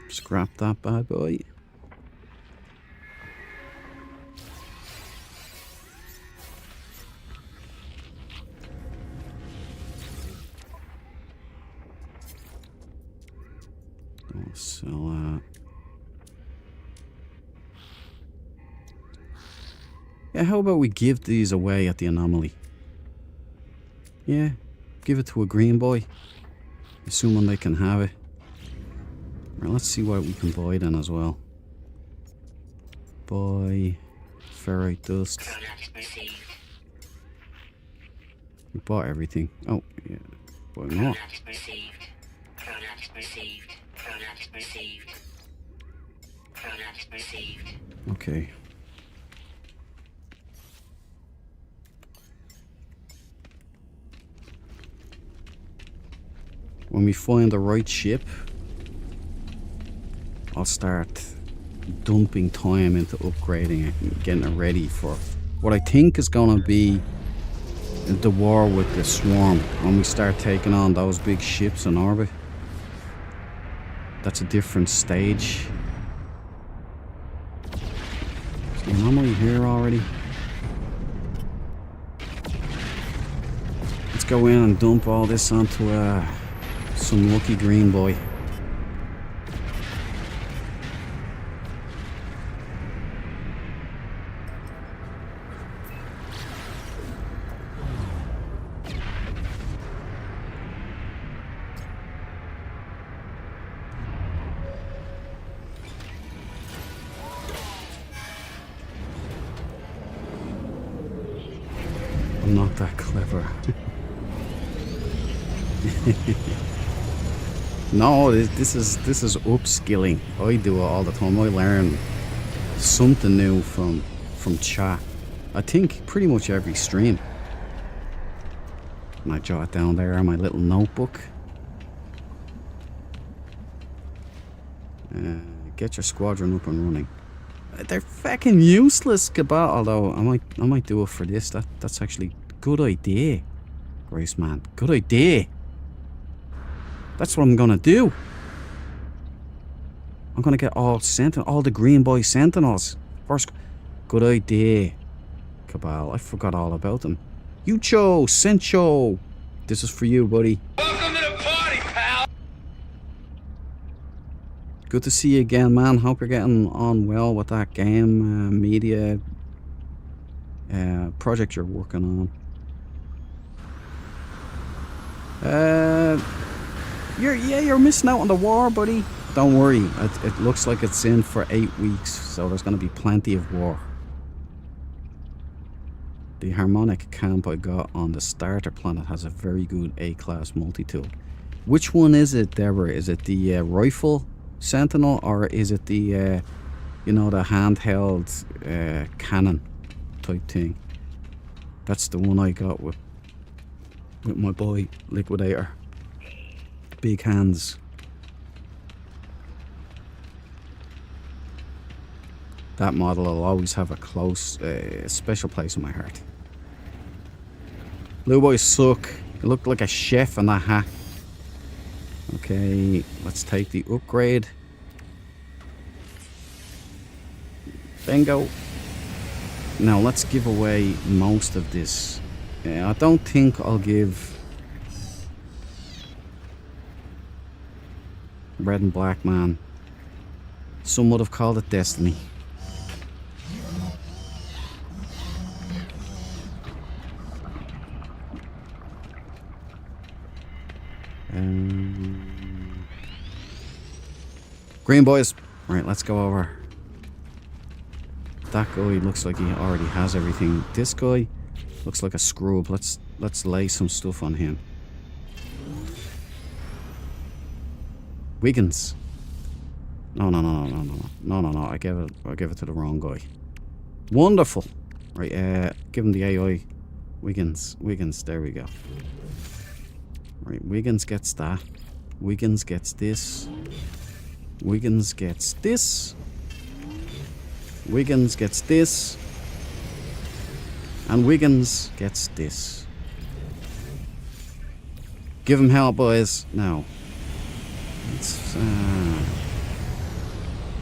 Scrap that bad boy. I'll sell that. Yeah, how about we give these away at the anomaly? Yeah, give it to a green boy, assuming they can have it. Right, let's see what we can buy then as well. Buy ferrite dust. We bought everything. Oh, yeah. Buy more. Okay. When we find the right ship, I'll start dumping time into upgrading it and getting it ready for what I think is going to be the war with the swarm when we start taking on those big ships in orbit. That's a different stage. Is the anomaly here already? go in and dump all this onto some lucky green boy. I'm not that clever. No, this is upskilling. I do it all the time. I learn something new from chat. I think pretty much every stream. And I jot it down there on my little notebook. Get your squadron up and running. They're fucking useless, Cabal. Although I might do it for this. That's actually a good idea, Grace man. Good idea. That's what I'm gonna do. I'm gonna get all the green boy sentinels. First, good idea, Cabal. I forgot all about them. Yucho, Sencho, this is for you, buddy. Welcome to the party, pal. Good to see you again, man. Hope you're getting on well with that game media project you're working on. You're missing out on the war, buddy. Don't worry. It looks like it's in for 8 weeks, so there's going to be plenty of war. The harmonic camp I got on the starter planet has a very good A-class multi-tool. Which one is it, Deborah? Is it the rifle sentinel, or is it the you know, the handheld cannon type thing? That's the one I got with my boy Liquidator. Big hands. That model will always have a close, special place in my heart. Blue boys suck. You look like a chef in that hat. Okay, let's take the upgrade. Bingo. Now let's give away most of this. I don't think I'll give Red and Black Man. Some would have called it destiny. Green boys. Right, let's go over. That guy looks like he already has everything. This guy looks like a scrub. Let's lay some stuff on him. Wiggins. No. I gave it to the wrong guy. Wonderful. Right, give him the AI. Wiggins. There we go. Right, Wiggins gets that. Wiggins gets this. Wiggins gets this. Wiggins gets this. And Wiggins gets this. Give him hell, boys. Now.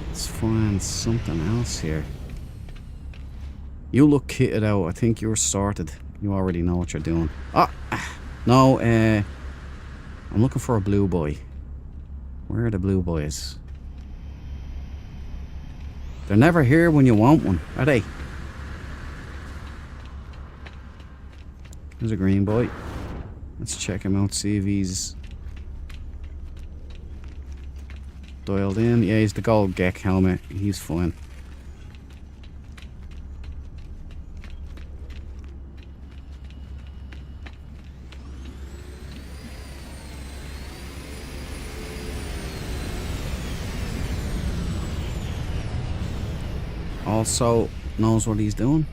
Let's find something else here. You look kitted out. I think you're sorted. You already know what you're doing. No, I'm looking for a blue boy. Where are the blue boys? They're never here when you want one, are they? There's a green boy. Let's check him out, see if he's dialed in. Yeah, he's the gold Gek helmet. He's fine. Also knows what he's doing.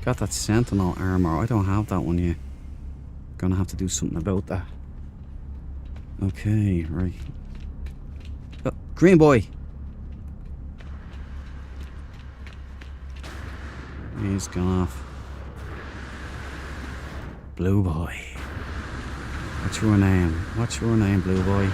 Got that sentinel armor. I don't have that one yet. Gonna have to do something about that. Okay, right. Oh, green boy. He's gone off. Blue boy. What's your name? What's your name, blue boy?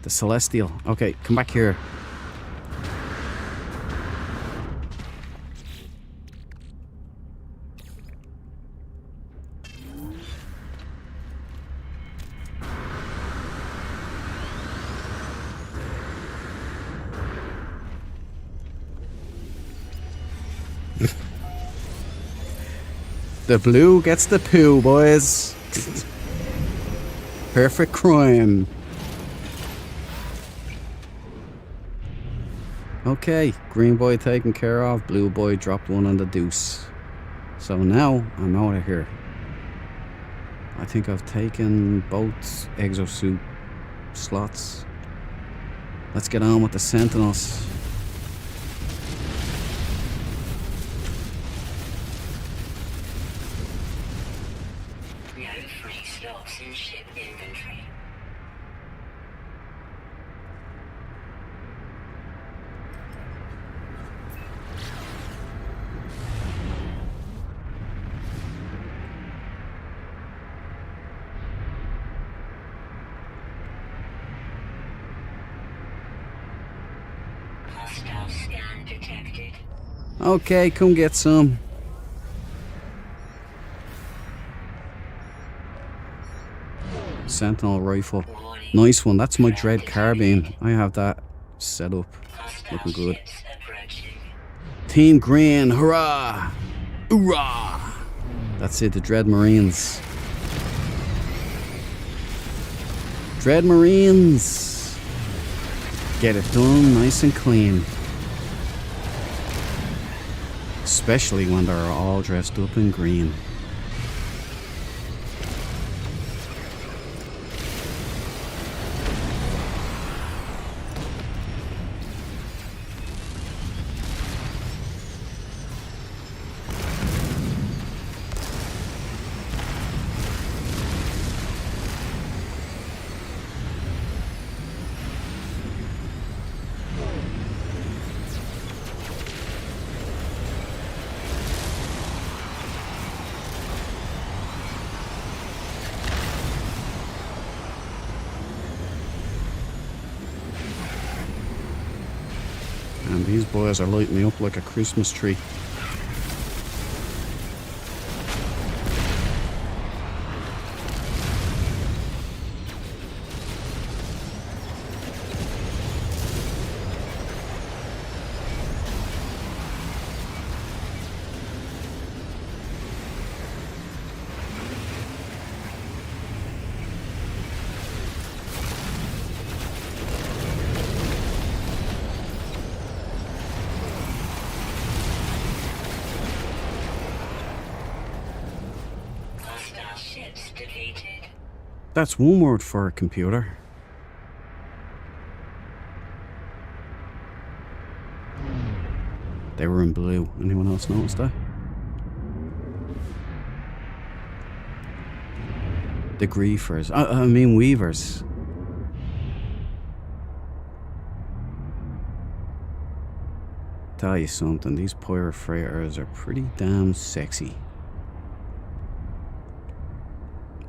The Celestial. Okay, come back here. The blue gets the poo, boys. Perfect crime. Okay, green boy taken care of. Blue boy dropped one on the deuce. So now I'm out of here. I think I've taken both exosuit slots. Let's get on with the Sentinels. No free slots in ship inventory. Hostile scan detected. Okay, come get some. Sentinel rifle. Nice one. That's my Dread carbine. I have that set up. Hostile Looking good. ships approaching. Team Green, hurrah! Hoorah! That's it, the Dread Marines. Dread Marines! Get it done nice and clean. Especially when they're all dressed up in green. And these boys are lighting me up like a Christmas tree. Hostile ships defeated. That's one word for a computer. They were in blue. Anyone else notice that? The griefers. I mean weavers. Tell you something, these pirate freighters are pretty damn sexy.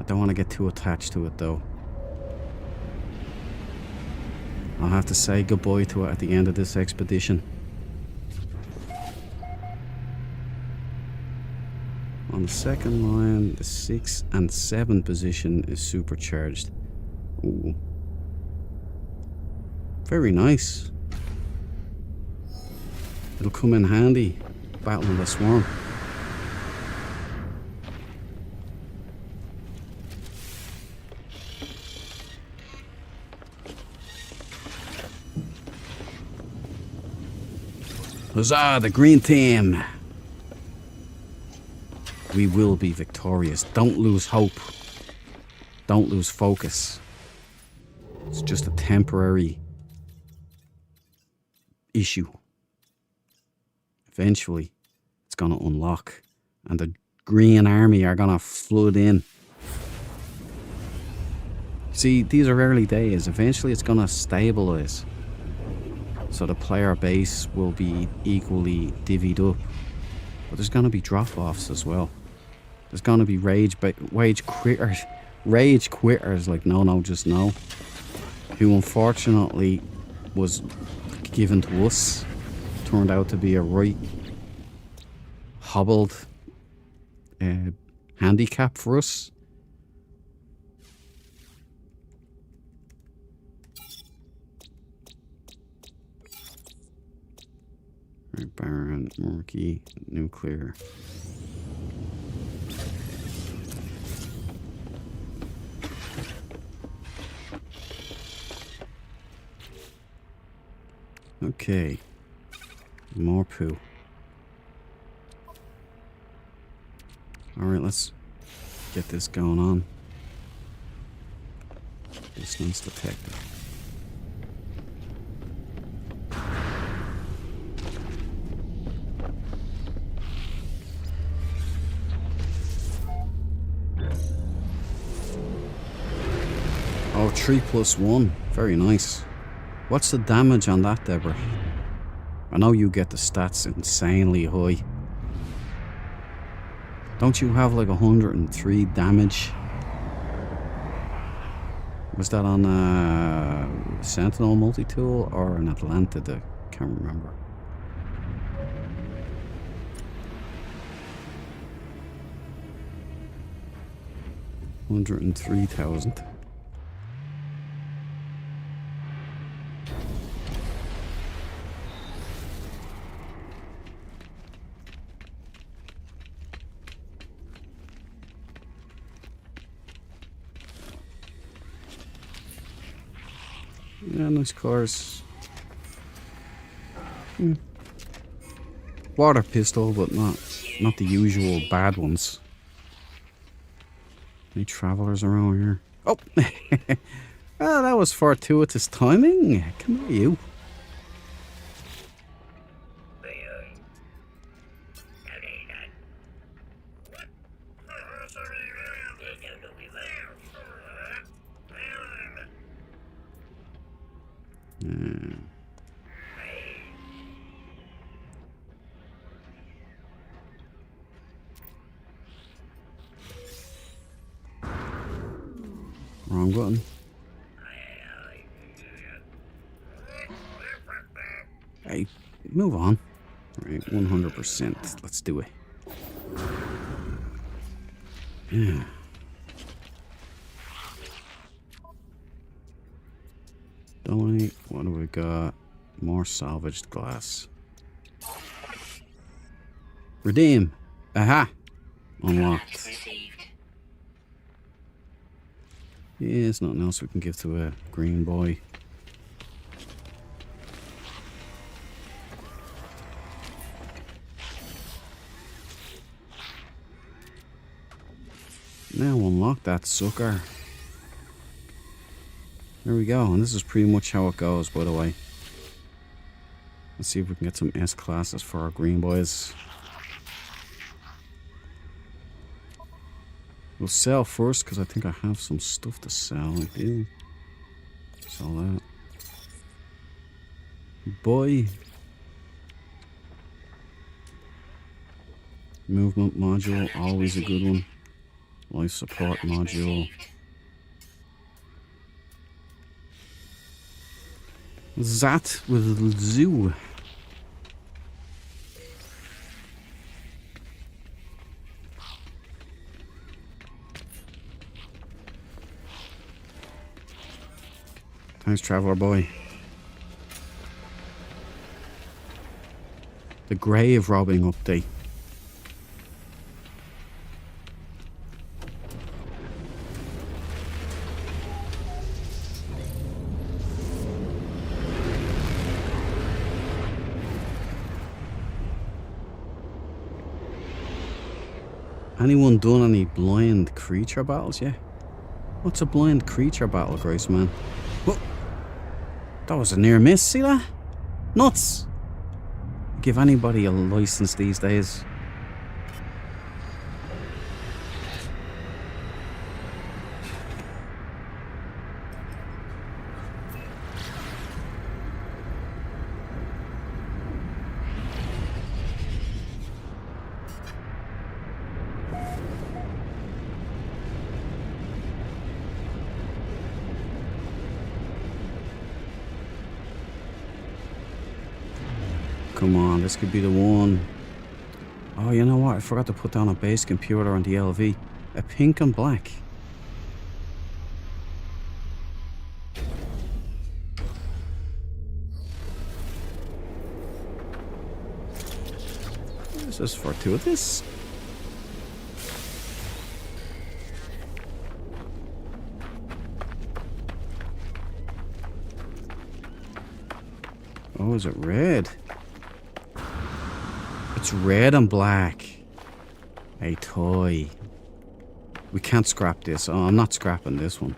I don't want to get too attached to it though. I'll have to say goodbye to it at the end of this expedition. On the second line, the 6 and 7 position is supercharged. Ooh. Very nice. It'll come in handy battling the swarm. Huzzah, the green team! We will be victorious. Don't lose hope. Don't lose focus. It's just a temporary issue. Eventually, it's going to unlock. And the Green Army are going to flood in. See, these are early days. Eventually, it's going to stabilize. So the player base will be equally divvied up. But there's going to be drop-offs as well. There's going to be rage quitters like no, just no. who unfortunately was given to us, turned out to be a right hobbled handicap for us. Right, Baron, Murky, Nuclear. Okay. More poo. Alright, let's get this going on. Distance detected. Oh, 3+1. Very nice. What's the damage on that, Deborah? I know you get the stats insanely high. Don't you have like 103 damage? Was that on a Sentinel multi-tool or an Atlantid? I can't remember. $103,000. Yeah, nice cars. Water pistol, but not the usual bad ones. Any travelers around here? Oh! Well, that was fortuitous timing. Come here, you. Wrong button. Hey, move on. Right, 100%. Let's do it. Yeah. Donate. What do we got? More salvaged glass. Redeem. Aha. Unlocked. Yeah, there's nothing else we can give to a green boy. Now unlock that sucker. There we go, and this is pretty much how it goes, by the way. Let's see if we can get some S classes for our green boys. We'll sell first, because I think I have some stuff to sell. I do. Sell that. Boy. Movement module, always a good one. Life support module. That with zoo. Thanks, Traveler Boy. The grave robbing update. Anyone done any blind creature battles yet? What's a blind creature battle, Grace Man? Whoa! That was a near miss, see that? Nuts! Give anybody a license these days. Come on, this could be the one. Oh, you know what? I forgot to put down a base computer on the LV. A pink and black. This is fortuitous. Oh, is it red? It's red and black. A toy. We can't scrap this. Oh, I'm not scrapping this one.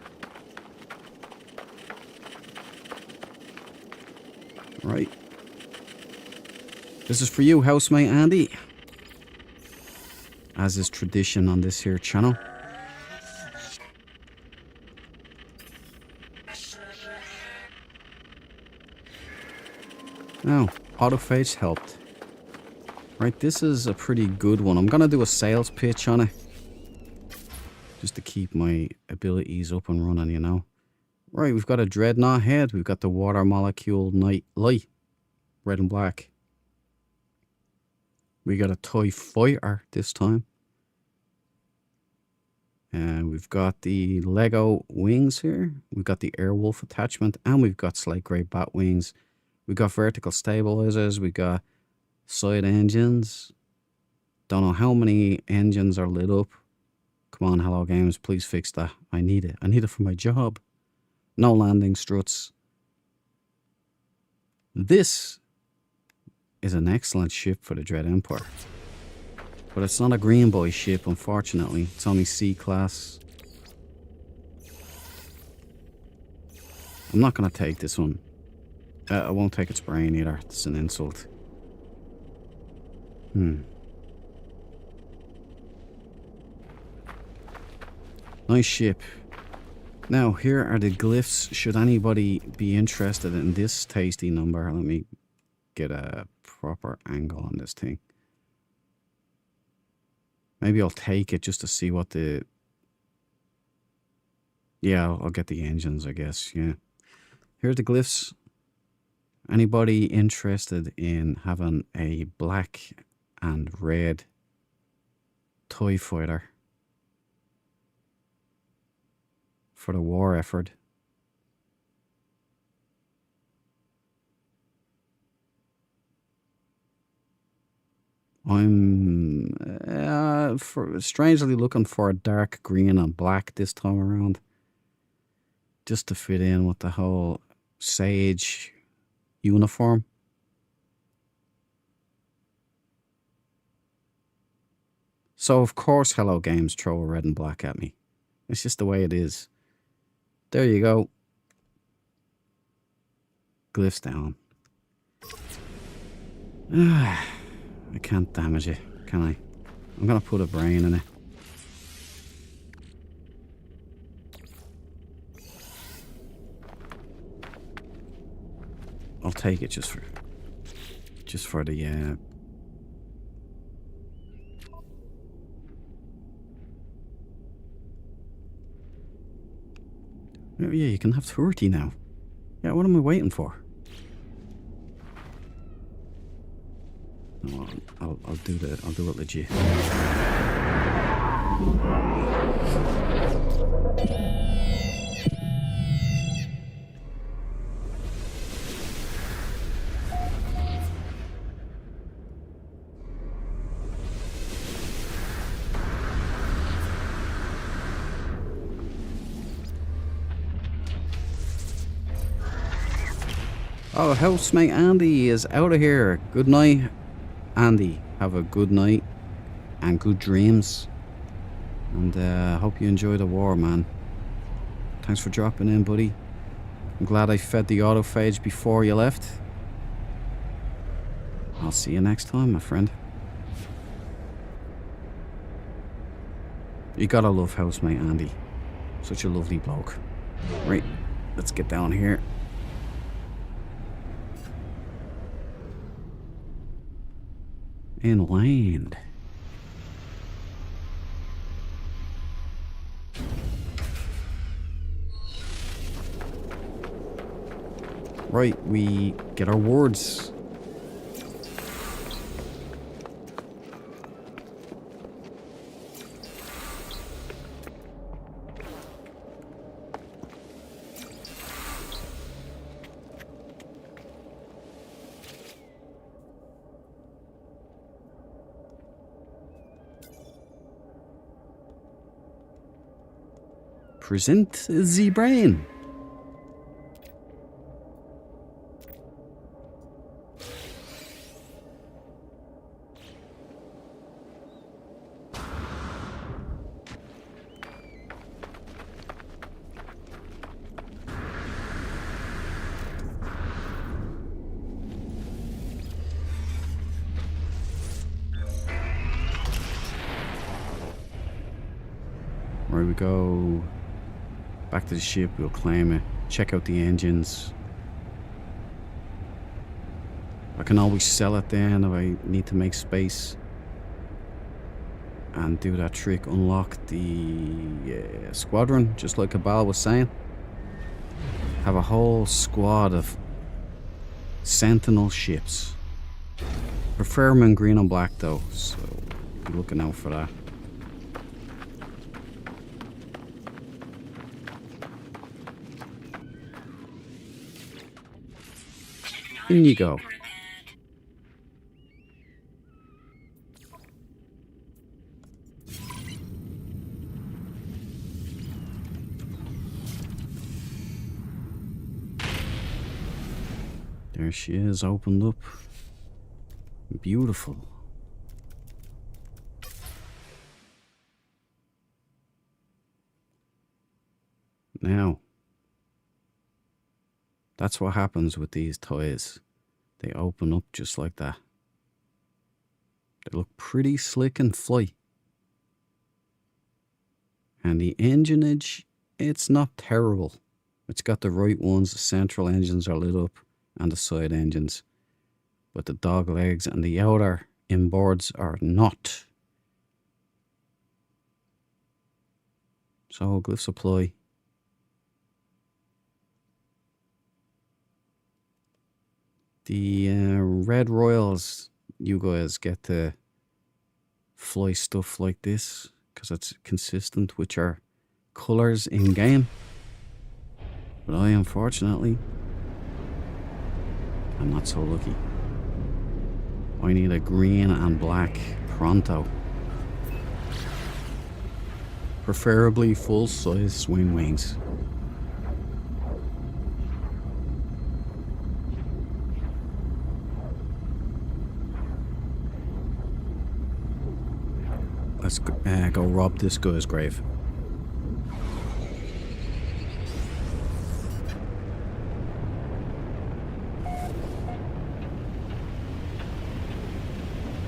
Right. This is for you, housemate Andy. As is tradition on this here channel. Now, autophage's helped. Right, this is a pretty good one. I'm gonna do a sales pitch on it. Just to keep my abilities up and running, you know. Right, we've got a Dreadnought head. We've got the Water Molecule Night Light. Red and black. We got a Toy Fighter this time. And we've got the Lego wings here. We've got the Airwolf attachment. And we've got Slate Grey Bat wings. We've got vertical stabilizers. We've got side engines. Don't know how many engines are lit up. Come on, Hello Games, please fix that. I need it. I need it for my job. No landing struts. This is an excellent ship for the Dread Empire. But it's not a Green Boy ship, unfortunately. It's only C-class. I'm not going to take this one. I won't take its brain either. It's an insult. Nice ship. Now, here are the glyphs. Should anybody be interested in this tasty number, let me get a proper angle on this thing. Maybe I'll take it just to see what the... Yeah, I'll get the engines, I guess, yeah. Here are the glyphs. Anybody interested in having a black and red toy fighter for the war effort? I'm strangely looking for a dark green and black this time around, just to fit in with the whole Sage uniform. So of course Hello Games throw a red and black at me. It's just the way it is. There you go. Glyphs down. I can't damage it, can I? I'm gonna put a brain in it. I'll take it just for the Oh, yeah, you can have 30 now. Yeah, what am I waiting for? No, I'll do it legit. Oh, housemate Andy is out of here. Good night, Andy. Have a good night and good dreams. And hope you enjoy the war, man. Thanks for dropping in, buddy. I'm glad I fed the autophage before you left. I'll see you next time, my friend. You gotta love housemate Andy. Such a lovely bloke. Right, let's get down here. Inland. Right, we get our wards. present the brain. Where we go back to the ship, we'll claim it, check out the engines. I can always sell it then if I need to make space and do that trick, unlock the squadron, just like Cabal was saying. Have a whole squad of Sentinel ships. Prefer them in green and black though, so be looking out for that. In you go. There she is, opened up. Beautiful. Now, that's what happens with these toys. They open up just like that. They look pretty slick and fly. And the engineage, it's not terrible. It's got the right ones. The central engines are lit up and the side engines. But the dog legs and the outer inboards are not. So, glyph supply. The Red Royals, you guys get to fly stuff like this because it's consistent with your colours in game. But I, unfortunately, am not so lucky. I need a green and black pronto. Preferably full-size swing wings. Let's go rob this guy's grave.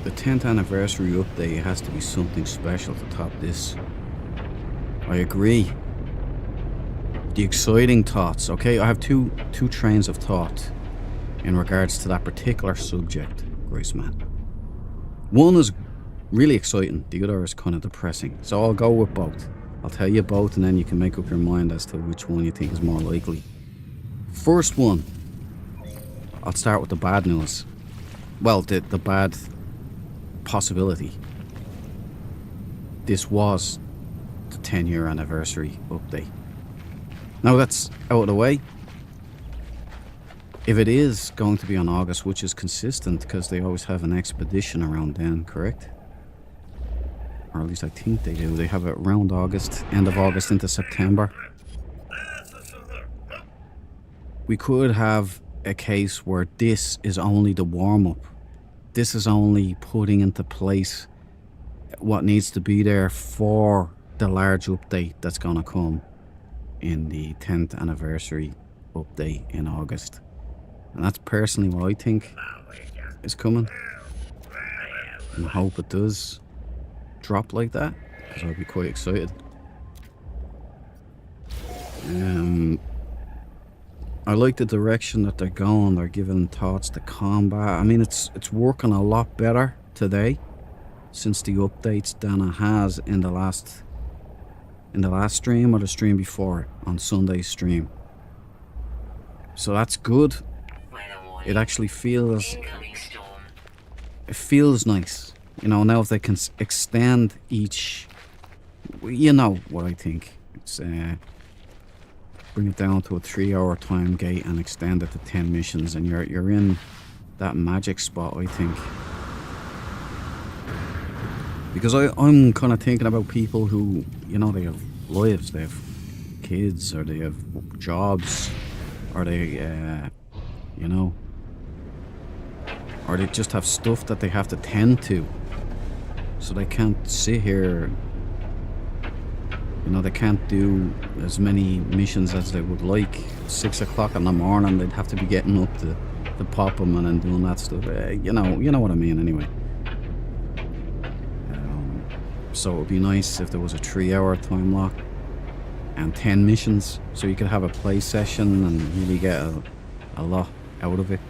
The 10th anniversary update has to be something special to top this. I agree. The exciting thoughts. Okay, I have two trains of thought in regards to that particular subject, Graceman. One is really exciting, the other is kind of depressing. So I'll go with both. I'll tell you both and then you can make up your mind as to which one you think is more likely. First one, I'll start with the bad news. Well, the bad possibility. This was the 10-year anniversary update. Now that's out of the way. If it is going to be on August, which is consistent because they always have an expedition around then, correct? Or at least I think they do. They have it around August, end of August into September. We could have a case where this is only the warm-up. This is only putting into place what needs to be there for the large update that's going to come in the 10th anniversary update in August. And that's personally what I think is coming. And I hope it does drop like that, because I'll be quite excited. I like the direction that they're going. They're giving thoughts to combat. I mean, it's working a lot better today since the updates than it has in the last stream or the stream before on Sunday's stream. So that's good. It actually feels nice. You know, now if they can extend each, you know what I think. It's bring it down to a 3-hour time gate and extend it to 10 missions, and you're in that magic spot, I think. Because I'm kind of thinking about people who, you know, they have lives, they have kids, or they have jobs, or they, you know, or they just have stuff that they have to tend to. So they can't sit here, you know, they can't do as many missions as they would like. 6 o'clock in the morning, they'd have to be getting up to pop them and then doing that stuff. You know what I mean anyway. So it would be nice if there was a 3-hour time lock and 10 missions, so you could have a play session and really get a lot out of it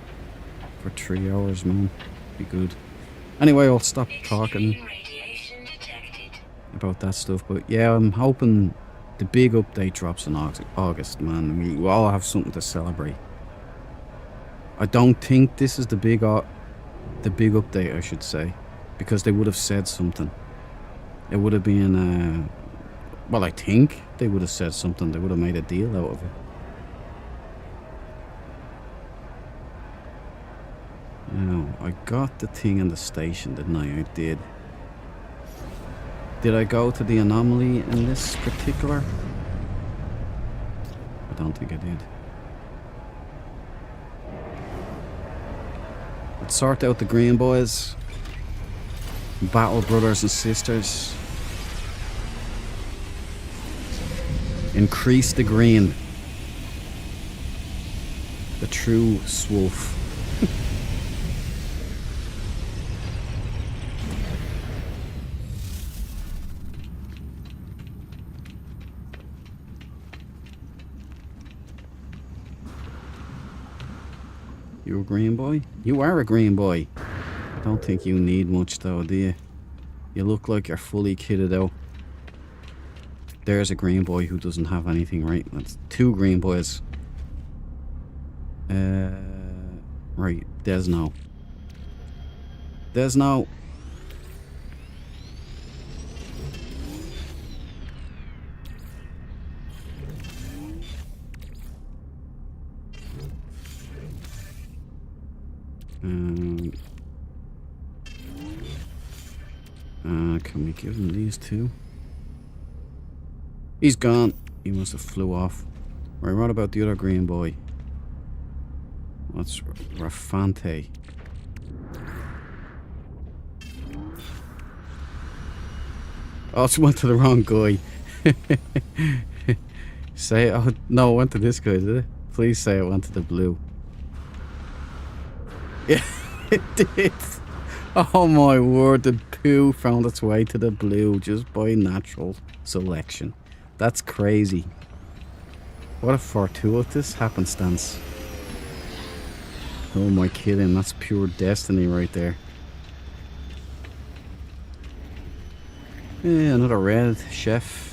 for 3 hours, man. Be good. Anyway, I'll stop talking Radiation detected. about that stuff, but yeah, I'm hoping the big update drops in August, man. We all have something to celebrate. I don't think this is the big update, I should say, because they would have said something. It would have been, well, I think they would have said something. They would have made a deal out of it. Now, I got the thing in the station, didn't I? I did. Did I go to the anomaly in this particular? I don't think I did. Let's sort out the green boys. Battle brothers and sisters. Increase the green. The true swolf. You a green boy? You are a green boy. I don't think you need much though, do you? You look like you're fully kitted out. There's a green boy who doesn't have anything, right? That's 2 green boys. Right, Desno. Desno. Can we give him these 2? He's gone. He must have flew off. Right, what about the other green boy? What's Rafante? Oh, it went to the wrong guy. Say, oh no, it went to this guy, did it? Please say it went to the blue. Yeah, it did. Oh my word, the poo found its way to the blue just by natural selection. That's crazy. What a fortuitous happenstance. Oh my kidding, that's pure destiny right there. Yeah, another red chef.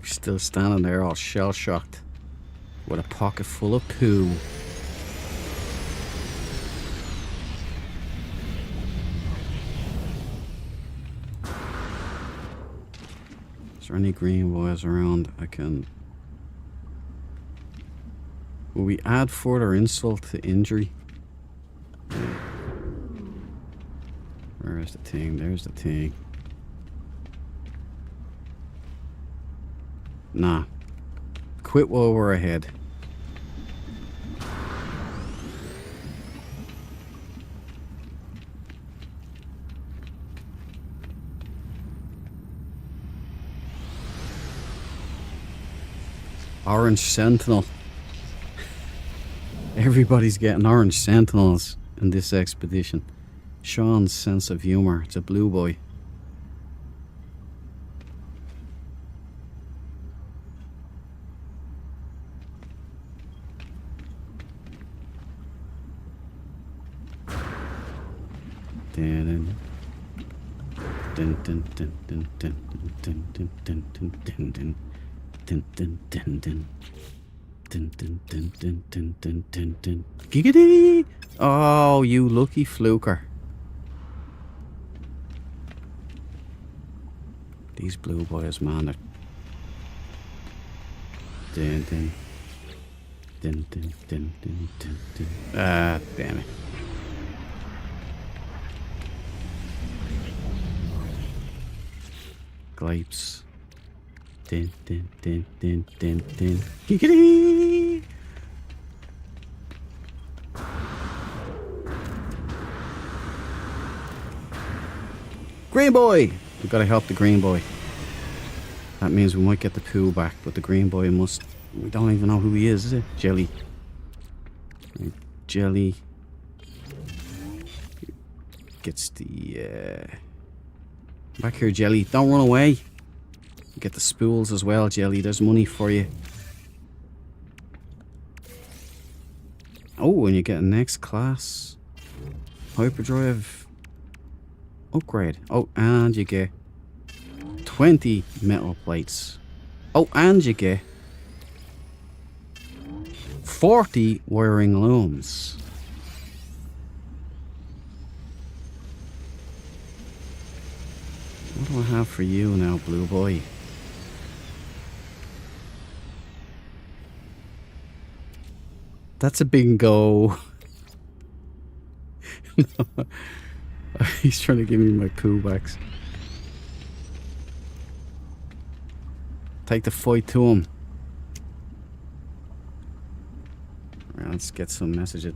Still standing there all shell-shocked with a pocket full of poo. Is there any green boys around I can... Will we add further insult to injury? Where is the thing? There's the thing. Nah. Quit while we're ahead. Orange Sentinel. Everybody's getting orange sentinels in this expedition. Sean's sense of humor. It's a blue boy. Dun, dun, dun, dun, dun, dun, dun, dun. Giggity! Oh, you lucky fluker. These blue boys, man, are... Dun, dun. Dun, dun, dun, dun, dun, dun. Ah, damn it. Glipes. Dun, dun, dun, dun, dun, dun. Giggity! Green boy! We've got to help the green boy. That means we might get the poo back, but the green boy must... We don't even know who he is it? Jelly. Right, Jelly. Gets the... Back here, Jelly. Don't run away. Get the spools as well, Jelly. There's money for you. Oh, and you get a next class hyperdrive upgrade. Oh, and you get 20 metal plates. Oh, and you get 40 wiring looms. What do I have for you now, blue boy? That's a bingo. No. He's trying to give me my poo backs. Take the fight to him. Right, let's get some messages.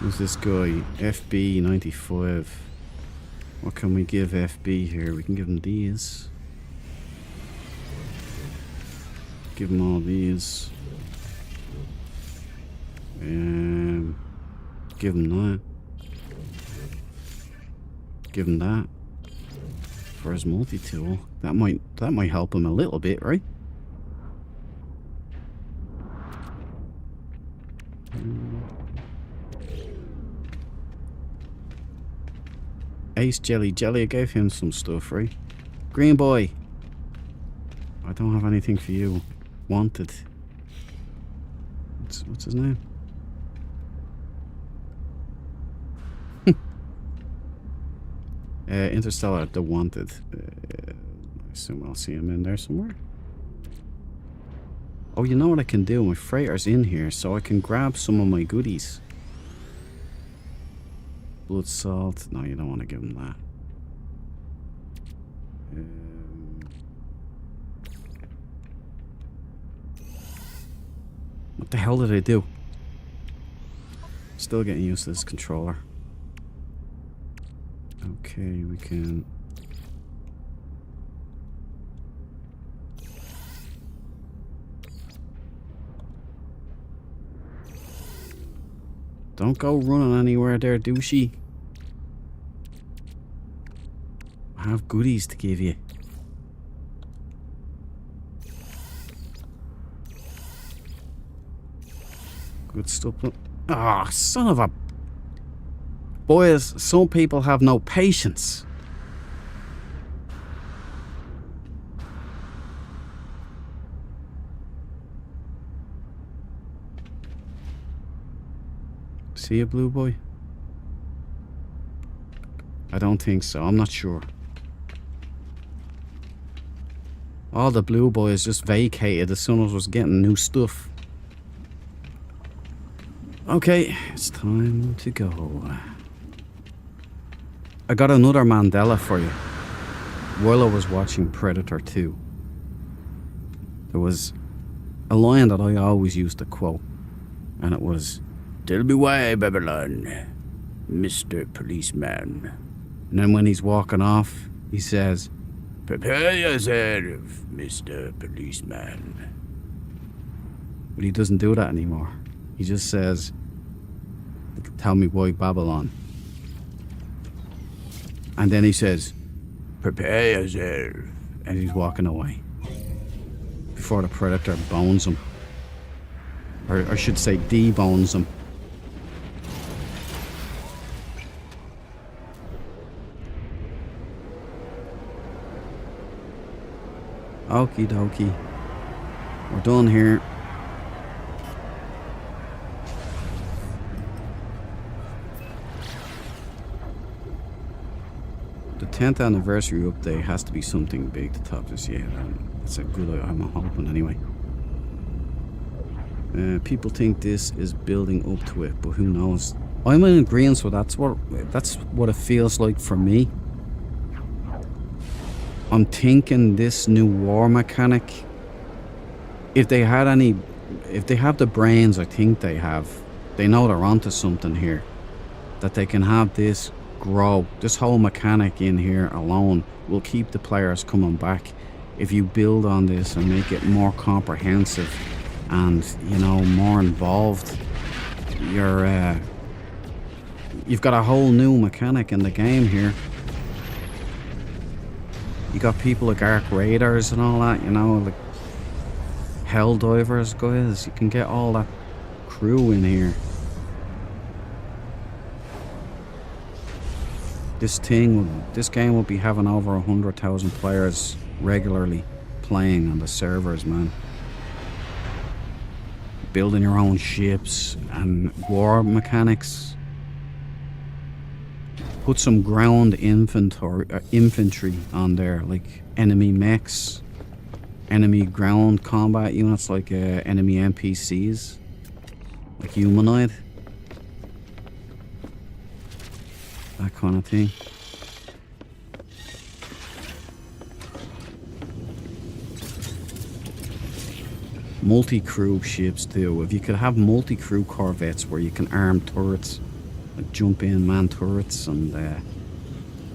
Who's this guy? FB95. What can we give FB here? We can give him these. Give him all these. Give him that. Give him that. For his multi-tool. That might help him a little bit, right? Ace Jelly. Jelly, I gave him some stuff, right? Green boy. I don't have anything for you. Wanted. What's his name? Interstellar, the Wanted. I assume I'll see him in there somewhere. Oh, you know what I can do? My freighter's in here, so I can grab some of my goodies. Blood salt. No, you don't want to give him that. What the hell did I do? Still getting used to this controller. Okay, we can... Don't go running anywhere there, douchey. I have goodies to give you. Good stuff. Ah, son of a... Boys, some people have no patience. See you, blue boy? I don't think so. I'm not sure. All the blue boys just vacated as soon as I was getting new stuff. Okay, it's time to go. I got another Mandela for you. While I was watching Predator 2, there was a line that I always used to quote, and it was, "Tell me why, Babylon, Mr. Policeman." And then when he's walking off, he says, "Prepare yourself, Mr. Policeman." But he doesn't do that anymore. He just says, "Tell me why, Babylon." And then he says, "Prepare yourself." And he's walking away. Before the Predator bones him. Or I should say debones them. Okie dokie. We're done here. The 10th anniversary update has to be something big to top this year. That's a good, I'm hoping anyway. People think this is building up to it, but who knows? I'm in agreement, so that's what it feels like for me. I'm thinking this new war mechanic, if they have the brains, I think they have, they know they're onto something here. That they can have this grow. This whole mechanic in here alone will keep the players coming back. If you build on this and make it more comprehensive and, you know, more involved, you've got a whole new mechanic in the game here. You got people like Arc Raiders and all that, you know, like Helldivers, guys. You can get all that crew in here. This game will be having over 100,000 players regularly playing on the servers, man. Building your own ships and war mechanics. Put some ground infantry on there, like enemy mechs, enemy ground combat units, like enemy NPCs, like humanoid, that kind of thing. Multi-crew ships too. If you could have multi-crew corvettes where you can arm turrets, like jump in man turrets, and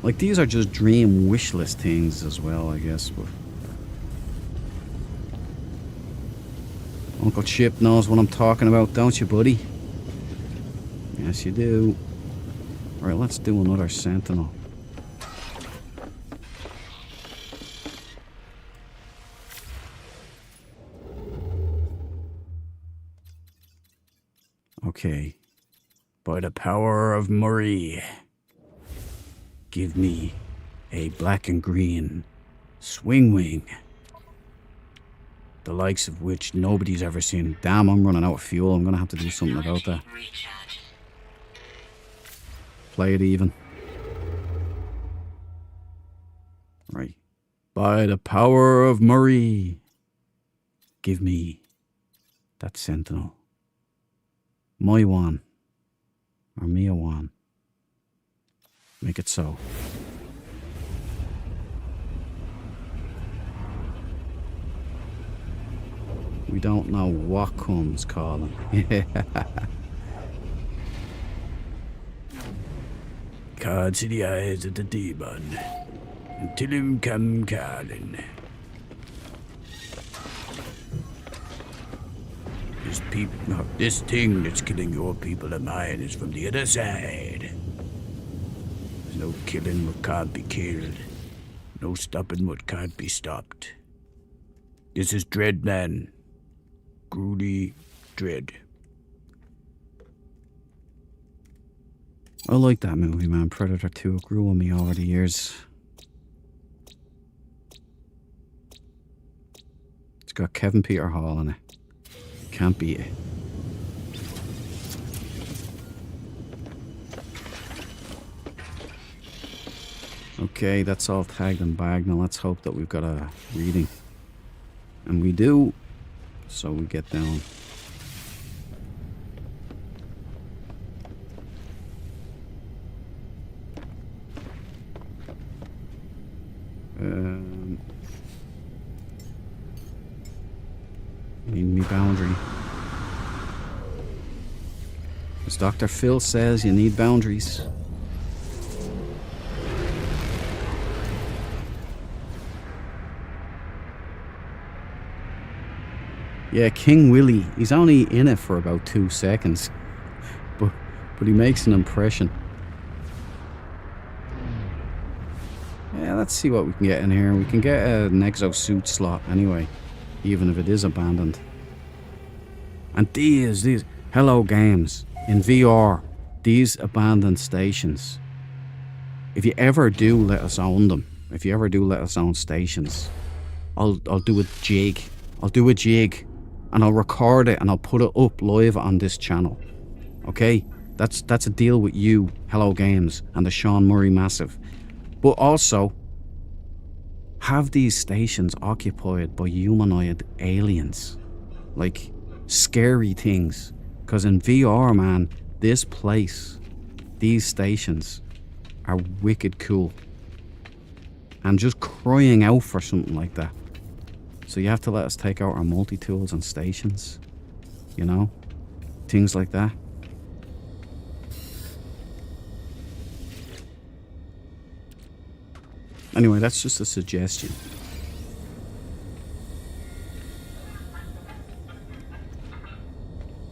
like these are just dream wish list things as well, I guess. But Uncle Chip knows what I'm talking about, don't you, buddy? Yes, you do. Alright, let's do another sentinel. Okay. By the power of Murray, give me a black and green swing wing, the likes of which nobody's ever seen. Damn, I'm running out of fuel. I'm gonna have to do something about that. Play it even. Right. By the power of Murray, give me that sentinel. My one. Or Mia one. Make it so. We don't know what comes, Colin. Cards in the eyes of the demon, until him come calling. This thing that's killing your people of mine is from the other side. There's no killing what can't be killed. No stopping what can't be stopped. This is Dread Man. Grudy Dread. I like that movie, man. Predator 2. It grew on me over the years. It's got Kevin Peter Hall in it. Can't beat it. Okay, that's all tagged and bagged. Now let's hope that we've got a reading. And we do. So we get down. Need me boundary. As Dr. Phil says, you need boundaries. Yeah, King Willie. He's only in it for about 2 seconds. But he makes an impression. Yeah, let's see what we can get in here. We can get an exosuit slot anyway, even if it is abandoned. And these Hello Games in VR, these abandoned stations. If you ever do let us own them, if you ever do let us own stations, I'll do a jig. I'll do a jig and I'll record it and I'll put it up live on this channel. Okay? That's a deal with you, Hello Games, and the Sean Murray Massive. But also, have these stations occupied by humanoid aliens. Like, scary things. Because in VR, man, this place, these stations, are wicked cool. I'm just crying out for something like that. So you have to let us take out our multi-tools and stations. You know? Things like that. Anyway, that's just a suggestion.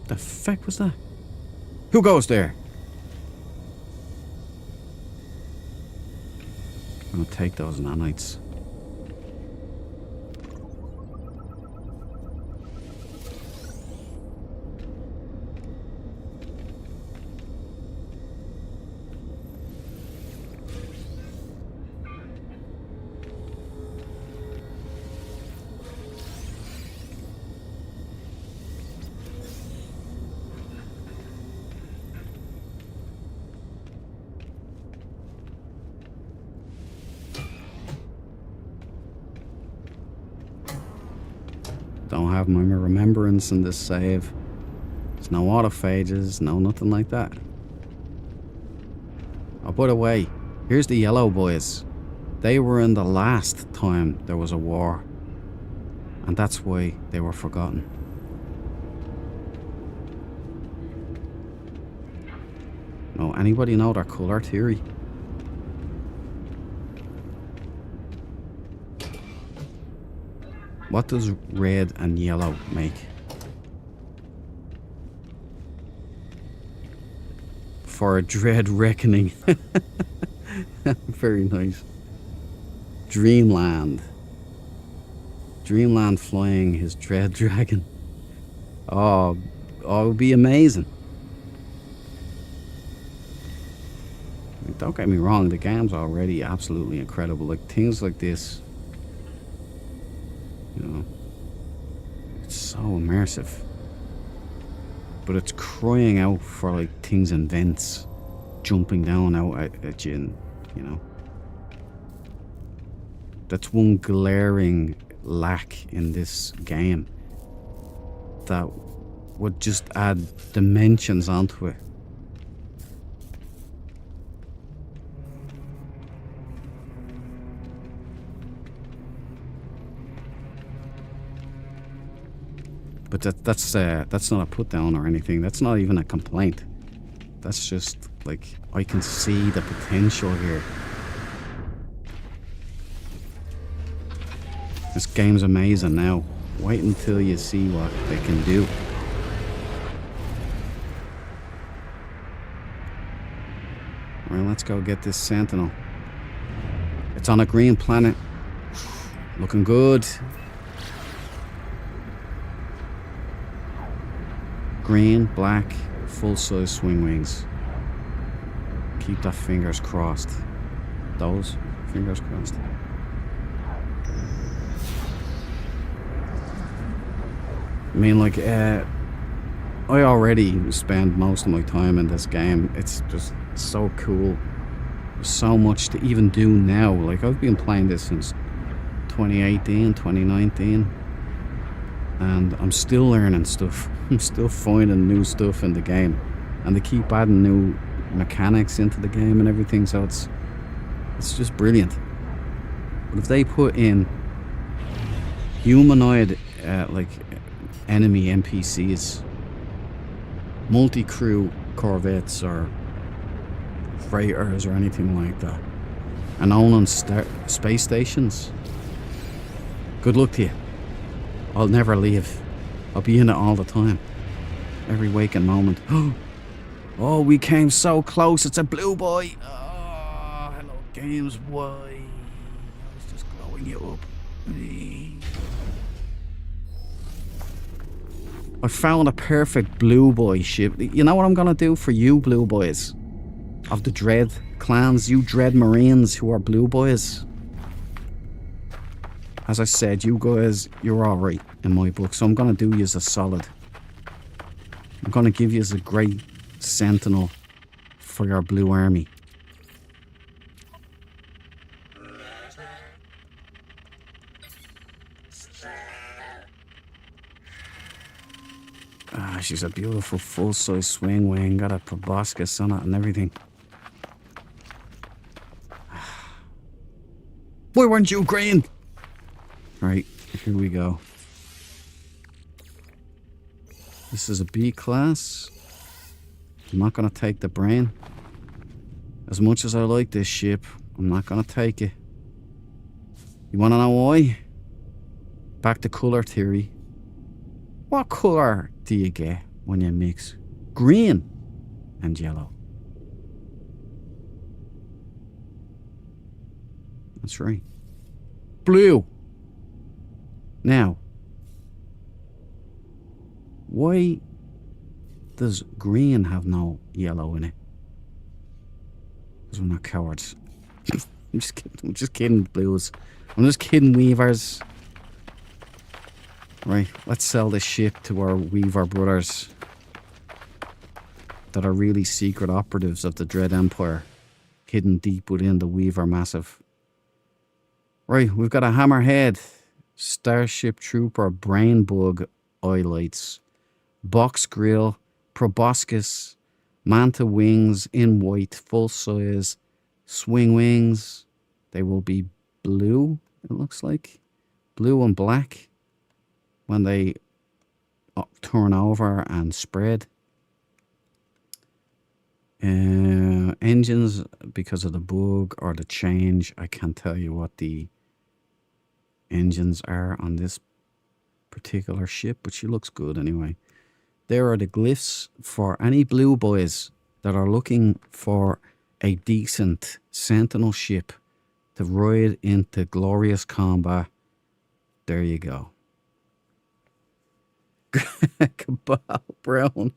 The fuck was that? Who goes there? I'm gonna take those nanites. Don't have my remembrance in this save. There's no autophages, no nothing like that. Oh, by the way, here's the yellow boys. They were in the last time there was a war. And that's why they were forgotten. No, anybody know their colour theory? What does red and yellow make? For a dread reckoning. Very nice. Dreamland. Dreamland flying his dread dragon. Oh, it would be amazing. Don't get me wrong, the game's already absolutely incredible. Like, things like this, you know, it's so immersive. But it's crying out for, like, things in vents jumping down out at you, and, you know. That's one glaring lack in this game that would just add dimensions onto it. But that's not a put down or anything. That's not even a complaint. That's just like, I can see the potential here. This game's amazing now. Wait until you see what they can do. Alright, let's go get this Sentinel. It's on a green planet. Looking good. Green, black, full-size swing wings. Keep the fingers crossed. Those fingers crossed. I mean, like, I already spend most of my time in this game. It's just so cool. There's so much to even do now. Like, I've been playing this since 2018, 2019. And I'm still learning stuff. I'm still finding new stuff in the game. And they keep adding new mechanics into the game and everything, so it's just brilliant. But if they put in humanoid, like, enemy NPCs, multi-crew corvettes or freighters or anything like that, and on space stations, good luck to you. I'll never leave. I'll be in it all the time. Every waking moment. Oh, we came so close. It's a blue boy. Oh, hello, games. Why? I was just glowing you up. I found a perfect blue boy ship. You know what I'm gonna do for you blue boys? Of the Dread clans, you Dread Marines who are blue boys. As I said, you guys, you're alright in my book, so I'm gonna do you as a solid. I'm gonna give you as a great sentinel for your blue army. Ah, she's a beautiful full-size swing wing, got a proboscis on it and everything. Why weren't you green? Right, here we go. This is a B class. I'm not gonna take the brain. As much as I like this ship, I'm not gonna take it. You wanna know why? Back to colour theory. What colour do you get when you mix green and yellow? That's right. Blue. Now, why does green have no yellow in it? Because we're not cowards. I'm just kidding, blues. I'm just kidding, weavers. Right, let's sell this ship to our weaver brothers that are really secret operatives of the Dread Empire, hidden deep within the Weaver Massive. Right, we've got a Hammerhead, Starship Trooper, Brain Bug, eye lights, box grill, proboscis, manta wings in white, full size, swing wings. They will be blue, it looks like. Blue and black when they turn over and spread. Engines, because of the bug or the change, I can't tell you what the engines are on this particular ship, but she looks good anyway. There are the glyphs for any blue boys that are looking for a decent sentinel ship to ride into glorious combat. There you go. Cabal Brown.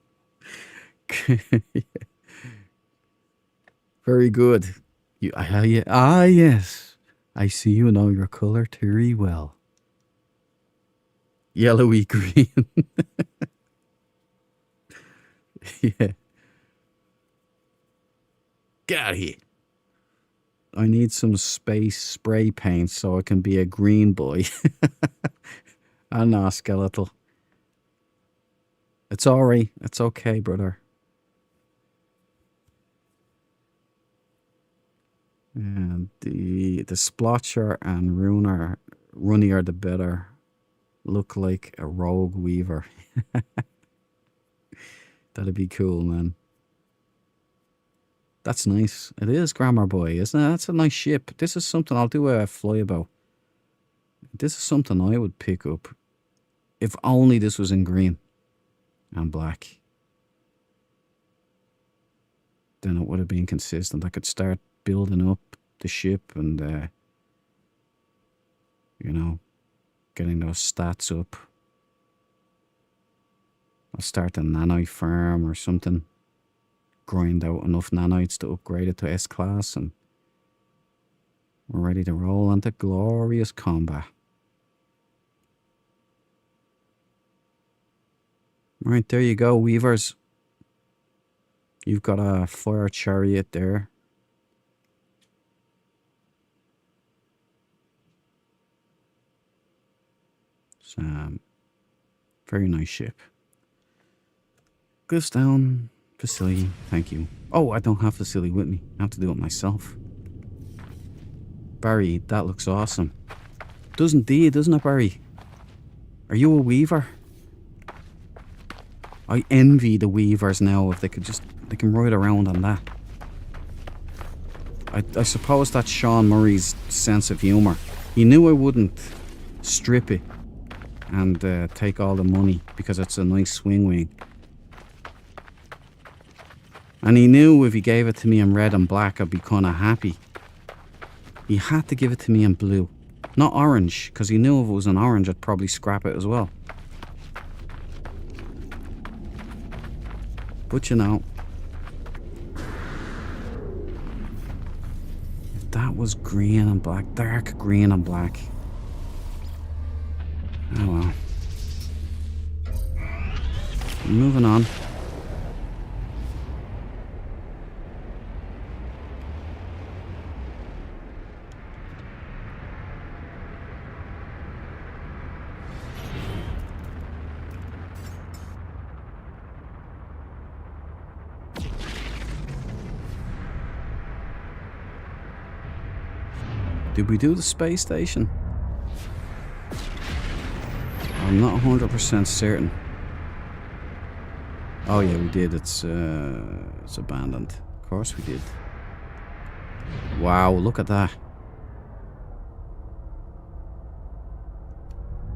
Very good. Yes. I see you know your colour theory well. Yellowy green. Yeah. Get out of here. I need some space spray paint so I can be a green boy. I know, skeletal. It's alright. It's okay, brother. And the Splotcher and Runnier the better look like a rogue weaver. That'd be cool, man. That's nice. It is Grammar Boy, isn't it? That's a nice ship. This is something I'll do a flyabo. This is something I would pick up. If only this was in green and black. Then it would have been consistent. I could start building up the ship and, you know, getting those stats up. I'll start a nanite farm or something. Grind out enough nanites to upgrade it to S-Class and we're ready to roll into glorious combat. Right, there you go, Weavers. You've got a fire chariot there. It's very nice ship. Goes down. Facility, thank you. Oh, I don't have facility with me. I have to do it myself. Barry, that looks awesome. Does indeed, doesn't it, Barry? Are you a weaver? I envy the weavers now if they can ride around on that. I suppose that's Sean Murray's sense of humour. He knew I wouldn't strip it and take all the money because it's a nice swing wing. And he knew if he gave it to me in red and black, I'd be kind of happy. He had to give it to me in blue. Not orange, because he knew if it was an orange, I'd probably scrap it as well. But you know, if that was green and black, dark green and black. Oh well. Moving on. Did we do the space station? I'm not 100% certain. Oh yeah, we did. It's abandoned. Of course we did. Wow, look at that.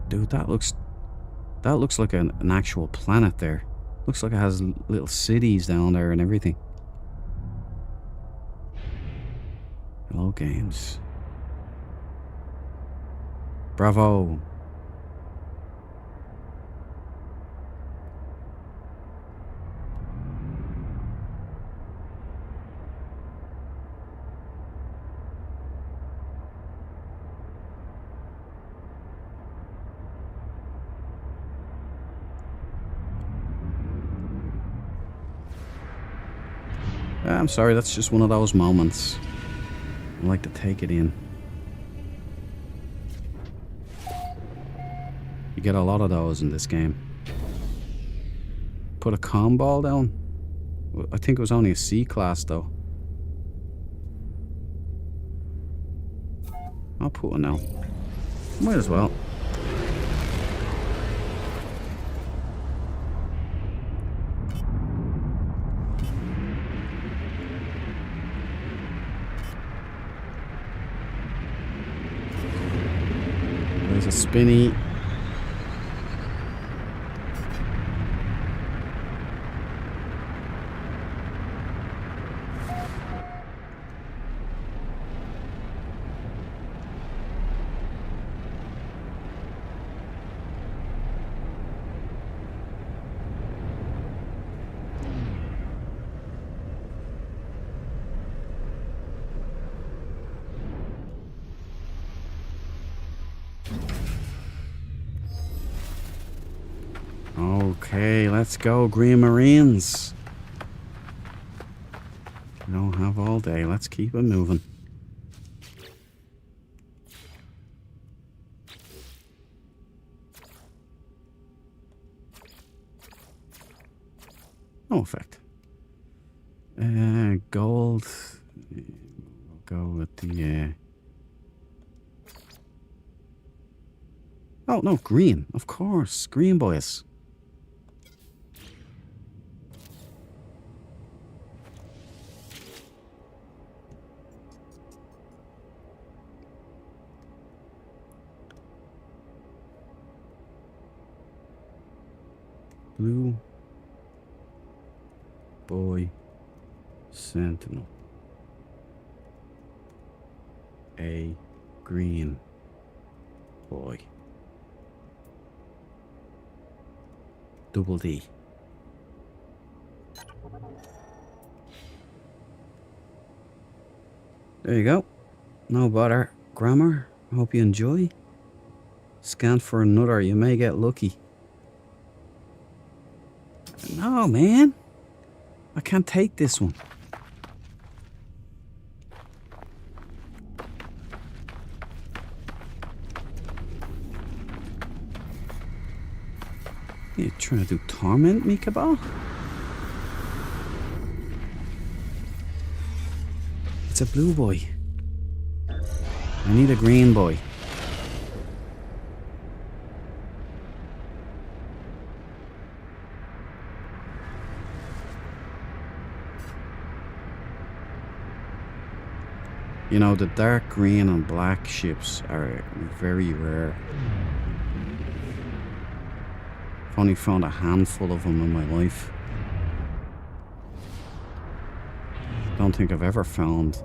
Dude, that looks like an actual planet there. Looks like it has little cities down there and everything. Hello, games. Bravo. I'm sorry, that's just one of those moments. I like to take it in. You get a lot of those in this game. Put a comm ball down. I think it was only a C class though. I'll put one now. Might as well. There's a spinny. Okay, let's go, Green Marines. We don't have all day. Let's keep it moving. No effect. Gold. We'll go with the. Oh no, green. Of course, green boys. Blue boy sentinel. A green boy. Double D. There you go. No bother grammar. Hope you enjoy. Scan for another. You may get lucky. No, man. I can't take this one. You trying to do torment me, Cabal? It's a blue boy. I need a green boy. You know, the dark green and black ships are very rare. I've only found a handful of them in my life. Don't think I've ever found.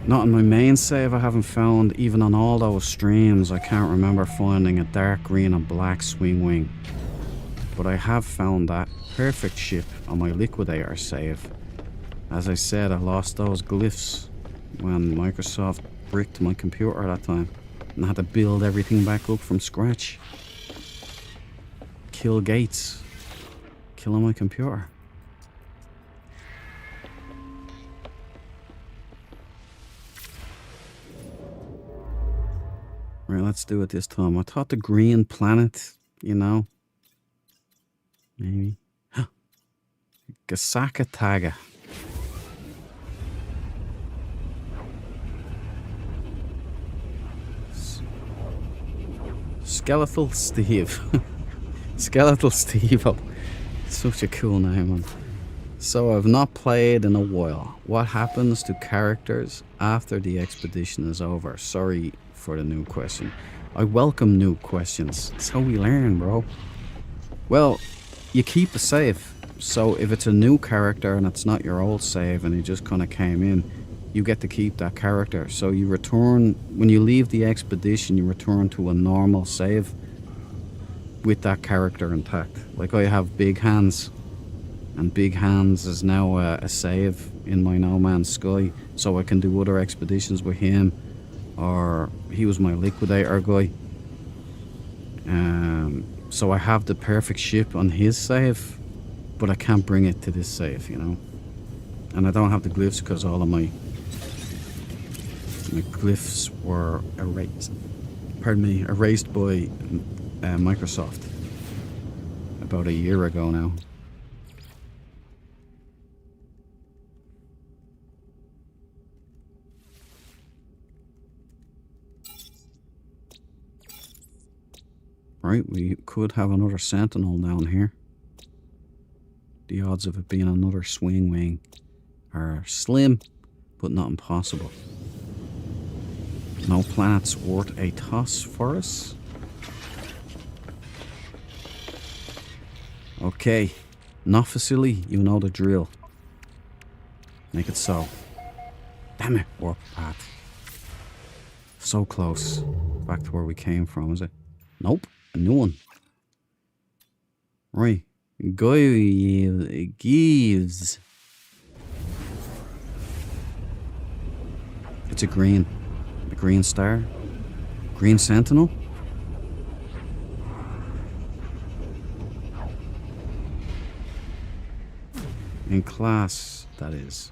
Not in my main save I haven't found, even on all those streams I can't remember finding a dark green and black swing wing. But I have found that perfect ship on my liquidator save. As I said, I lost those glyphs when Microsoft bricked my computer that time. And I had to build everything back up from scratch. Kill Gates. Killing my computer. Right, let's do it this time. I thought the green planet, you know. Maybe. Gasaka Taga. Skeletal Steve. Skeletal Steve. Oh, such a cool name, man. So I've not played in a while. What happens to characters after the expedition is over? Sorry for the new question. I welcome new questions. It's how we learn, bro. Well, you keep a save. So if it's a new character and it's not your old save and you just kind of came in, you get to keep that character. So you return, when you leave the expedition, you return to a normal save with that character intact. Like I have Big Hands, and Big Hands is now a save in my No Man's Sky, so I can do other expeditions with him, or he was my liquidator guy. So I have the perfect ship on his save, but I can't bring it to this save, you know. And I don't have the glyphs because all of my glyphs were erased. Pardon me, erased by Microsoft about a year ago now. Right, we could have another sentinel down here. The odds of it being another swing wing are slim, but not impossible. No planet's worth a toss for us. Okay, not facility, you know the drill. Make it so. Damn it, warp path. So close. Back to where we came from, is it? Nope, a new one. Right. Gives. It's a green. A green star. Green sentinel. In class, that is.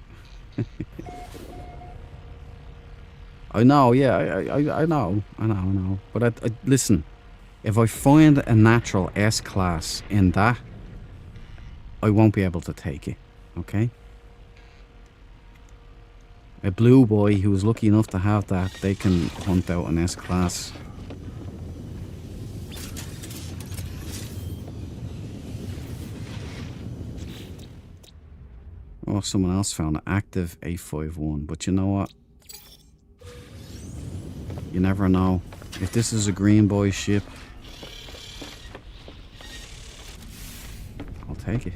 I know, yeah, I know. But I listen, if I find a natural S-class in that, I won't be able to take it, okay? A blue boy who was lucky enough to have that, they can hunt out an S-class. Oh, someone else found an active A51, but you know what? You never know. If this is a green boy ship, I'll take it.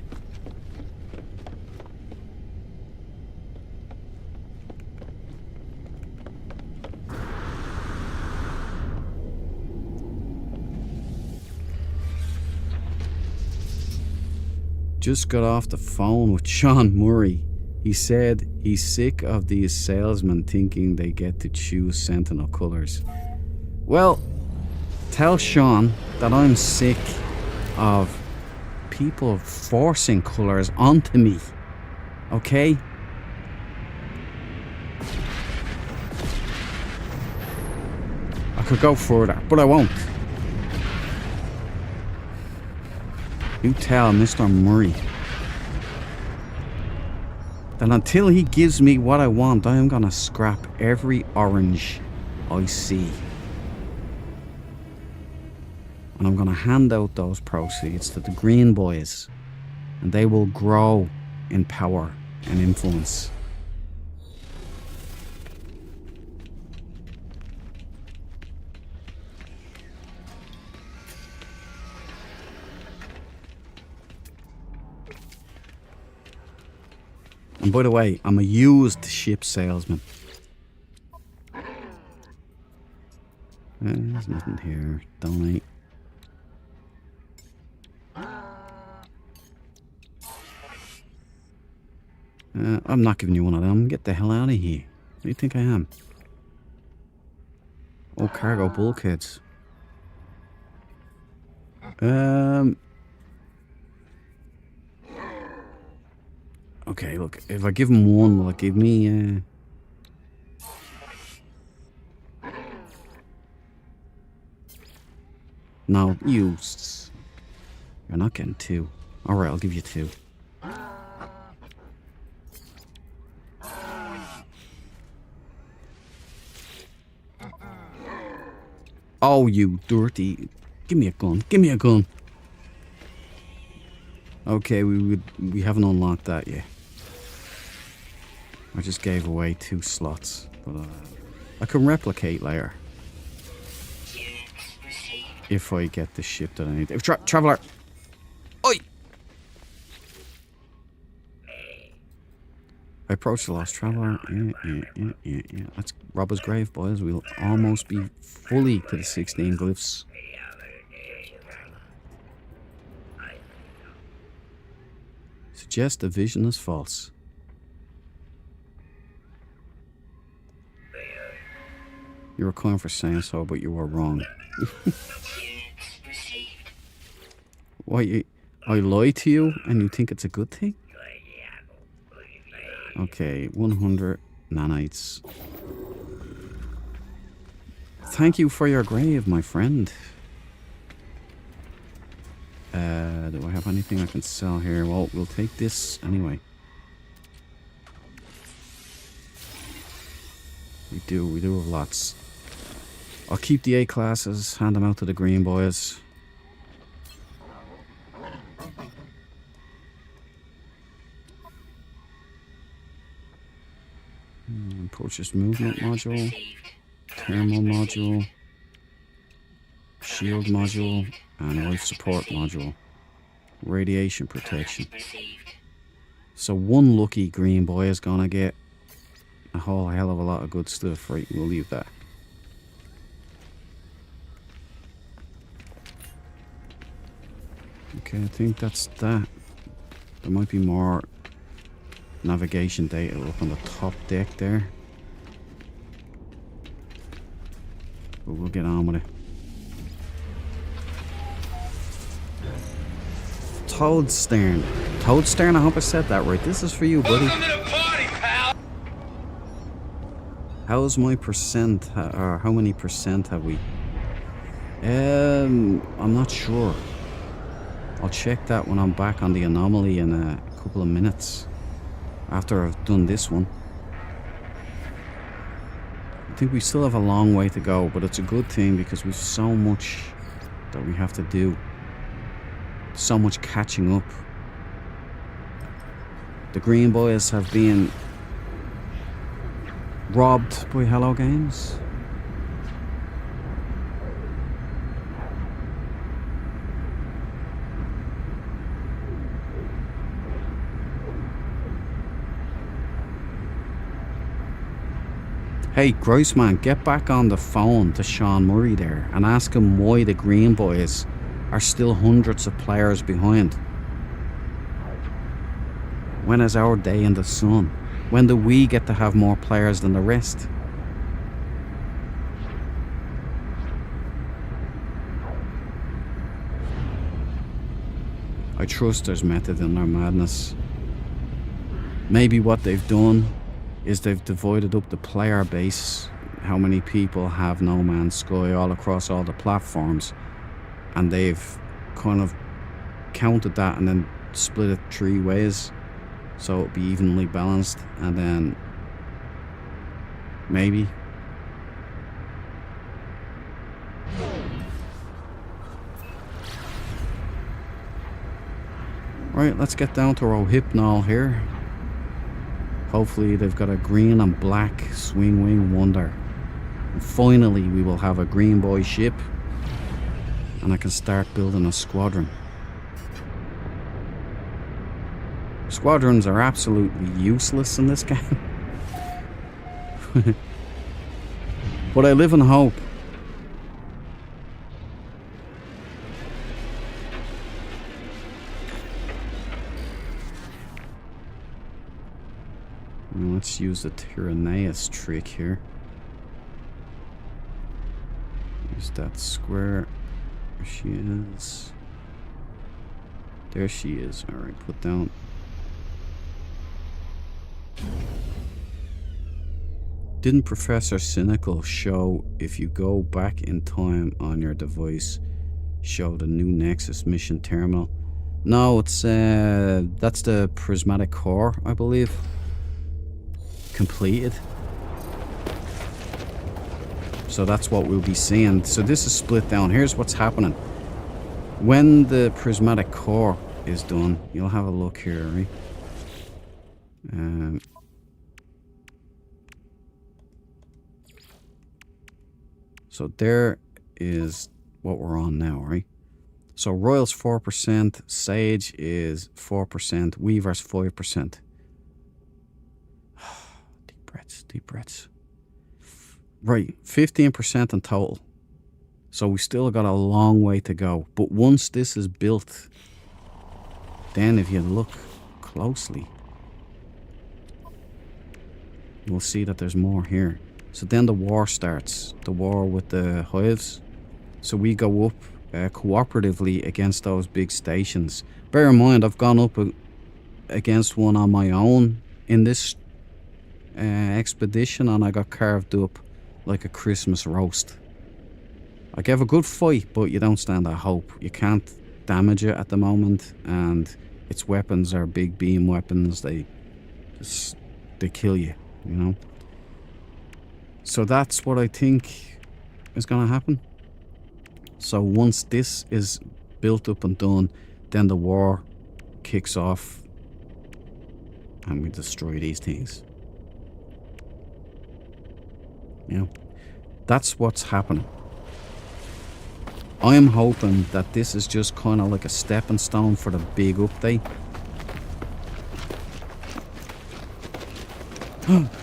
Just got off the phone with Sean Murray. He said he's sick of these salesmen thinking they get to choose Sentinel colors. Well, tell Sean that I'm sick of people forcing colors onto me. Okay? I could go further, but I won't. You tell Mr. Murray that until he gives me what I want, I am gonna scrap every orange I see. And I'm gonna hand out those proceeds to the green boys, and they will grow in power and influence. And by the way, I'm a used ship salesman. There's nothing here. Donate. I'm not giving you one of them. Get the hell out of here. What do you think I am? Oh, cargo bulkheads. Okay, look. If I give him one, will it give me... No, you're not getting two. Alright, I'll give you two. Oh, you dirty... Give me a gun. Give me a gun. Okay, we haven't unlocked that yet. I just gave away 2 slots, but I can replicate later. If I get the ship that I need. Traveler! Oi! I approach the lost traveler. Yeah. Let's rob his grave, boys. We'll almost be fully to the 16 glyphs. Suggest the vision is false. You were kind for saying so, but you were wrong. What, I lie to you and you think it's a good thing? Okay, 100 nanites. Thank you for your grave, my friend. Do I have anything I can sell here? Well, we'll take this anyway. We do have lots. I'll keep the A classes, hand them out to the green boys. Purchase movement module, thermal module, shield module, and life support module. Radiation protection. So one lucky green boy is gonna get a whole hell of a lot of good stuff, right? We'll leave that. Okay, I think that's that. There might be more navigation data up on the top deck there. But we'll get on with it. Toadstern. Toadstern, I hope I said that right. This is for you, buddy. Welcome to the party, pal. How's my percent? Or how many percent have we? I'm not sure. I'll check that when I'm back on the anomaly in a couple of minutes. After I've done this one. I think we still have a long way to go, but it's a good thing because we've so much that we have to do. So much catching up. The green boys have been robbed by Hello Games. Hey, Grossman, get back on the phone to Sean Murray there and ask him why the green boys are still hundreds of players behind. When is our day in the sun? When do we get to have more players than the rest? I trust there's method in their madness. Maybe what they've done is they've divided up the player base, how many people have No Man's Sky all across all the platforms, and they've kind of counted that and then split it 3 ways so it'll be evenly balanced, and then maybe right, let's get down to Rohypnol here. Hopefully they've got a green and black Swing Wing Wonder. And finally we will have a green boy ship and I can start building a squadron. Squadrons are absolutely useless in this game. But I live in hope. Let's use the Tyranneus trick here. Use that square. There she is. There she is. Alright, put down. Didn't Professor Cynical show if you go back in time on your device, show the new Nexus mission terminal? No, it's that's the prismatic core, I believe. Completed. So that's what we'll be seeing. So this is split down. Here's what's happening. When the prismatic core is done, you'll have a look here, right? So there is what we're on now, right? So Royal's 4%, Sage is 4%, Weaver's 5%. Deep breaths, deep breaths. Right, 15% in total. So we still got a long way to go. But once this is built, then if you look closely, you'll see that there's more here. So then the war starts, the war with the hives. So we go up cooperatively against those big stations. Bear in mind, I've gone up against one on my own in this expedition, and I got carved up like a Christmas roast. I gave a good fight, but you don't stand a hope. You can't damage it at the moment, and its weapons are big beam weapons. They kill you, you know. So that's what I think is going to happen. So once this is built up and done, then the war kicks off and we destroy these things. You know, that's what's happening. I'm hoping that this is just kind of like a stepping stone for the big update.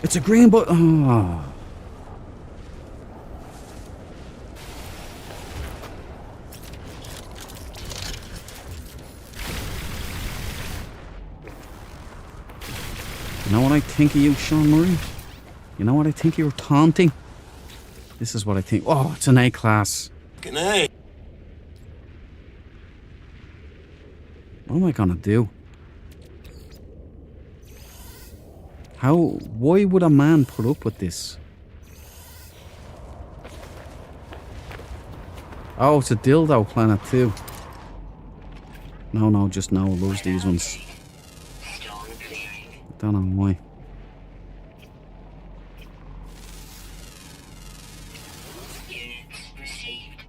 It's a green button. Oh. You know what I think of you, Sean Murray? You know what I think you're taunting? This is what I think. Oh, it's an A class. Good night. What am I gonna do? Why would a man put up with this? Oh, it's a dildo planet too. No, just no, loves these ones. Stone clearing. Don't know why. Units received.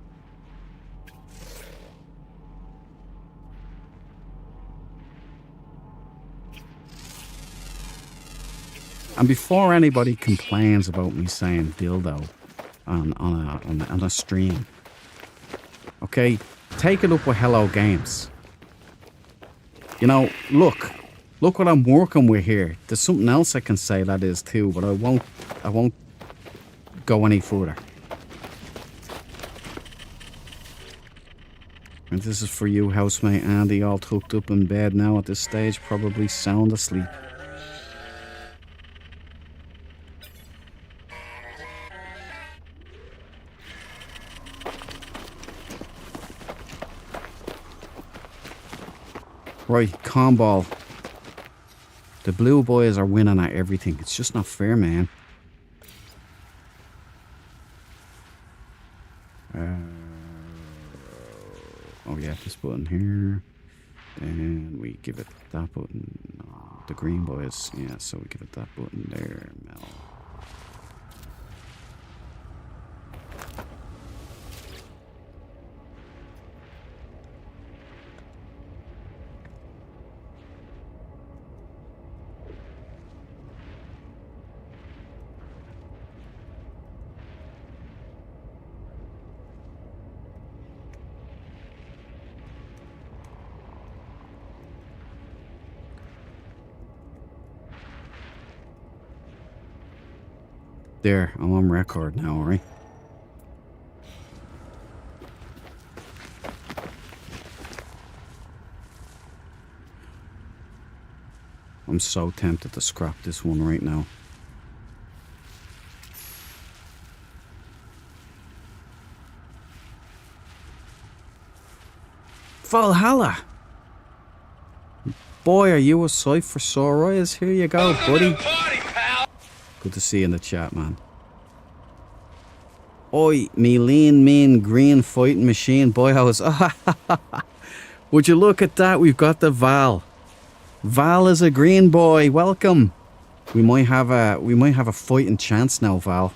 And before anybody complains about me saying dildo on a stream, okay, take it up with Hello Games. You know, look what I'm working with here. There's something else I can say that is too, but I won't go any further. And this is for you, housemate Andy, all tucked up in bed now at this stage, probably sound asleep. Right, calm ball. The blue boys are winning at everything. It's just not fair, man. Oh yeah, this button here. Then we give it that button. The green boys. Yeah, so we give it that button there. Mel. There, I'm on record now, right? I'm so tempted to scrap this one right now. Valhalla! Boy, are you a sight for sore eyes. Here you go, Welcome to buddy. the party, pal. Good to see you in the chat, man. Oi, me lean, mean, green fighting machine. Boy, I was... Would you look at that? We've got the Val. Val is a green boy. Welcome. We might have a fighting chance now, Val.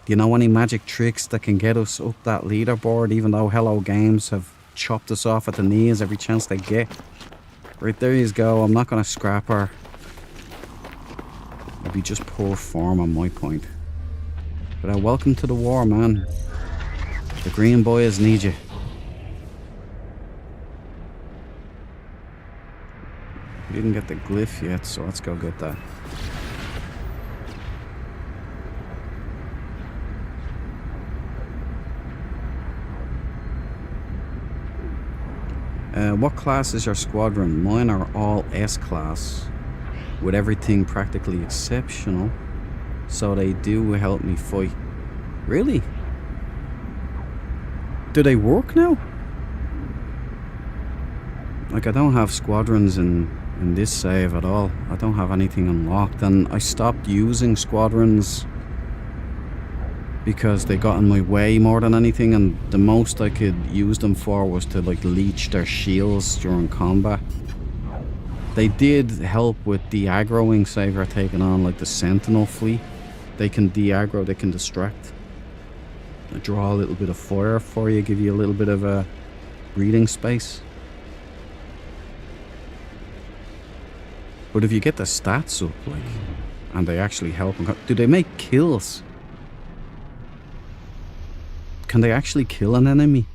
Do you know any magic tricks that can get us up that leaderboard, even though Hello Games have chopped us off at the knees every chance they get? Right, there you go. I'm not going to scrap her. It'd be just poor form on my point. But welcome to the war, man. The green boys need you. We didn't get the glyph yet, so let's go get that. What class is your squadron? Mine are all S class, with everything practically exceptional, so they do help me fight. Really? Do they work now? Like, I don't have squadrons in this save at all. I don't have anything unlocked, and I stopped using squadrons because they got in my way more than anything, and the most I could use them for was to like leech their shields during combat. They did help with de-aggroing, say if you're taking on like the Sentinel fleet. They can de-aggro, they can distract. Draw a little bit of fire for you, give you a little bit of a breathing space. But if you get the stats up, like, and they actually help, do they make kills? Can they actually kill an enemy?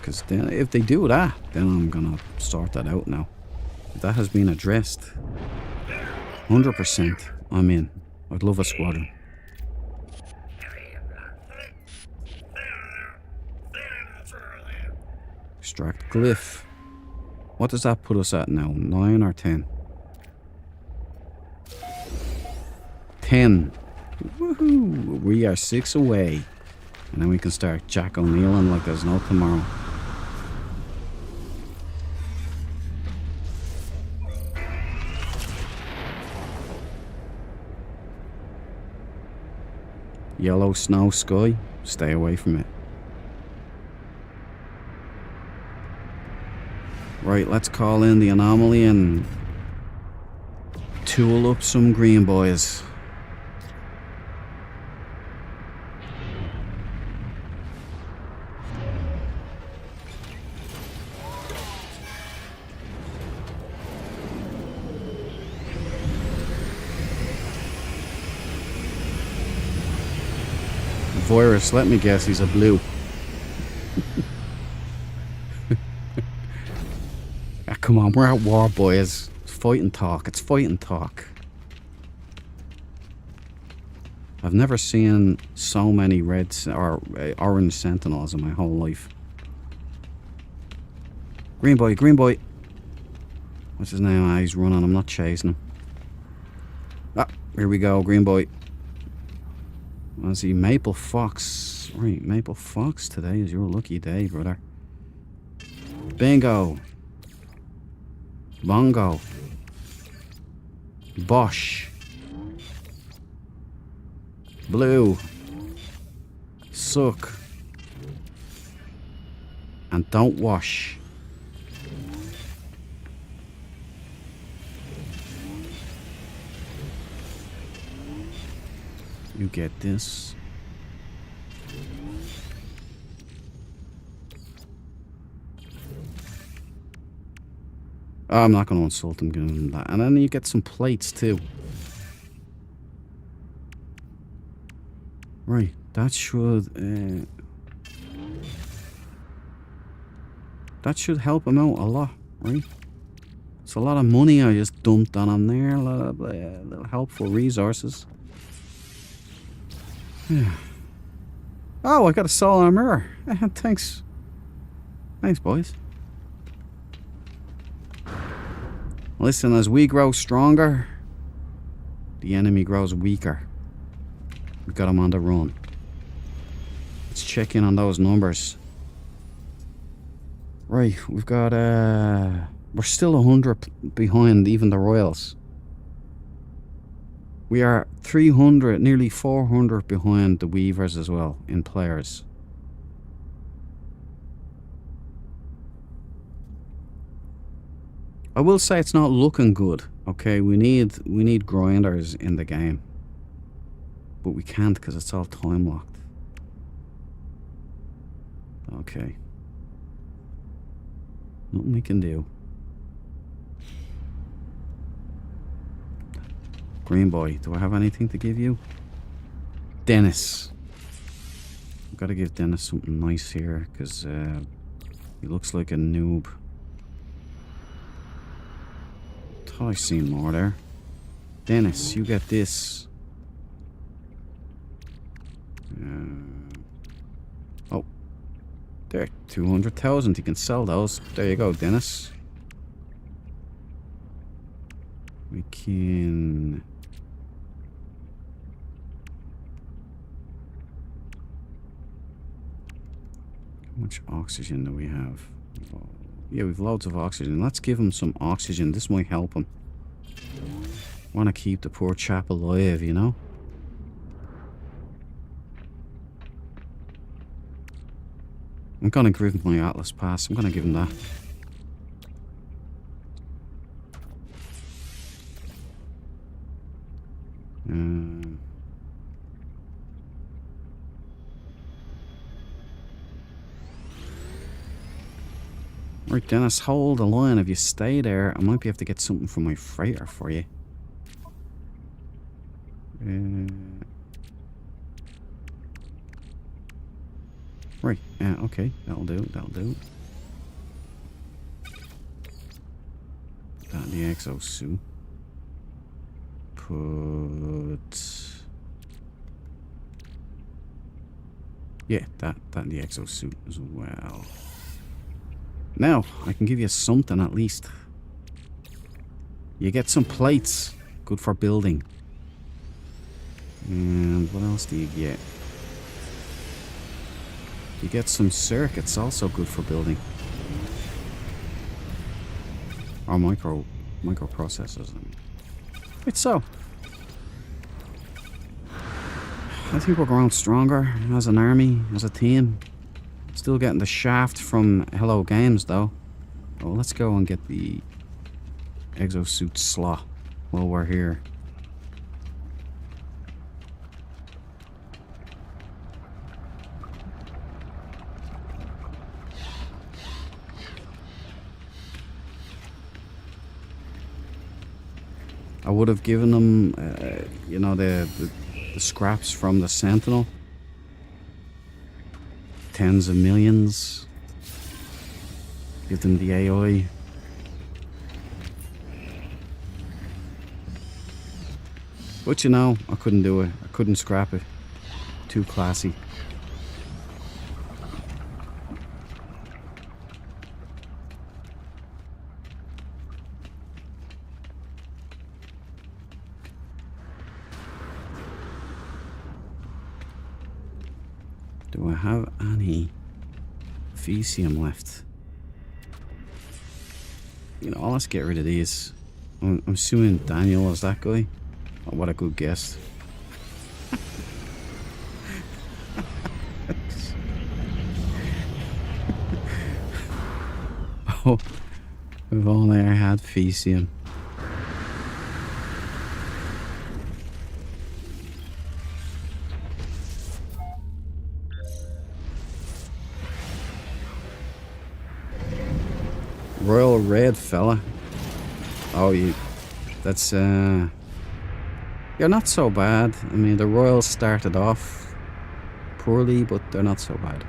Because then, if they do that, then I'm gonna sort that out now. If that has been addressed, 100%, I'm in. I'd love a squadron. Extract glyph. What does that put us at now? 9 or 10? 10. Woohoo! We are 6 away. And then we can start Jack O'Neilling like there's no tomorrow. Yellow snow sky. Stay away from it. Right, let's call in the anomaly and tool up some green boys. Virus, let me guess, he's a blue. Come on, we're at war, boys. It's fighting talk. It's fighting talk. I've never seen so many red or orange sentinels in my whole life. Green boy, green boy. What's his name? Ah, he's running. I'm not chasing him. Ah, here we go, green boy. I see Maple Fox. Right, Maple Fox, today is your lucky day, brother. Bingo. Bongo. Bosch. Blue. Suck. And don't wash. You get this. Oh, I'm not going to insult him, giving him that. And then you get some plates too. Right, that should help him out a lot, right? It's a lot of money I just dumped on him there. A lot of little helpful resources. Yeah. Oh, I got a solar mirror. Thanks. Thanks, boys. Listen, as we grow stronger, the enemy grows weaker. We got him on the run. Let's check in on those numbers. Right, we've got we're still 100 behind even the Royals. We are 300, nearly 400 behind the Weavers as well in players. I will say it's not looking good. Okay, we need grinders in the game, but we can't because it's all time locked. Okay, nothing we can do. Green boy, do I have anything to give you? Dennis. I've got to give Dennis something nice here because he looks like a noob. Thought I seen more there. Dennis, you get this. Oh, there, 200,000. You can sell those. There you go, Dennis. We can. How much oxygen do we have? Oh, yeah, we've loads of oxygen. Let's give him some oxygen. This might help him. Want to keep the poor chap alive, you know? I'm gonna give him my Atlas pass. I'm gonna give him that. Right, Dennis, hold the line. If you stay there, I might be able to get something from my freighter for you. Right, okay, that'll do, that'll do. That in the exosuit. Put... Yeah, that in the exosuit as well. Now, I can give you something at least. You get some plates. Good for building. And what else do you get? You get some circuits, also good for building. Or microprocessors. It's so. I think we're growing stronger as an army, as a team. Still getting the shaft from Hello Games though. Oh, let's go and get the exosuit slot while we're here. I would have given them, you know, the scraps from the Sentinel. Tens of millions. Give them the AI. But you know, I couldn't do it. I couldn't scrap it. Too classy. Do I have any Fecium left? You know, let's get rid of these. I'm assuming Daniel is that guy. Oh, what a good guess. Oh, if only I had Fecium. Royal Red fella. Oh, you're not so bad. I mean, the Royals started off poorly, but they're not so bad.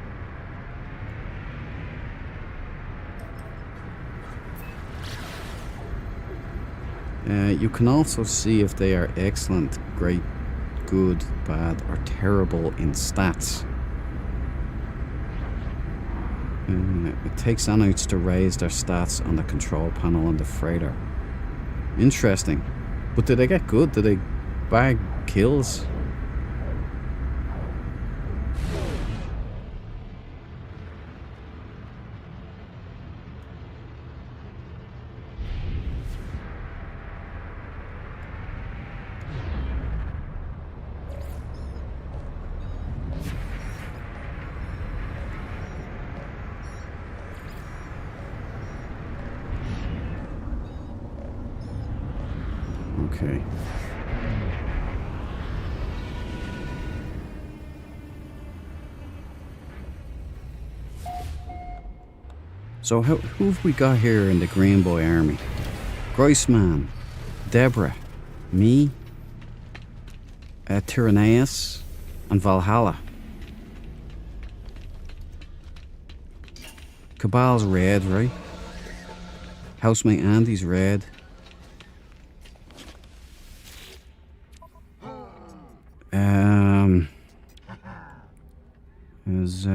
You can also see if they are excellent, great, good, bad, or terrible in stats. It takes Anoids to raise their stats on the control panel on the freighter. Interesting. But did they get good? Did they bag kills? Okay. So who have we got here in the Green Boy army? Groisman, Deborah, me, Tyranneus, and Valhalla. Cabal's red, right? Housemate Andy's red. Is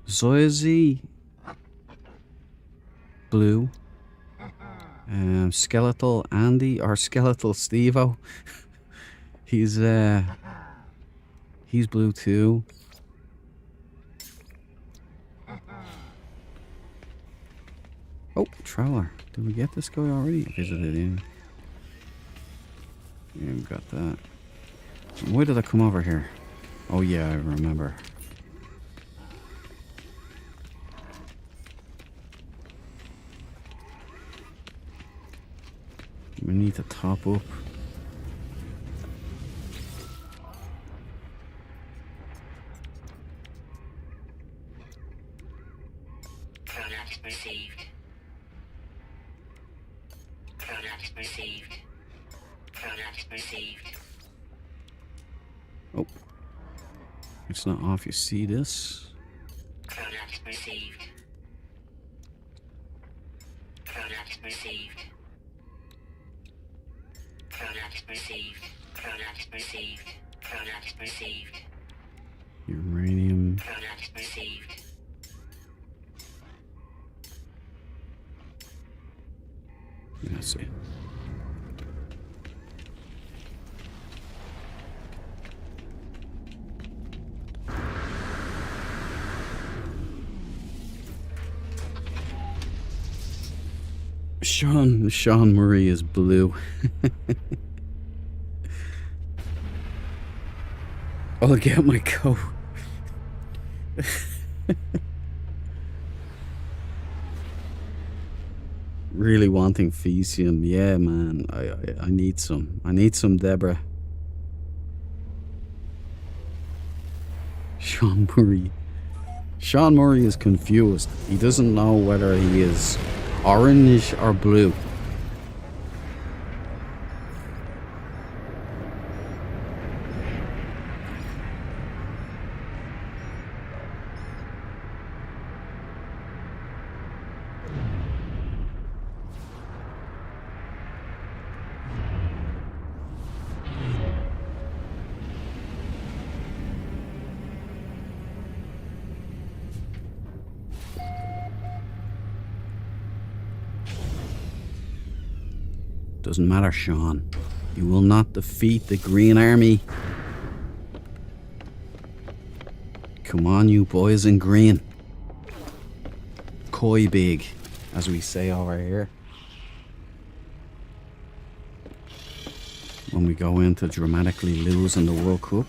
Zoyzy blue? Skeletal Andy or Skeletal Stevo? he's blue too. Oh, Troller. Did we get this guy already? Visited him. Yeah, we got that. Why did I come over here? Oh yeah, I remember. We need to top up. Product received. Product received. Product received. Oh. It's not off. You see this? Product received. Product received. Product received. Product received. Product received. Uranium. Product received. Let's see. Sean Murray is blue. I'll get my coat. Really wanting Fesium. Yeah, man. I need some. I need some, Deborah. Sean Murray. Sean Murray is confused. He doesn't know whether he is orange or blue. Doesn't matter, Sean. You will not defeat the Green Army. Come on, you boys in green. Koi big, as we say over here. When we go into dramatically losing the World Cup.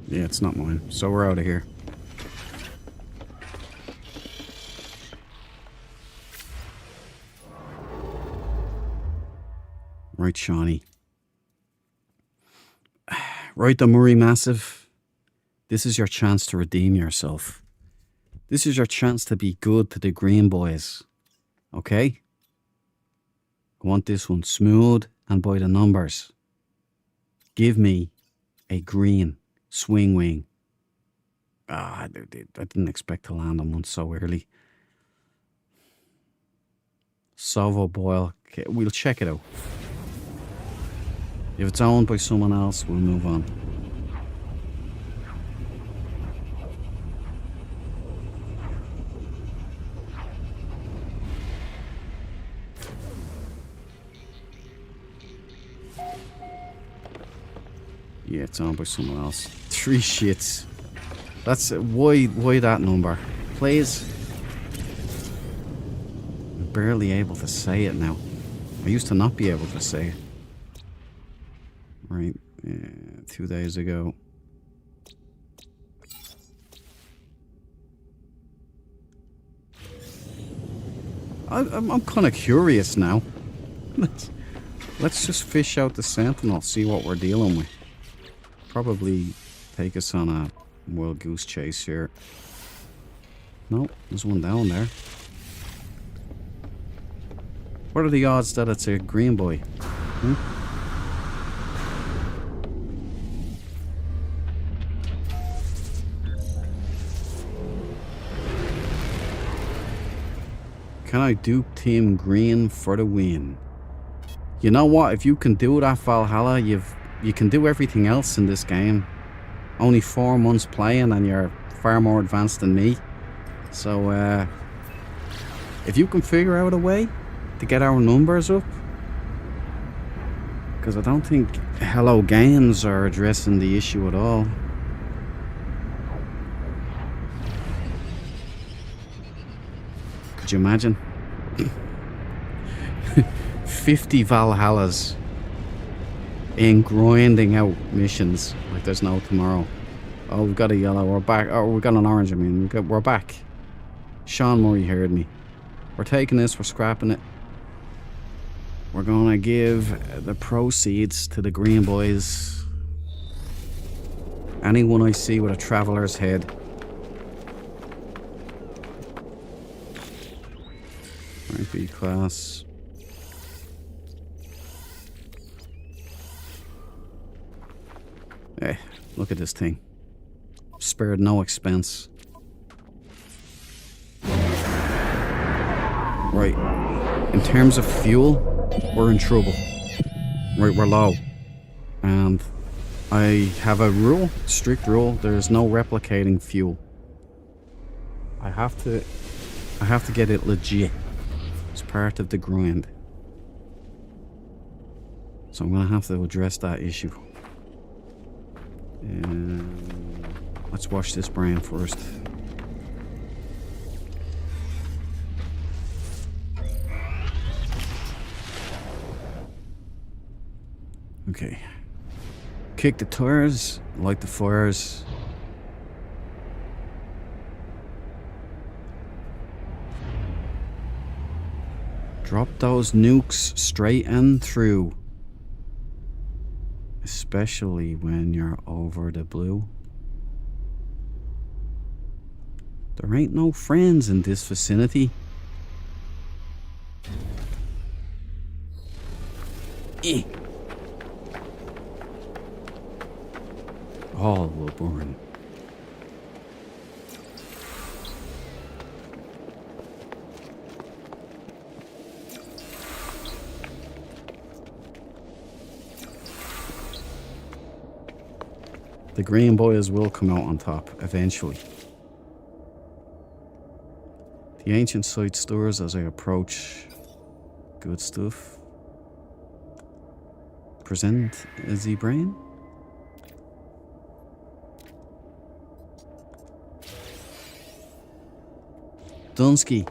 Yeah, it's not mine. So we're out of here. Right, Shawnee. Right, the Murray Massive. This is your chance to redeem yourself. This is your chance to be good to the Green Boys. Okay? I want this one smooth and by the numbers. Give me a green swing wing. I didn't expect to land on one so early. Sovo Boyle. Okay, we'll check it out. If it's owned by someone else, we'll move on. Yeah, it's owned by someone else. 3 shits. That's why that number, please. I'm barely able to say it now. I used to not be able to say it. Right, 2 days ago. I'm kind of curious now. Let's just fish out the Sentinel, see what we're dealing with. Probably take us on a wild goose chase here. No, there's one down there. What are the odds that it's a green boy? Can I dupe Team Green for the win? You know what? If you can do that, Valhalla, you can do everything else in this game. Only 4 months playing and you're far more advanced than me. So, if you can figure out a way to get our numbers up, because I don't think Hello Games are addressing the issue at all. Could you imagine? 50 Valhallas in grinding out missions like there's no tomorrow. Oh, we've got a yellow. We're back. Oh, we've got an orange. I mean, we're back. Sean Murray heard me. We're taking this. We're scrapping it. We're gonna give the proceeds to the green boys. Anyone I see with a traveler's head. Right, B class. Hey, look at this thing. Spared no expense. Right. In terms of fuel, we're in trouble. Right, we're low. And I have a rule, strict rule, there's no replicating fuel. I have to get it legit. It's part of the grind. So I'm gonna have to address that issue. Let's wash this brain first. Okay. Kick the tires, light the fires. Drop those nukes straight and through. Especially when you're over the blue. There ain't no friends in this vicinity. Eh. All will burn. The green boys will come out on top eventually. The ancient site stores as I approach. Good stuff. Present Izzy Brain. Dunsky.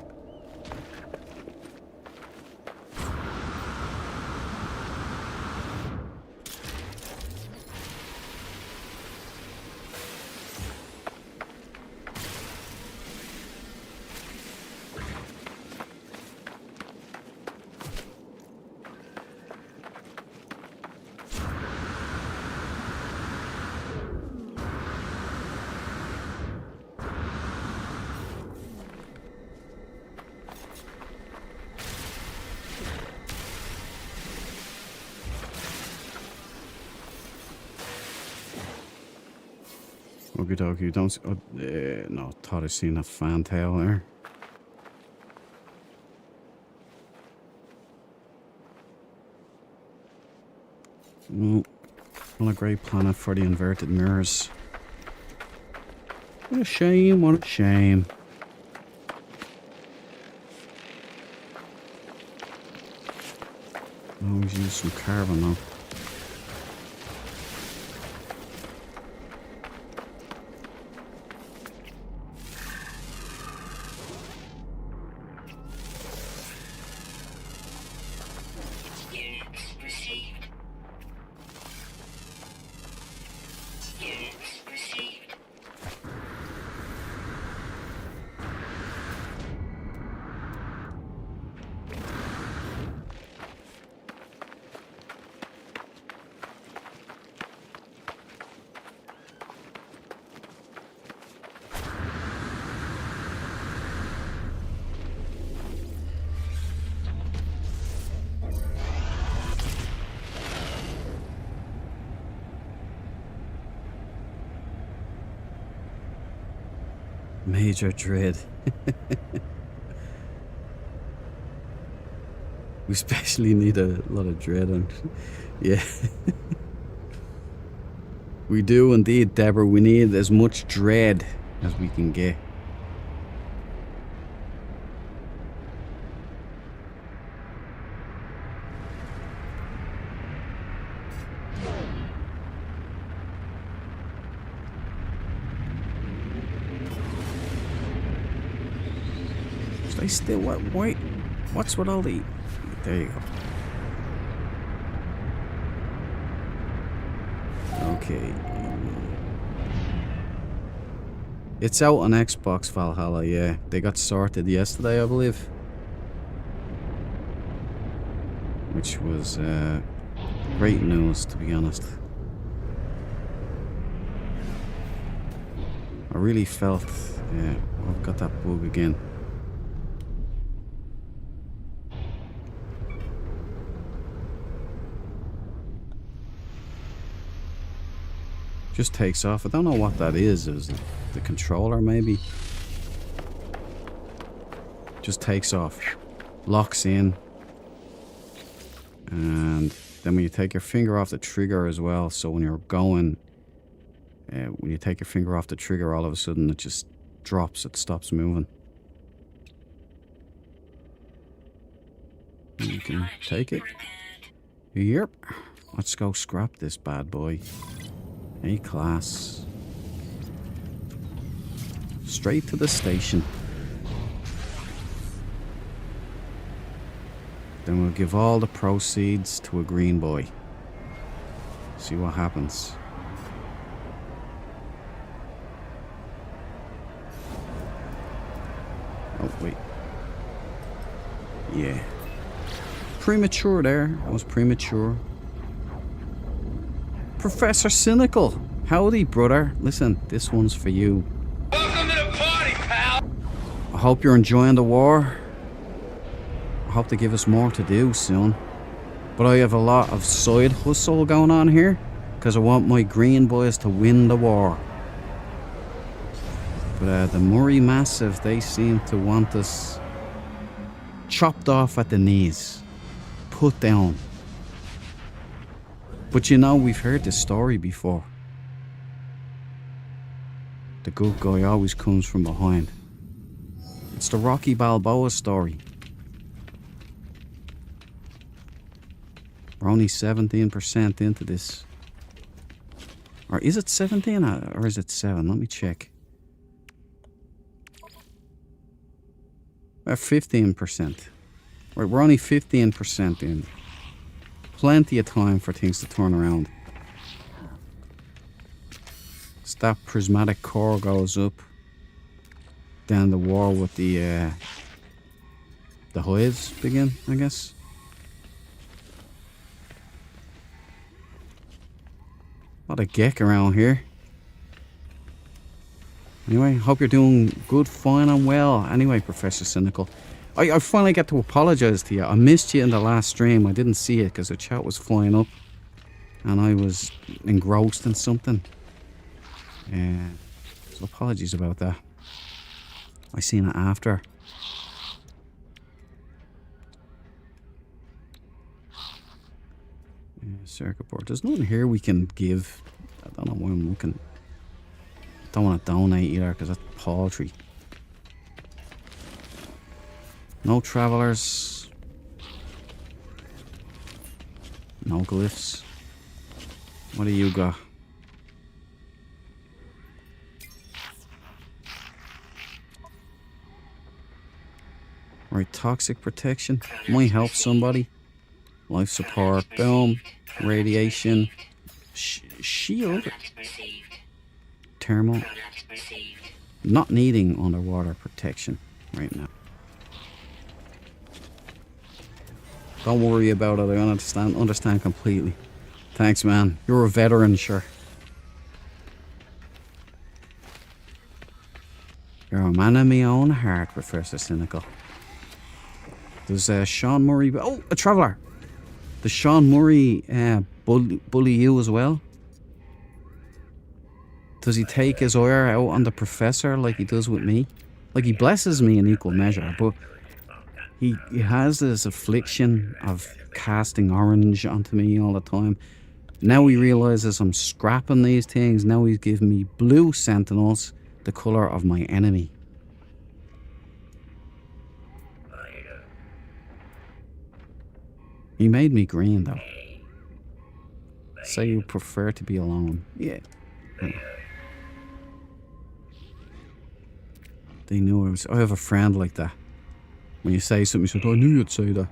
Okie dokie, don't see, no, thought I seen a fantail there. Not a great planet for the inverted mirrors. What a shame, what a shame. Always use some carbon though. Major dread. We especially need a lot of dread on. Yeah. We do indeed, Deborah. We need as much dread as we can get. Stay still. What? Wait. What's with all the... There you go. Okay. It's out on Xbox Valhalla, yeah. They got sorted yesterday, I believe. Which was great news, to be honest. I really felt, yeah, I've got that bug again. Just takes off. I don't know what that is. Is it the controller maybe? Just takes off. Locks in. And then when you take your finger off the trigger as well, so when you're going, when you take your finger off the trigger, all of a sudden it just drops. It stops moving. You can take it. Yep. Let's go scrap this bad boy. A-class. Straight to the station. Then we'll give all the proceeds to a green boy. See what happens. Oh, wait. Yeah. Premature there. I was premature. Professor Cynical. Howdy, brother. Listen, this one's for you. Welcome to the party, pal. I hope you're enjoying the war. I hope they give us more to do soon. But I have a lot of side hustle going on here, because I want my green boys to win the war. But the Murray Massive, they seem to want us chopped off at the knees. Put down. But you know, we've heard this story before. The good guy always comes from behind. It's the Rocky Balboa story. We're only 17% into this. Or is it 17 or is it 7? Let me check. We're 15%. Right, we're only 15% in. Plenty of time for things to turn around. As that prismatic core goes up, then the war with the hives begin, I guess. A lot of geck around here. Anyway, hope you're doing good, fine and well. Anyway, Professor Cynical. I finally get to apologise to you. I missed you in the last stream. I didn't see it because the chat was flying up. And I was engrossed in something. So apologies about that. I seen it after. Circuit board. There's nothing here we can give. I don't know why I'm looking. Don't want to donate either because that's paltry. No travelers. No glyphs. What do you got? Right, toxic protection. Might help somebody. Life support. Boom. Radiation. Shield. Thermal. Not needing underwater protection right now. Don't worry about it. I understand completely. Thanks, man. You're a veteran, sure. You're a man of my own heart, Professor Cynical. There's Sean Murray. Oh, a traveller. Does Sean Murray bully you as well? Does he take his ire out on the professor like he does with me? Like, he blesses me in equal measure, but he has this affliction of casting orange onto me all the time. Now he realizes I'm scrapping these things. Now he's giving me blue sentinels, the color of my enemy. He made me green, though. Say you prefer to be alone. Yeah. They knew I have a friend like that. When you say something, he said, I knew you'd say that.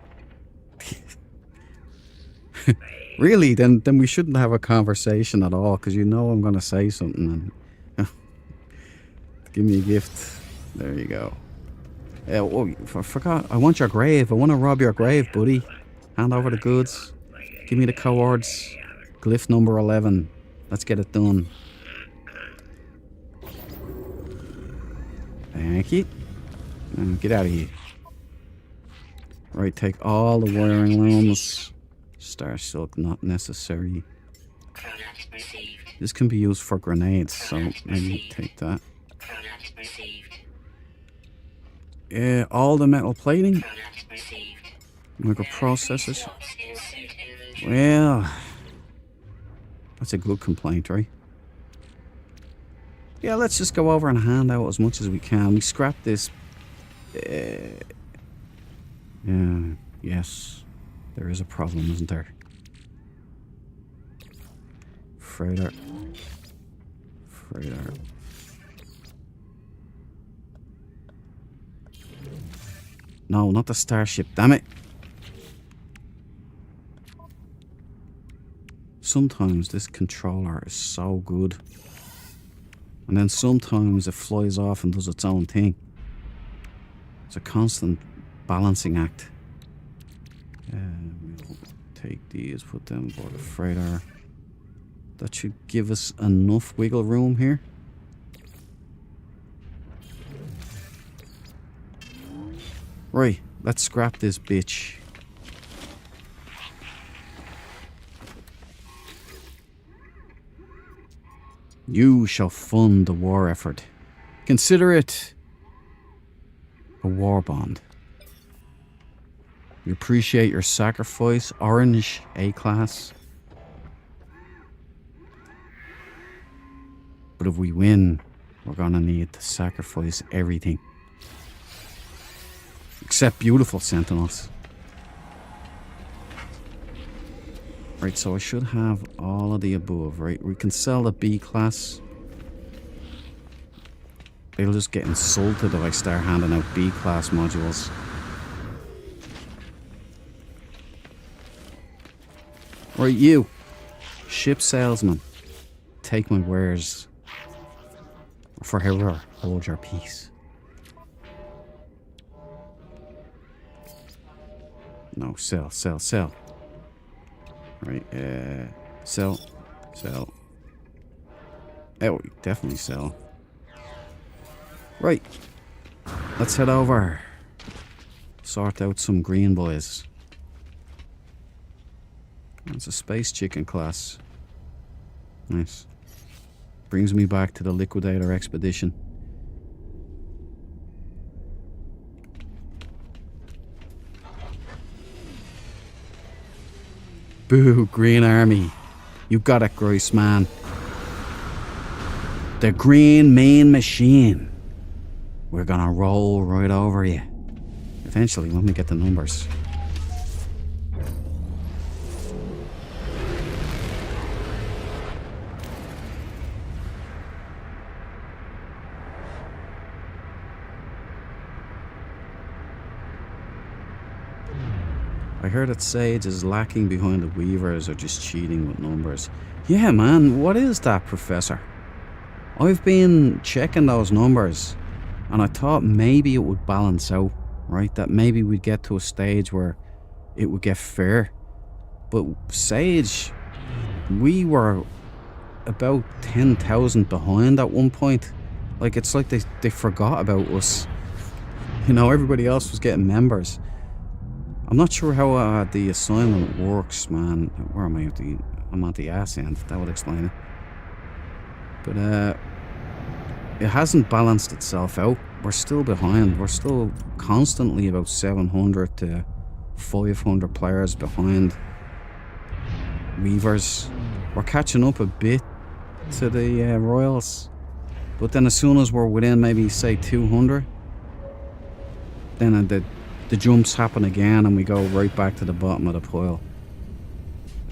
Really? Then we shouldn't have a conversation at all, because you know I'm going to say something. And give me a gift. There you go. Oh, I forgot. I want your grave. I want to rob your grave, buddy. Hand over the goods. Give me the coords. Glyph number 11. Let's get it done. Thank you. Now get out of here. Right, take all the wiring looms. Star silk not necessary. Product received. This can be used for grenades, so Product maybe received. take that. Product received. Yeah, all the metal plating. Product received. Microprocessors. Slots in suit inventory. Well, that's a good complaint, right? Yeah, let's just go over and hand out as much as we can. We scrap this. Yeah, yes. There is a problem, isn't there? Freighter. Freighter. No, not the starship, damn it. Sometimes this controller is so good. And then sometimes it flies off and does its own thing. It's a constant balancing act. We'll take these, put them aboard the freighter. That should give us enough wiggle room here. Right, let's scrap this bitch. You shall fund the war effort. Consider it a war bond. We appreciate your sacrifice, Orange A-class. But if we win, we're gonna need to sacrifice everything. Except beautiful sentinels. Right, so I should have all of the above, right? We can sell the B-class. They'll just get insulted if I start handing out B-class modules. Right, you. Ship salesman. Take my wares. Or forever hold your peace. No, sell, sell, sell. Right, sell, sell. Oh, definitely sell. Right, let's head over. Sort out some green boys. That's a space chicken class. Nice. Brings me back to the Liquidator expedition. Boo, Green Army. You got it, Grice, man. The Green Main Machine. We're gonna roll right over you. Eventually, when we get the numbers. I heard that Sage is lacking behind the Weavers or just cheating with numbers. Yeah, man, what is that, Professor? I've been checking those numbers, and I thought maybe it would balance out, right? That maybe we'd get to a stage where it would get fair. But Sage, we were about 10,000 behind at one point. Like, it's like they forgot about us. You know, everybody else was getting members. I'm not sure how the assignment works, man. Where am I? I'm at the ass end. That would explain it. But it hasn't balanced itself out. We're still behind. We're still constantly about 700 to 500 players behind Weavers. We're catching up a bit to the Royals. But then as soon as we're within maybe say 200, then the jumps happen again and we go right back to the bottom of the pile.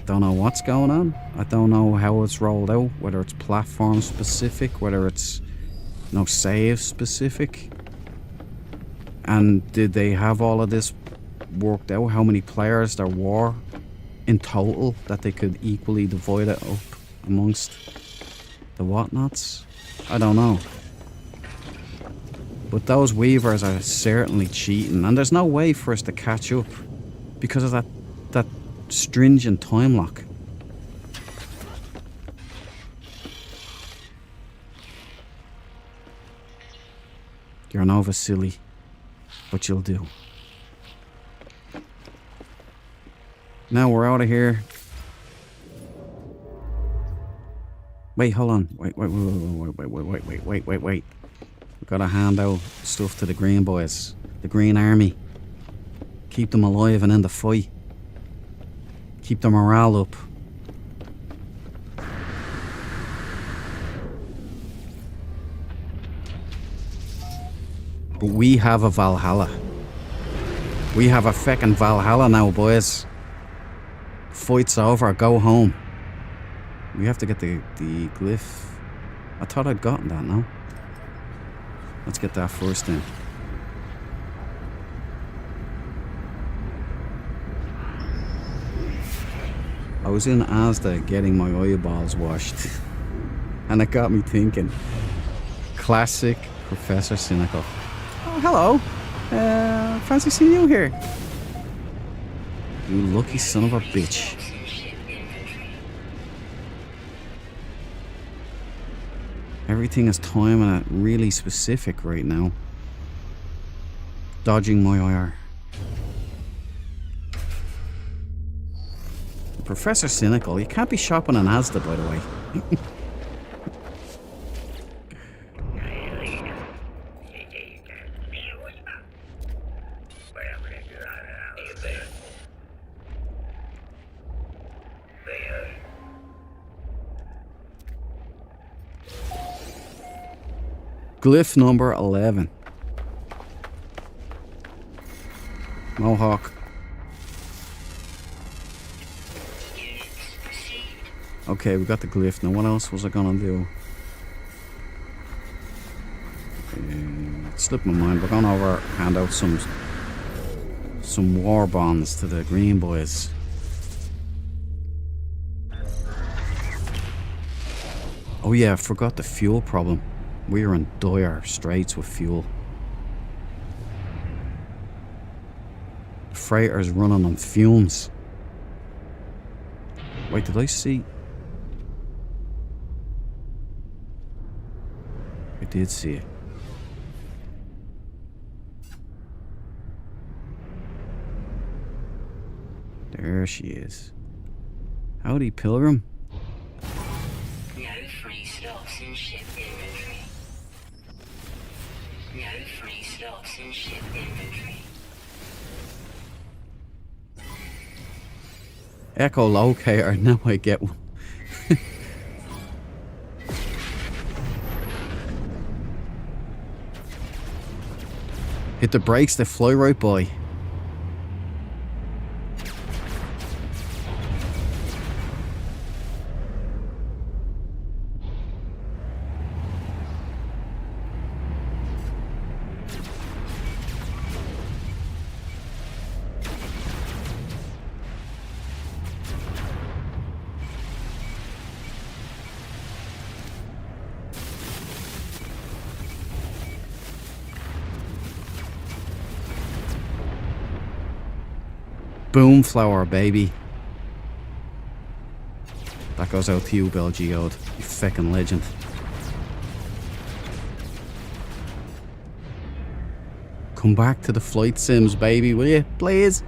Don't know what's going on. I don't know how it's rolled out, whether it's platform specific, whether it's save specific. And did they have all of this worked out? How many players there were in total that they could equally divide it up amongst the whatnots? I don't know. But those Weavers are certainly cheating, and there's no way for us to catch up because of that stringent time lock. You're Nova silly, but you'll do. Now we're out of here. Wait, hold on. Wait. We gotta hand out stuff to the Green Boys, the Green Army. Keep them alive and in the fight. Keep their morale up. But we have a Valhalla. We have a feckin' Valhalla now, boys. Fight's over, go home. We have to get the glyph. I thought I'd gotten that, no? Let's get that first then. I was in Asda getting my eyeballs washed. And it got me thinking. Classic Professor Cynical. Oh, hello. Fancy seeing you here. You lucky son of a bitch. Everything is timing it really specific right now. Dodging my IR. Professor Cynical, you can't be shopping in Asda, by the way. Glyph number 11. Mohawk. Okay, we got the glyph. Now what else was I gonna do? It slipped my mind. We're gonna hand out some war bonds to the Green Boys. Oh yeah, I forgot the fuel problem. We are in dire straits with fuel. The freighter's running on fumes. Wait, did I see? I did see it. There she is. Howdy, Pilgrim. No free slots in ship inventory. No free slots in ship inventory. Echolocator, now I get one. Hit the brakes, they fly right by. Boom flower, baby. That goes out to you, Bell Geode. You feckin' legend. Come back to the flight sims, baby, will you? Please?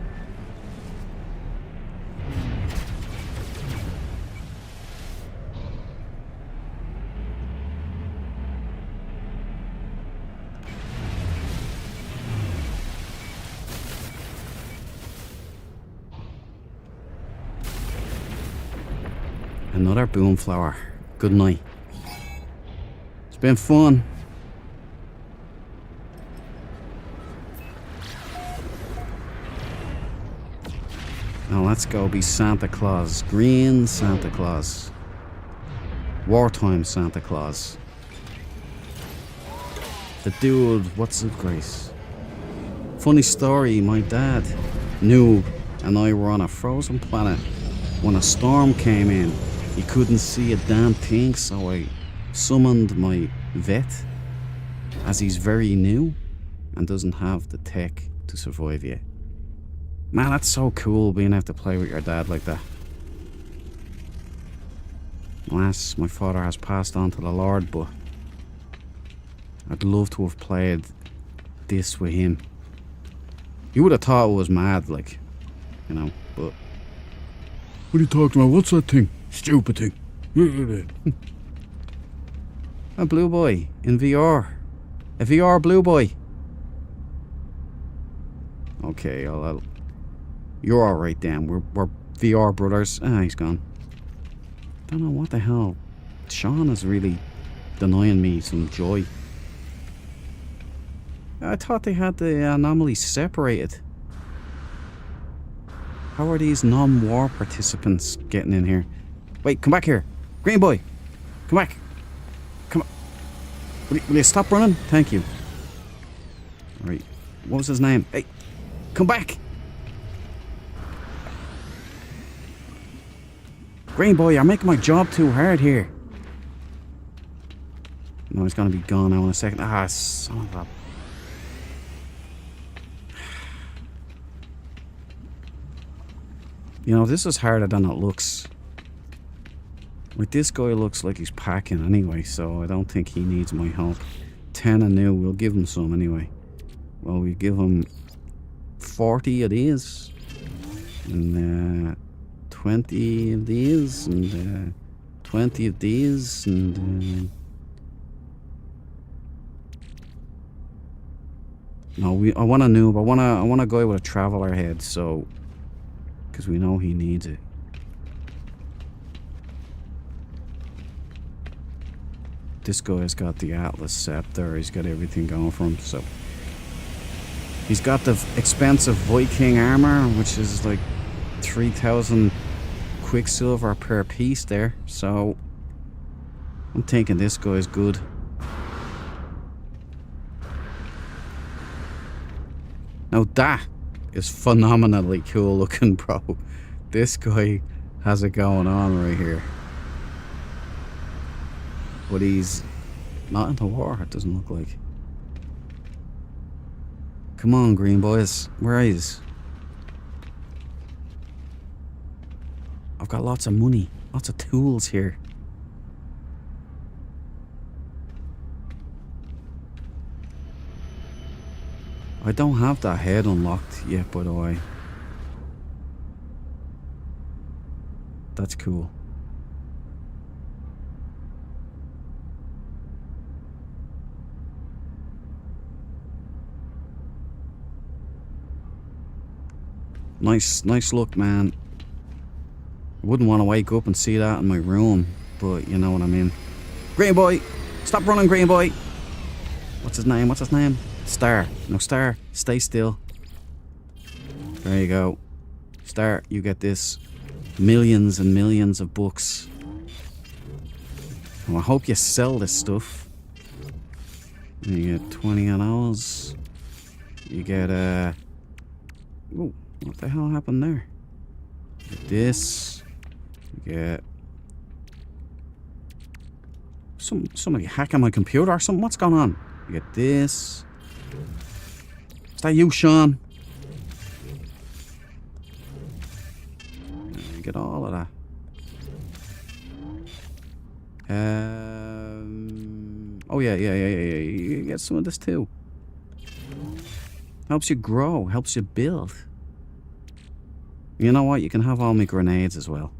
Another boomflower. Good night. It's been fun. Now let's go be Santa Claus. Green Santa Claus. Wartime Santa Claus. The dude, what's up, Grace? Funny story, my dad, Noob, and I were on a frozen planet when a storm came in. He couldn't see a damn thing, so I summoned my vet, as he's very new and doesn't have the tech to survive yet. Man, that's so cool being able to play with your dad like that. Alas, my father has passed on to the Lord, but I'd love to have played this with him. You would have thought it was mad, like, you know, but... What are you talking about? What's that thing? Stupid thing. A blue boy in VR. A VR blue boy. Okay, you're alright then. We're VR brothers. Ah, he's gone. Don't know what the hell. Sean is really denying me some joy. I thought they had the anomalies separated. How are these non-war participants getting in here? Wait, come back here. Green boy. Come back. Come on. Will you stop running? Thank you. Alright. What was his name? Hey, come back. Green boy, you're making my job too hard here. No, he's gonna be gone now in a second. Ah, son of a... You know, this is harder than it looks. Like, this guy looks like he's packing anyway, so I don't think he needs my help. 10 anew, we'll give him some anyway. Well, we give him 40 of these. And 20 of these. And 20 of these. And... No, I want a noob. I want a guy with a traveler head, so... Because we know he needs it. This guy's got the Atlas Scepter. He's got everything going for him, so... He's got the expensive Viking armor, which is like 3,000 Quicksilver per piece there, so... I'm thinking this guy's good. Now that is phenomenally cool looking, bro. This guy has it going on right here. But he's not in the war, it doesn't look like. Come on, green boys. Where are yous? I've got lots of money, lots of tools here. I don't have that head unlocked yet, by the way. That's cool. Nice look, man. I wouldn't want to wake up and see that in my room, but you know what I mean. Green boy! Stop running, green boy! What's his name? What's his name? Star. No, Star. Stay still. There you go. Star, you get this. Millions and millions of books. Well, I hope you sell this stuff. You get 20 of those. You get oh, what the hell happened there? You get this. You get somebody hacking my computer or something. What's going on? You get this. Is that you, Sean? You get all of that. Oh yeah. You get some of this too. Helps you grow, helps you build. You know what? You can have all my grenades as well.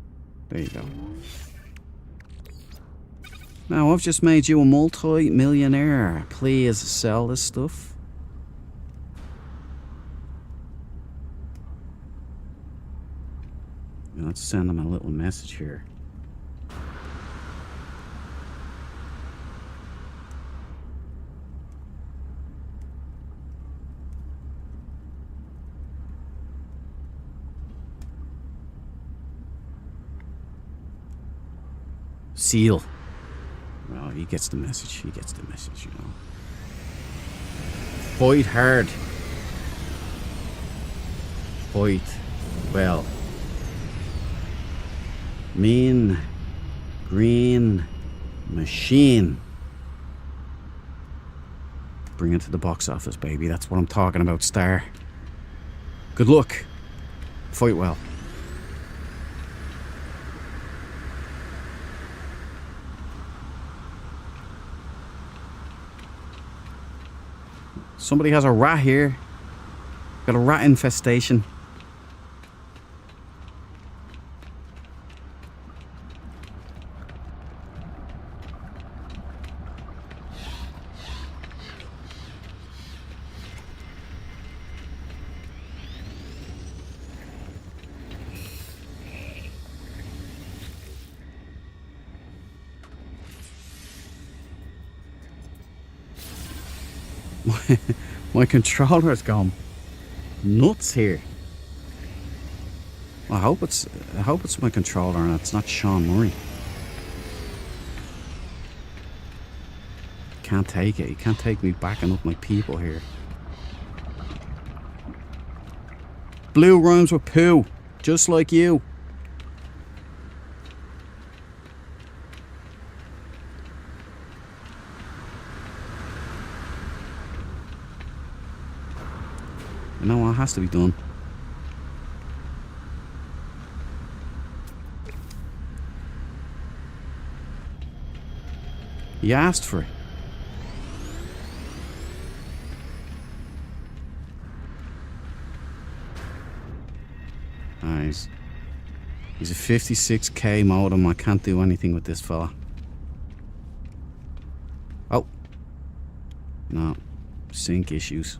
There you go. Now, I've just made you a multi-millionaire. Please sell this stuff. Let's send him a little message here. Seal. Well, he gets the message. He gets the message, you know. Fight hard. Fight well. Mean Green Machine. Bring it to the box office, baby. That's what I'm talking about, Star. Good luck. Fight well. Somebody has a rat here. Got a rat infestation. My controller's gone nuts here. I hope it's my controller and it's not Sean Murray. Can't take it. You can't take me backing up my people here. Blue rhymes with poo, just like you. You know what has to be done? He asked for it. Nice. He's a 56k modem. I can't do anything with this fella. Oh. No. Sync issues.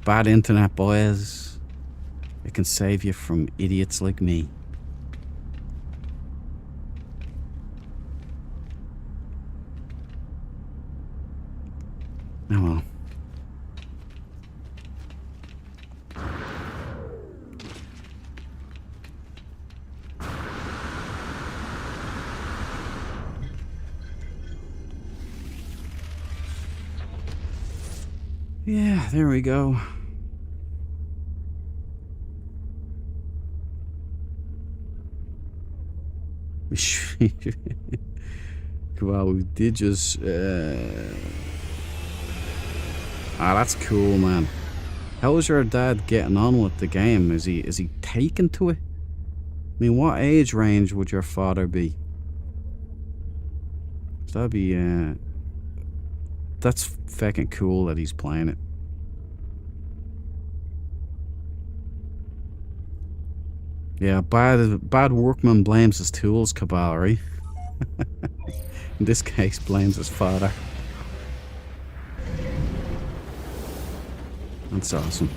Bad internet, boys. It can save you from idiots like me. Oh well. Yeah, there we go. Wow, we did just that's cool, man. How is your dad getting on with the game? Is he taken to it? I mean, what age range would your father be? That'd be that's fucking cool that he's playing it. Yeah, bad workman blames his tools, Cabal, right? In this case, blames his father. That's awesome.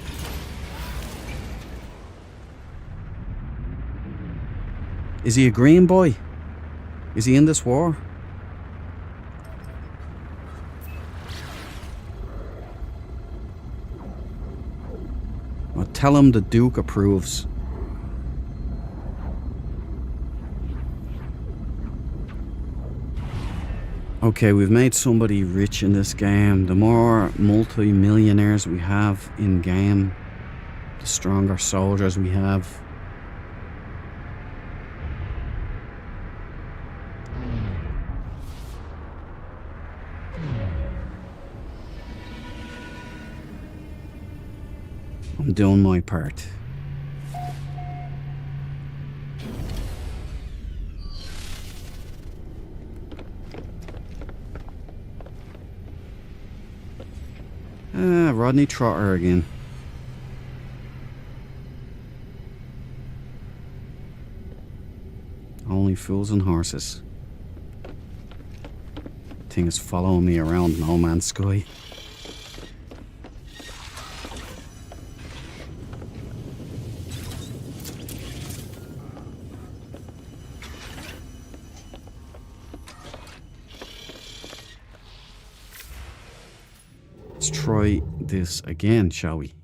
Is he a green boy? Is he in this war? Well, tell him the Duke approves. Okay, we've made somebody rich in this game. The more multi-millionaires we have in game, the stronger soldiers we have. I'm doing my part. Rodney Trotter again. Only fools and horses. Thing is following me around No Man's Sky. Let's try this again, shall we?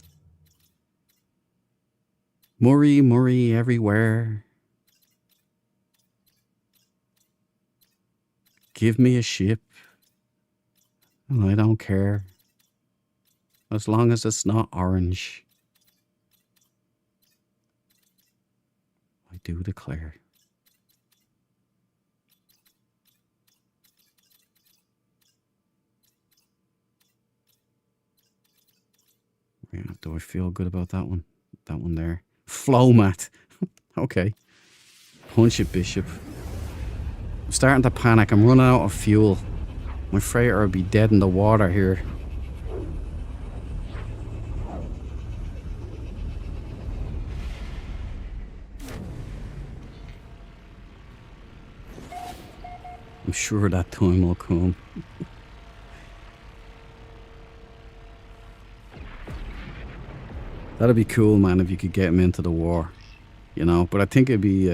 Murray, Murray everywhere. Give me a ship, and I don't care. As long as it's not orange. I do declare. Yeah, do I feel good about that one? That one there. Flow mat. Okay. Punch it, Bishop. I'm starting to panic. I'm running out of fuel. My freighter will be dead in the water here. I'm sure that time will come. That'd be cool, man, if you could get him into the war. You know, but I think it'd be...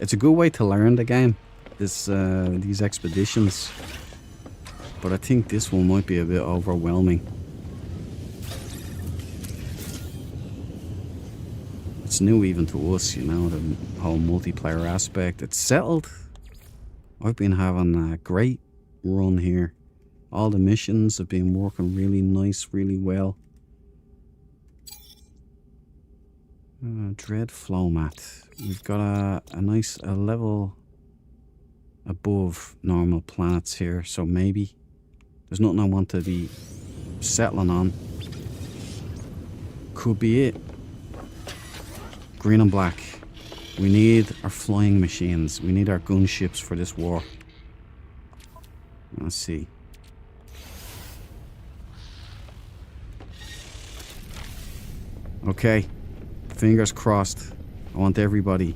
it's a good way to learn the game. These expeditions. But I think this one might be a bit overwhelming. It's new even to us, you know, the whole multiplayer aspect. It's settled. I've been having a great run here. All the missions have been working really nice, really well. Dread flow mat. We've got a nice level above normal planets here, so maybe there's nothing I want to be settling on. Could be it. Green and black. We need our flying machines. We need our gunships for this war. Let's see. Okay. Fingers crossed. I want everybody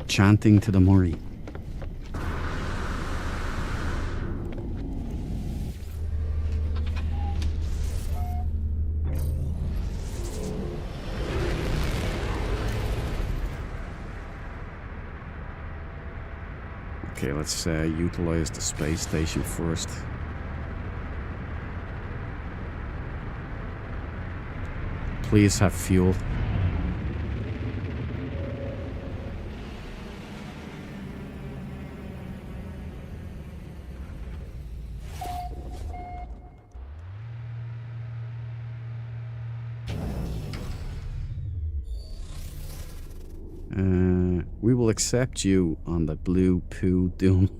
chanting to the Murray. Okay, let's utilize the space station first. Please have fuel. We will accept you on the blue poo doom.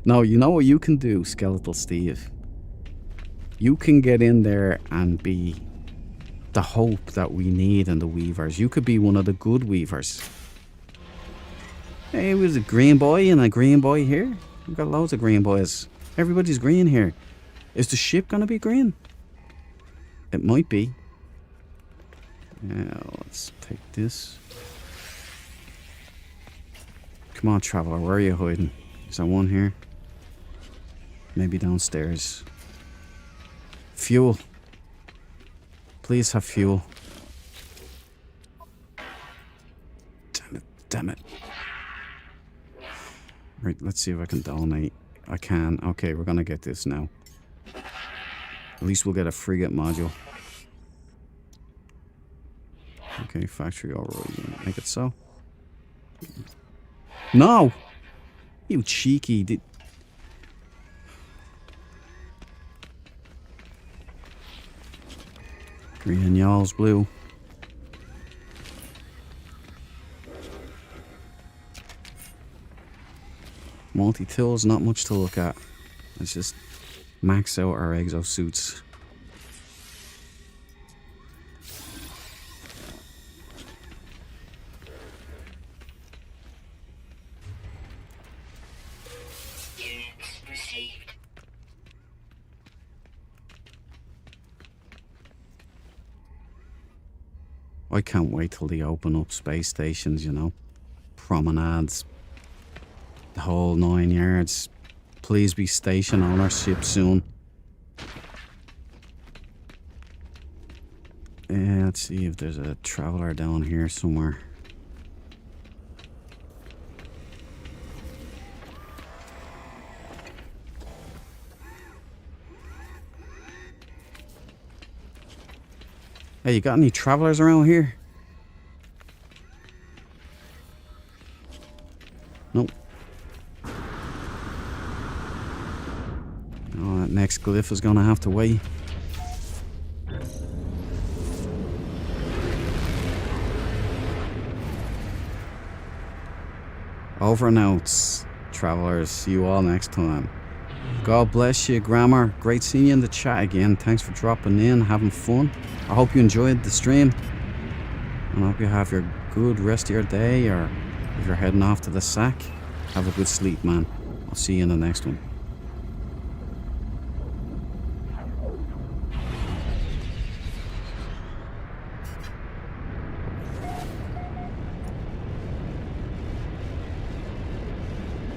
No, you know what you can do, Skeletal Steve? You can get in there and be the hope that we need in the Weavers. You could be one of the good Weavers. Hey, there's a green boy and a green boy here. We've got loads of green boys. Everybody's green here. Is the ship gonna be green? It might be. Yeah, let's take this. Come on, traveler, where are you hiding? Is there one here? Maybe downstairs. Fuel. Please have fuel. Damn it, damn it. Right, let's see if I can donate. I can. Okay, we're gonna get this now. At least we'll get a frigate module. Okay, factory overload. Make it so. No! You cheeky... Green and y'all's blue. Multi-tools, not much to look at. Let's just max out our exosuits. Units received. I can't wait till they open up space stations, you know. Promenades. The whole 9 yards. Please be stationed on our ship soon. Let's see if there's a traveler down here somewhere. Hey, you got any travelers around here? Nope. Oh, that next glyph is gonna have to wait. Over and out, travelers. See you all next time. God bless you, Grammar. Great seeing you in the chat again. Thanks for dropping in, having fun. I hope you enjoyed the stream. And I hope you have your good rest of your day, or if you're heading off to the sack, have a good sleep, man. I'll see you in the next one.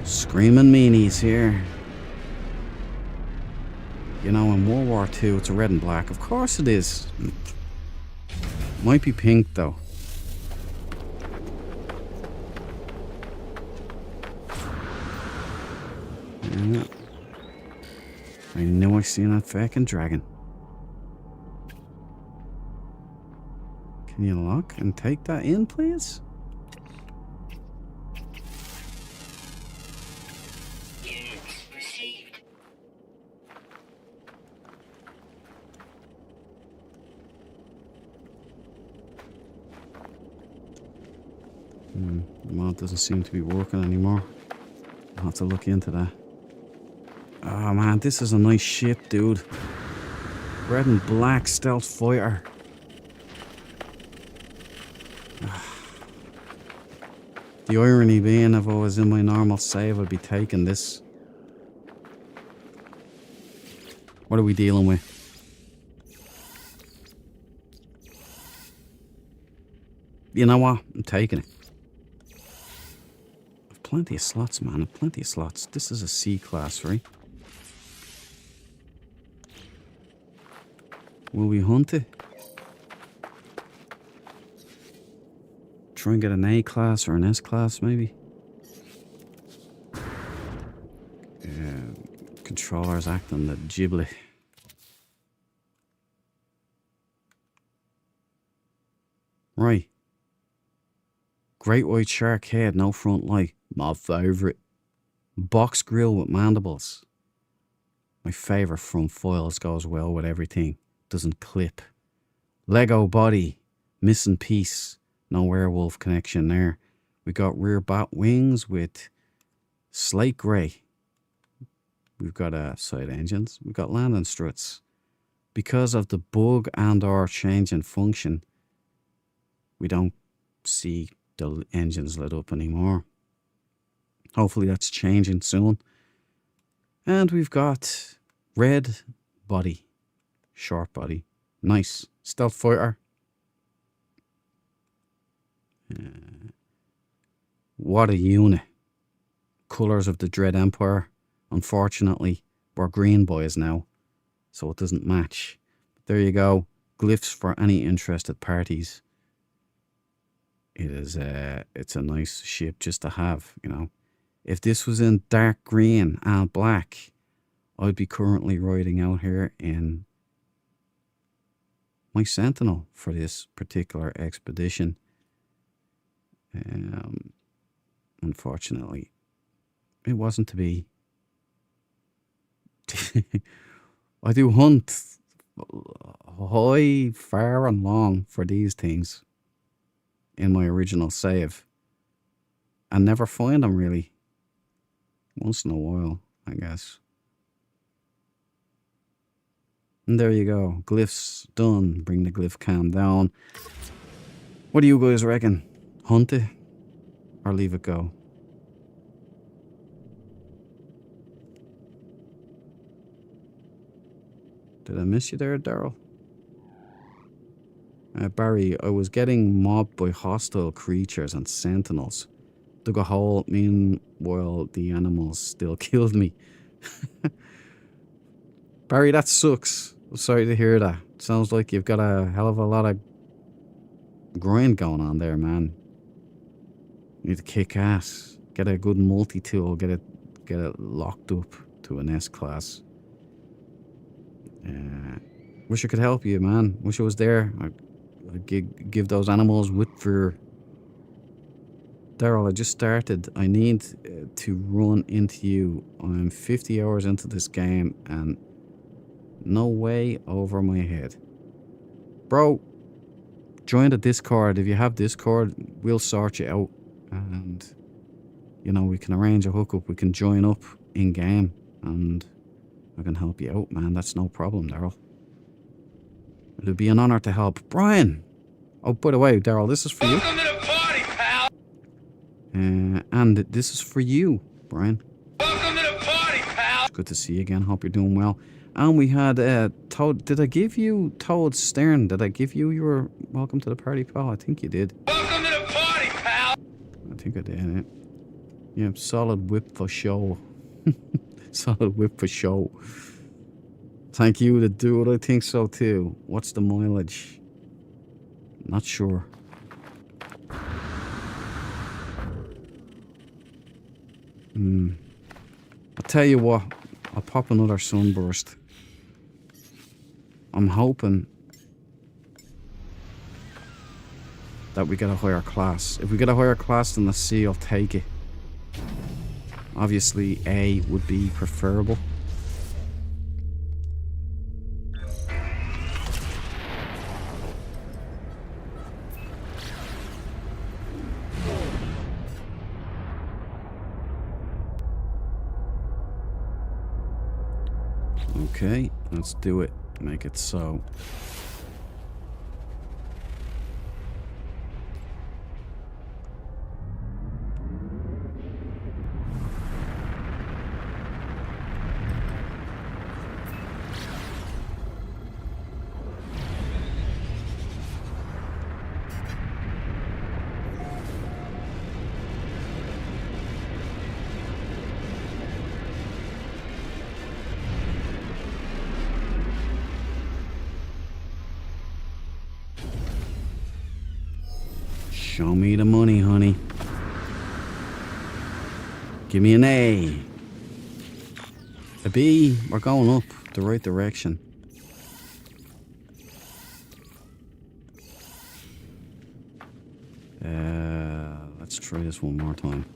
Screaming meanies here. You know, in World War II, it's a red and black. Of course it is. Might be pink, though. Yeah. I knew I seen that fucking dragon. Can you lock and take that in, please? Units received. The mod doesn't seem to be working anymore. I'll have to look into that. Oh man, this is a nice ship, dude. Red and black stealth fighter. The irony being, if I was in my normal save, I'd be taking this. What are we dealing with? You know what? I'm taking it. I've plenty of slots, man. I've plenty of slots. This is a C class, right? Will we hunt it? Try and get an A class or an S class, maybe? Controllers acting the giblet. Right. Great white shark head, no front light. My favourite. Box grill with mandibles. My favourite front foils, goes well with everything. Doesn't clip. Lego body. Missing piece. No werewolf connection there. We got rear bat wings with slate grey. We've got side engines. We've got landing struts. Because of the bug and or change in function, we don't see the engines lit up anymore. Hopefully that's changing soon. And we've got red body. Short body. Nice. Stealth fighter. What a unit. Colours of the Dread Empire. Unfortunately, we're green boys now, so it doesn't match. But there you go. Glyphs for any interested parties. It is it's a nice ship just to have, you know. If this was in dark green and black, I'd be currently riding out here in my Sentinel for this particular expedition. Unfortunately, it wasn't to be. I do hunt high, far and long for these things in my original save and never find them really. Once in a while, I guess. And there you go. Glyphs done. Bring the glyph cam down. What do you guys reckon? Hunt it or leave it go? Did I miss you there, Daryl? Barry, I was getting mobbed by hostile creatures and sentinels. Dug a hole, meanwhile the animals still killed me. Barry, that sucks. I'm sorry to hear that. Sounds like you've got a hell of a lot of grind going on there, man. You need to kick ass. Get a good multi-tool. Get it locked up to an S-class. Wish I could help you, man. Wish I was there. give those animals wit for. Daryl, I just started. I need to run into you. I'm 50 hours into this game and no way over my head. Bro, join the Discord. If you have Discord, we'll sort you out. And, you know, we can arrange a hookup. We can join up in game and I can help you out, man. That's no problem, Daryl. It'll be an honor to help. Brian! Oh, by the way, Daryl, this is for you. Welcome to the party, pal. And this is for you, Brian. Welcome to the party, pal. It's good to see you again. Hope you're doing well. And we had Toad. Did I give you Toad Stern? Did I give you your welcome to the party, pal? I think you did. Welcome to the party, pal. I think I did. Yeah, solid whip for show. Solid whip for show. Thank you, the dude. I think so too. What's the mileage? Not sure. I'll tell you what. I'll pop another sunburst. I'm hoping that we get a higher class. If we get a higher class than the C, I'll take it. Obviously, A would be preferable. Okay, let's do it. Make it so. Show me the money, honey. Give me an A. A B. We're going up the right direction. Let's try this one more time.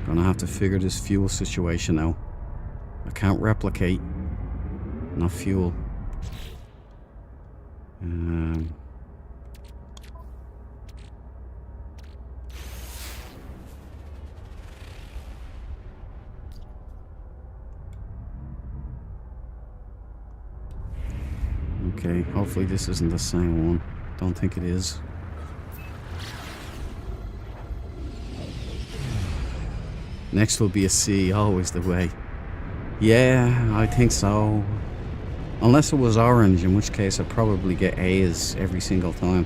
Gonna have to figure this fuel situation out. I can't replicate. Enough fuel. Okay, hopefully this isn't the same one. Don't think it is. Next will be a C, always the way. Yeah, I think so. Unless it was orange, in which case I'd probably get A's every single time.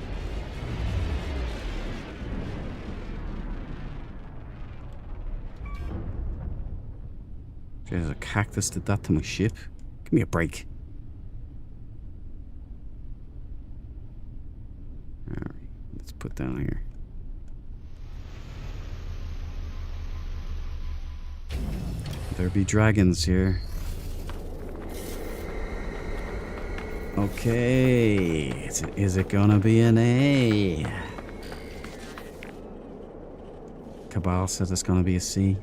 There's a cactus did that to my ship. Give me a break. Alright, let's put down here. There be dragons here. Okay, is it gonna be an A? Cabal says it's gonna be a C.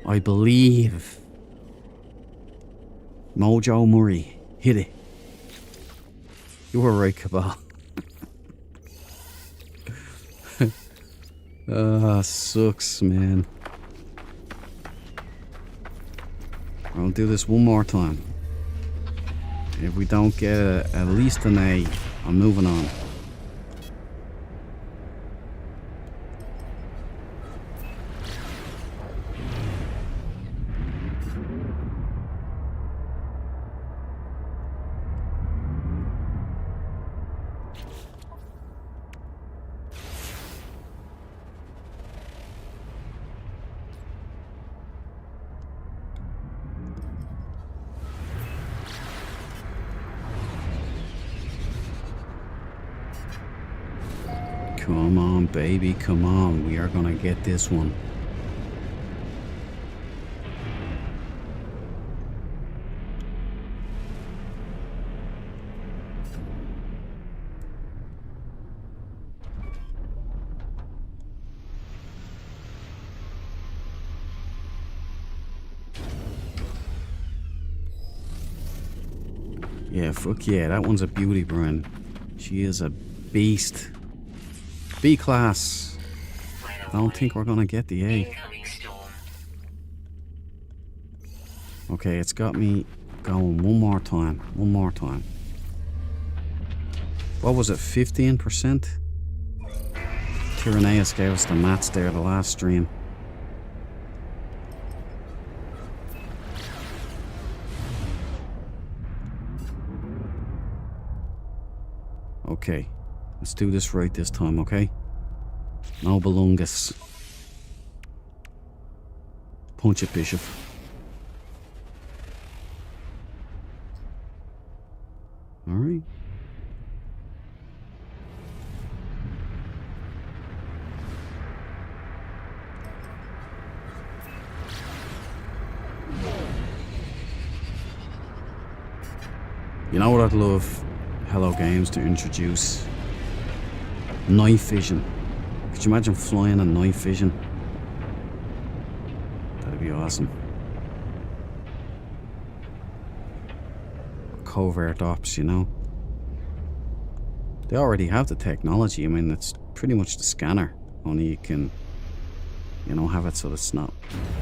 I believe. Mojo Murray, hit it. You were right, Cabal. Sucks, man. I'll do this one more time. If we don't get at least an A, I'm moving on. Come on, baby, come on. We are gonna get this one. Yeah, fuck yeah, that one's a beauty, Brian. She is a beast. B class. I don't think we're gonna get the A. Incoming storm. Okay, it's got me going one more time. One more time. What was it, 15%? Tyranneus gave us the mats there the last stream. Okay, let's do this right this time, okay? No belungus. Punch it, Bishop. Alright. You know what I'd love Hello Games to introduce? Night vision. Could you imagine flying in night vision? That'd be awesome. Covert ops, you know. They already have the technology. I mean, it's pretty much the scanner. Only you can, you know, have it so it's not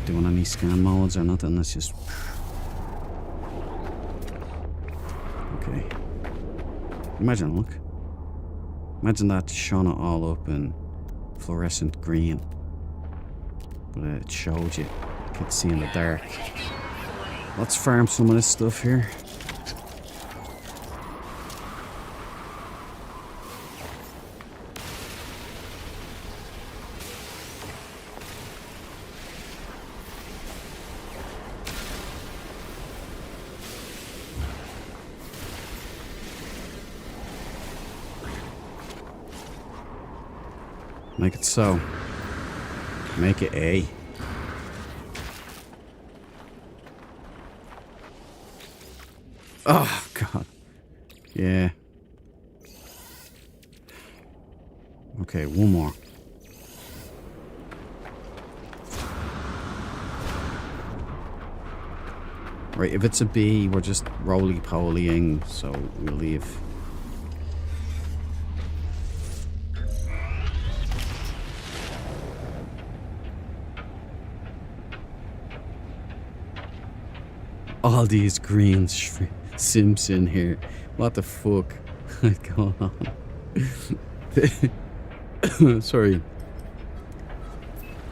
doing any scan modes or nothing. It's just... Okay. Imagine, look. Imagine that shone it all up in fluorescent green. But it showed you. You could see in the dark. Let's farm some of this stuff here. Make it so. Make it A. Oh, God. Yeah. Okay, one more. Right, if it's a B, we're just roly-polying, so we'll leave. All these green simps in here. What the fuck is going on? Sorry.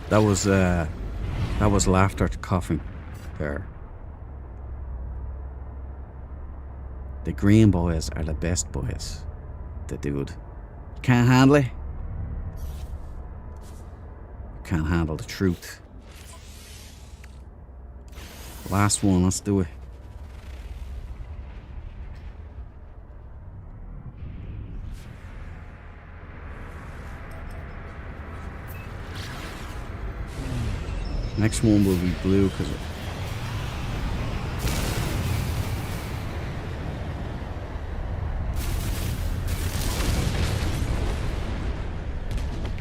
That was laughter to coughing there. The green boys are the best boys. The dude. Can't handle it. Can't handle the truth. Last one, let's do it. Next one will be blue because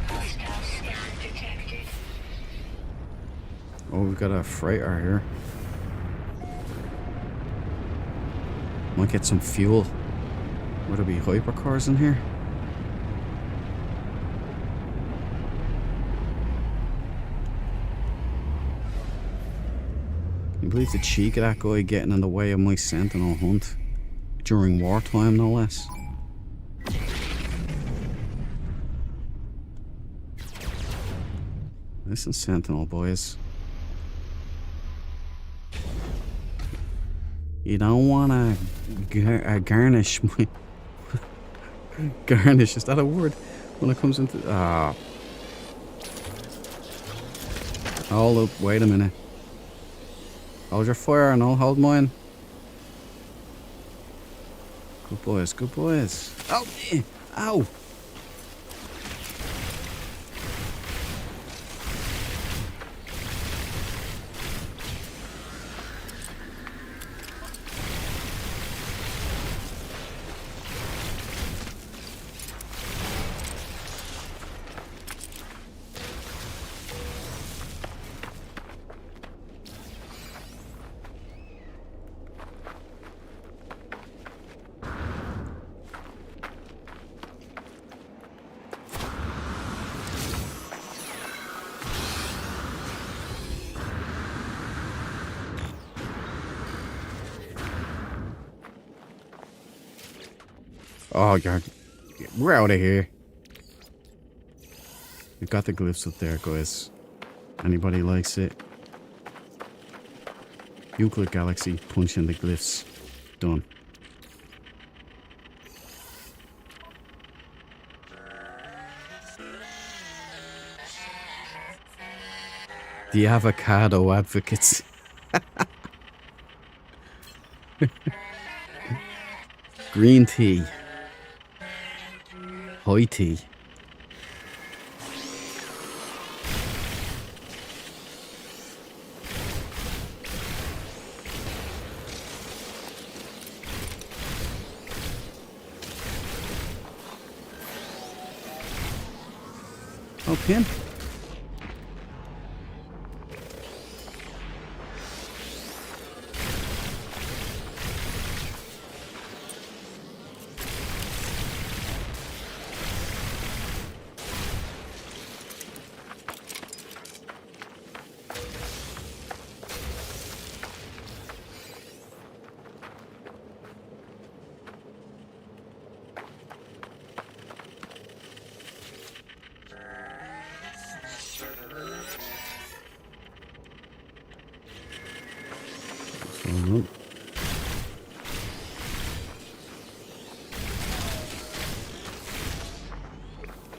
Hostile scan detected. oh, we've got a freighter here. Might get some fuel. Would there be hypercars in here? Can you believe the cheek of that guy getting in the way of my sentinel hunt? During wartime, no less. Listen, sentinel boys. You don't want to garnish my... Garnish, is that a word? When it comes into... Ah. Hold up, wait a minute. Hold your fire and I'll hold mine. Good boys, good boys. Oh, ow! Oh, God. We're out of here. We've got the glyphs up there, guys. Anybody likes it? Euclid Galaxy, punch in the glyphs. Done. The avocado advocates. Green tea. High tea. Oh, pin.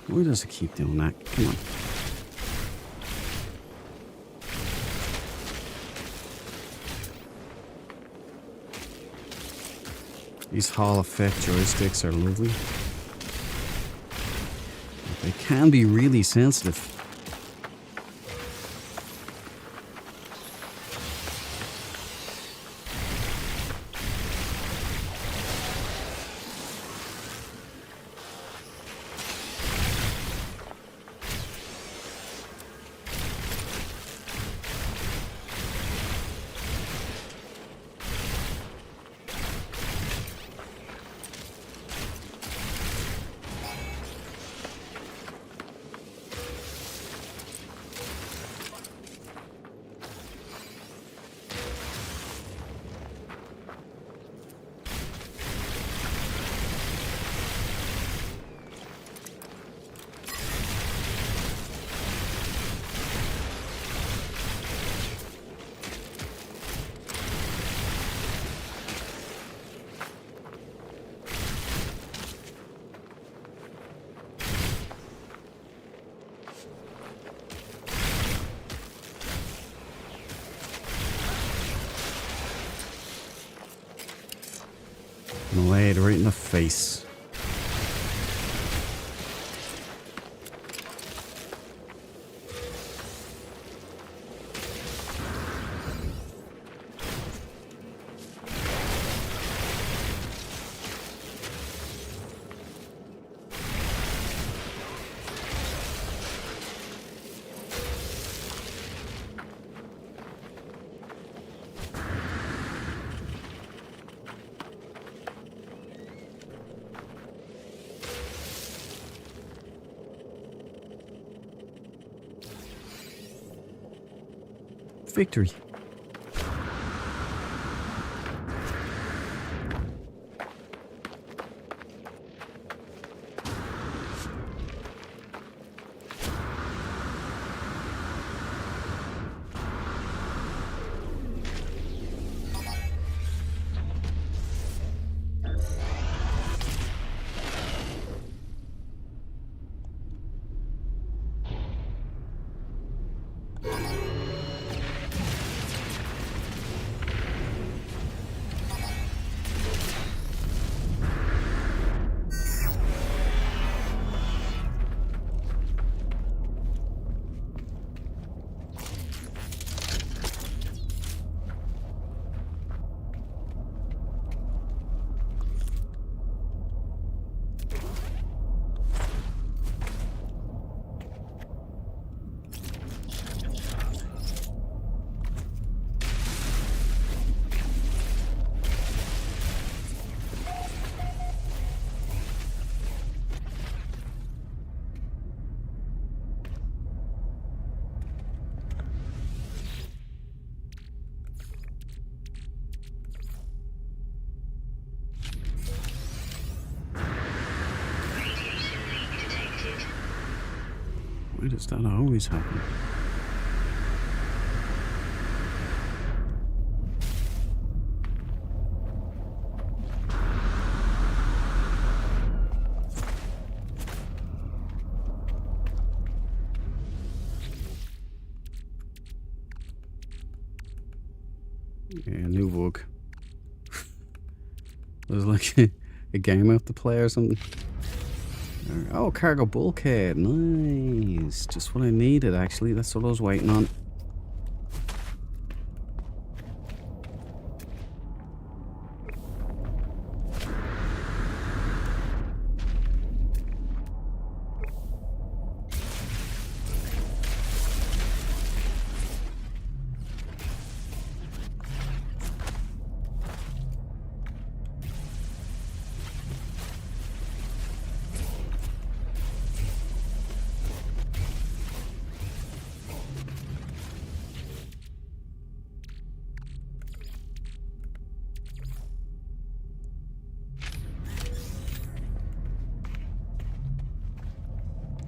Why does it keep doing that? Come on. These Hall Effect joysticks are lovely. But they can be really sensitive. Laid right in the face. Victory. Why does that always happen? Yeah, new bug. There's like a game I have to play or something. Oh, cargo bulkhead. Nice. Just what I needed, actually. That's what I was waiting on.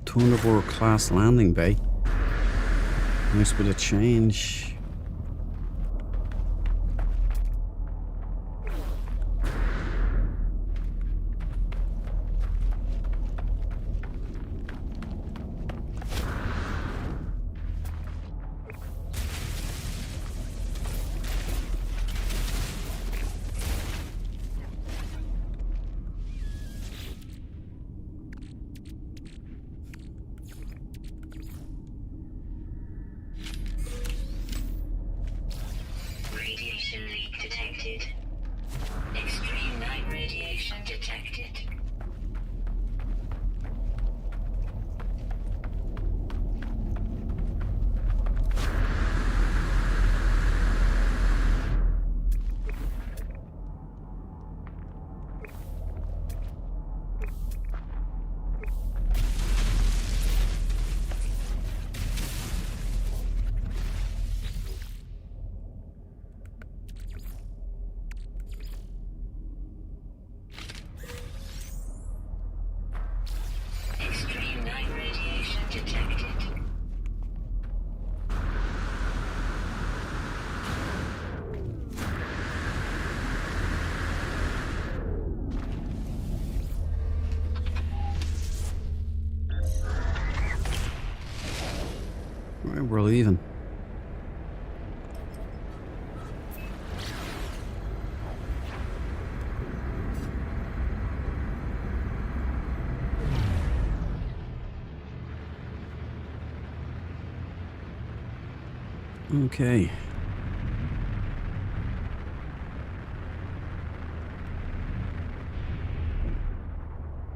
Thunderbird class landing bay. Nice bit of change. Radiation leak detected. Extreme night radiation detected. Extreme night radiation detected. Right, we're leaving. Okay.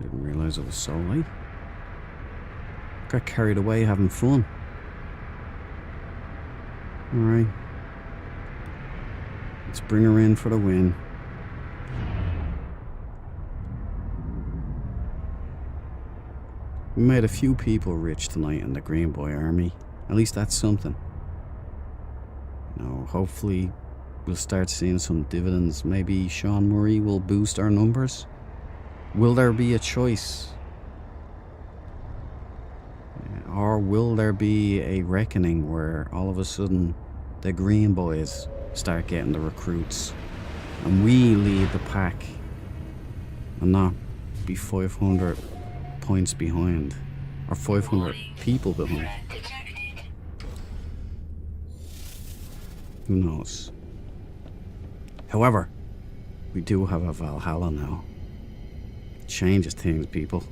Didn't realize it was so late. Got carried away having fun. Alright. Let's bring her in for the win. We made a few people rich tonight in the Green Boy Army. At least that's something. You know, hopefully we'll start seeing some dividends. Maybe Sean Murray will boost our numbers. Will there be a choice? Or will there be a reckoning where all of a sudden the Green Boys start getting the recruits and we lead the pack and not be 500 points behind or 500 people behind? Threat detected. Who knows? However, we do have a Valhalla now. Changes things, people.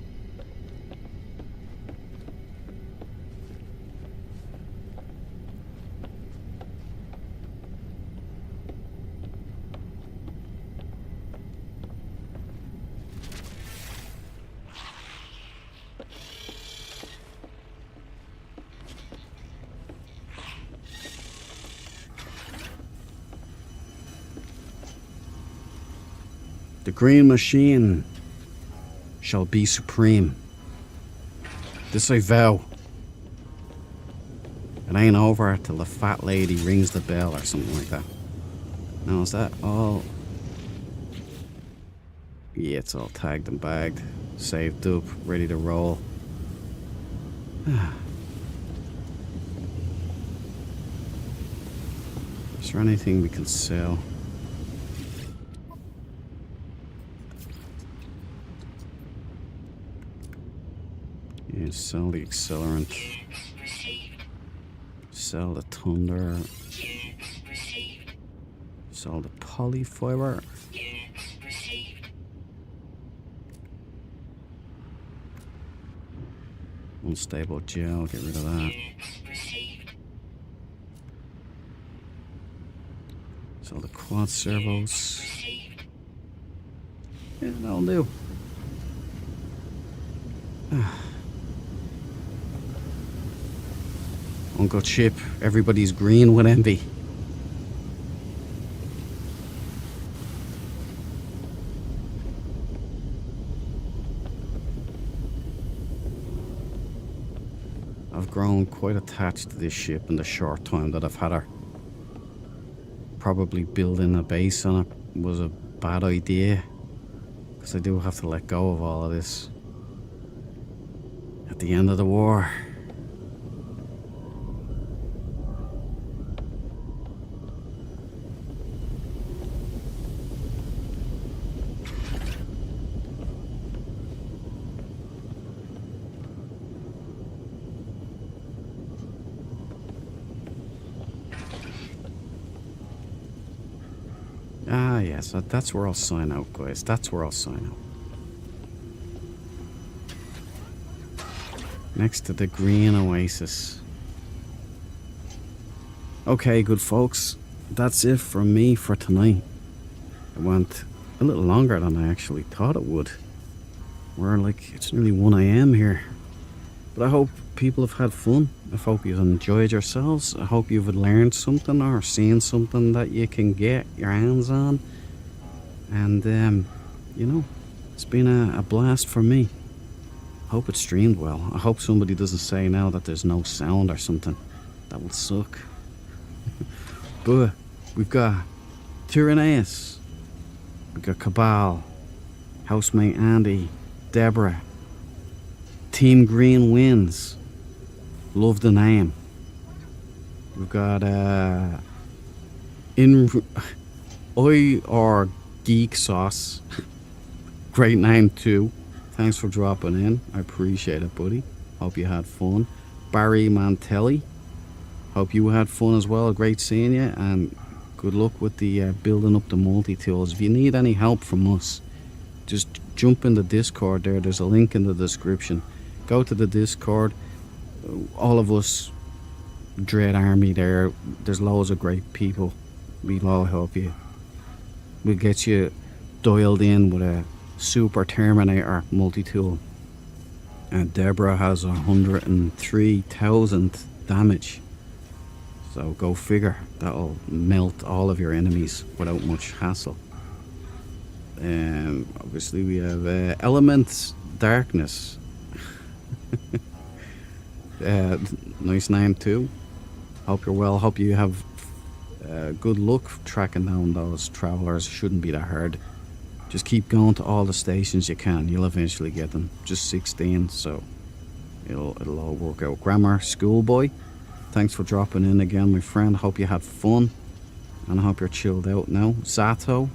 The green machine shall be supreme. This I vow. It ain't over till the fat lady rings the bell or something like that. Now is that all? Yeah, it's all tagged and bagged, saved up, ready to roll. Is there anything we can sell? Yeah, sell the accelerant. Units received. Sell the thunder. Units received. Sell the polyfiber. Units received. Unstable gel, get rid of that. Units received. Sell the quad servos. Received. Yeah, that'll do. Uncle Chip, everybody's green with envy. I've grown quite attached to this ship in the short time that I've had her. Probably building a base on it was a bad idea, because I do have to let go of all of this at the end of the war. Ah, yes, that's where I'll sign out, guys. That's where I'll sign out. Next to the green oasis. Okay, good folks. That's it from me for tonight. It went a little longer than I actually thought it would. It's nearly 1 a.m. here. But I hope people have had fun. I hope you've enjoyed yourselves. I hope you've learned something or seen something that you can get your hands on. And, it's been a blast for me. I hope it streamed well. I hope somebody doesn't say now that there's no sound or something. That would suck. But we've got Tyranneus. We've got Cabal. Housemate Andy. Deborah. Team Green wins. Love the name. We've got or Geek Sauce. Great name too. Thanks for dropping in. I appreciate it, buddy. Hope you had fun. Barry Mantelli. Hope you had fun as well. Great seeing you, and good luck with the building up the multi-tools. If you need any help from us, just jump in the Discord there. There's a link in the description. Go to the Discord. All of us, Dread Army there. There's loads of great people. We'll all help you. We'll get you dialed in with a Super Terminator multi-tool. And Deborah has 103,000 damage. So go figure. That'll melt all of your enemies without much hassle. Obviously we have Elements Darkness. Nice name too. Hope you're well. Hope you have good luck tracking down those travelers. Shouldn't be that hard. Just keep going to all the stations you can. You'll eventually get them. Just 16, so it'll all work out. Grammar Schoolboy, thanks for dropping in again, my friend. Hope you had fun, and I hope you're chilled out now. Sato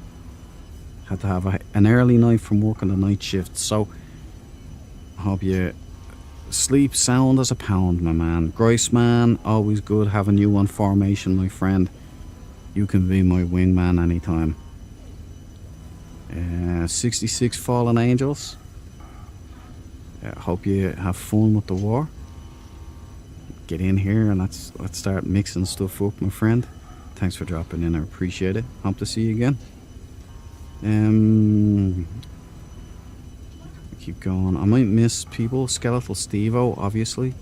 had to have an early night from working the night shift, so I hope you sleep sound as a pound, my man. Groisman, always good having you on formation, my friend. You can be my wingman anytime. 66 Fallen Angels. Hope you have fun with the war. Get in here and let's start mixing stuff up, my friend. Thanks for dropping in. I appreciate it. Hope to see you again. Keep going. I might miss people. Skeletal Steve-O, obviously.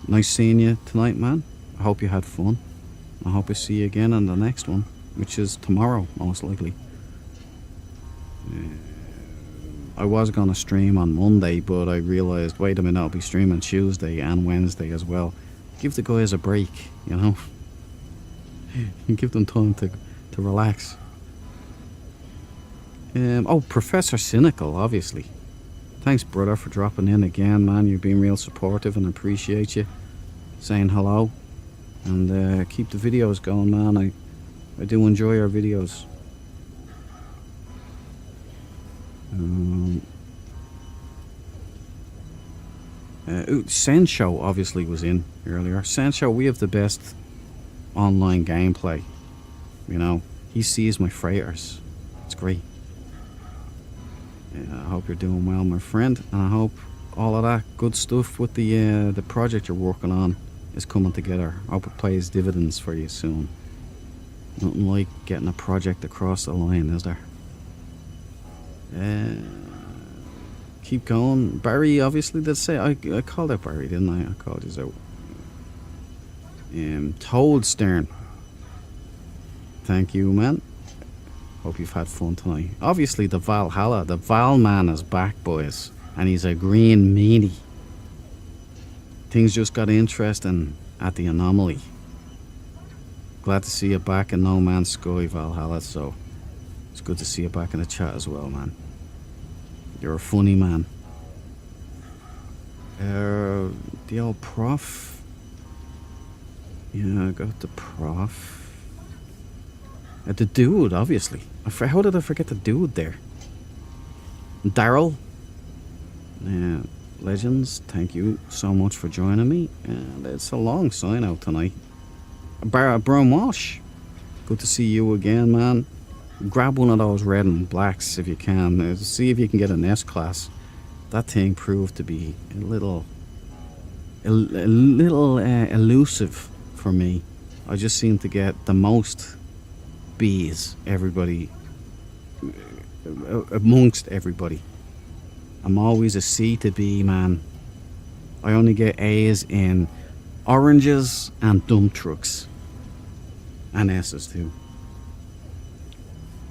Nice seeing you tonight, man. I hope you had fun. I hope I see you again on the next one, which is tomorrow, most likely. I was going to stream on Monday, but I realised, wait a minute, I'll be streaming Tuesday and Wednesday as well. Give the guys a break, you know? Give them time to relax. Professor Cynical, obviously. Thanks, brother, for dropping in again, man. You've been real supportive and I appreciate you saying hello. And keep the videos going, man. I do enjoy our videos. Sensho obviously was in earlier. Sensho, we have the best online gameplay. You know, he sees my freighters. It's great. I hope you're doing well, my friend, and I hope all of that good stuff with the project you're working on is coming together. I hope it pays dividends for you soon. Nothing like getting a project across the line, is there? Keep going. Barry obviously did say, I called out Barry, didn't I? I called you out. Toadstern. Thank you, man. Hope you've had fun tonight. Obviously the Valhalla, the Val man is back, boys. And he's a green meanie. Things just got interesting at the Anomaly. Glad to see you back in No Man's Sky, Valhalla, so it's good to see you back in the chat as well, man. You're a funny man. The old prof. Yeah, I got the prof. The dude, obviously. How did I forget the dude there? Daryl. Yeah, Legends, thank you so much for joining me. And it's a long sign out tonight. Brown Walsh, good to see you again, man. Grab one of those red and blacks if you can. See if you can get an S-Class. That thing proved to be a little elusive for me. I just seem to get the most B's amongst everybody. I'm always a C to B, man. I only get A's in oranges and dump trucks. And S's too.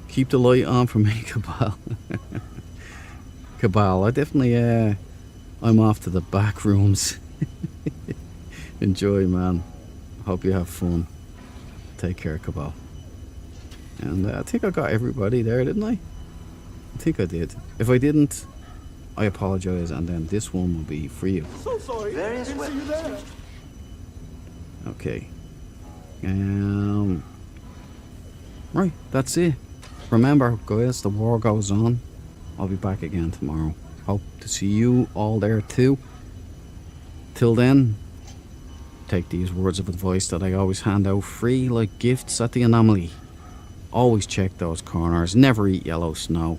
Keep the light on for me, Cabal. Cabal, I definitely, I'm off to the back rooms. Enjoy, man. Hope you have fun. Take care, Cabal. And I think I got everybody there, didn't I? I think I did. If I didn't, I apologize, and then this one will be for you. So sorry. Didn't see you there. Okay. Right, that's it. Remember, guys, the war goes on. I'll be back again tomorrow. Hope to see you all there too. Till then, take these words of advice that I always hand out free like gifts at the Anomaly. Always check those corners, never eat yellow snow,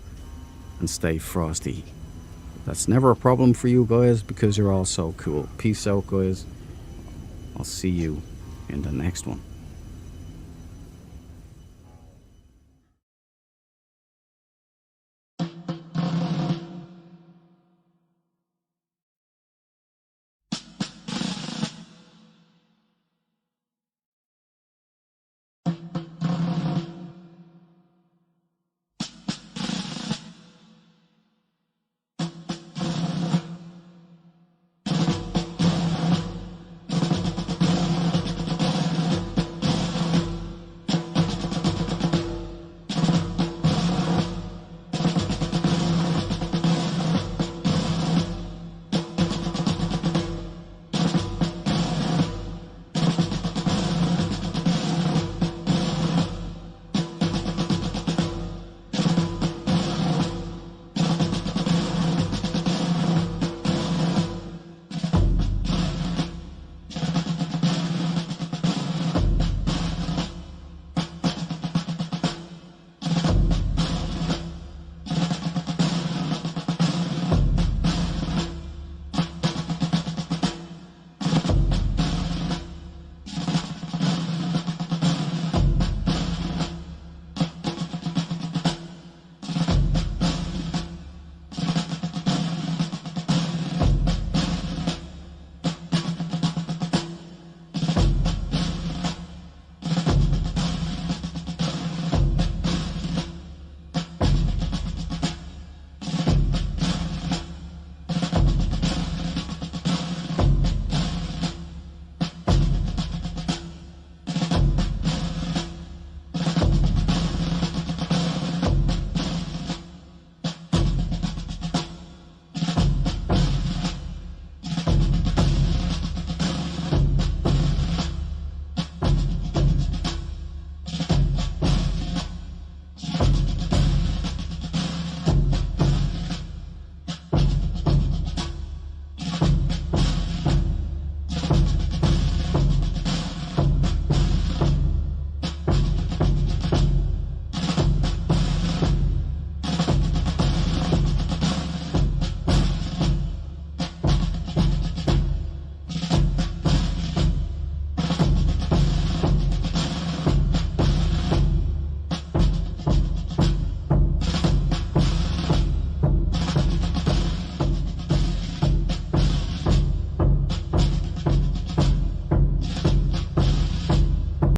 and stay frosty. That's never a problem for you guys because you're all so cool. Peace out, guys. I'll see you in the next one.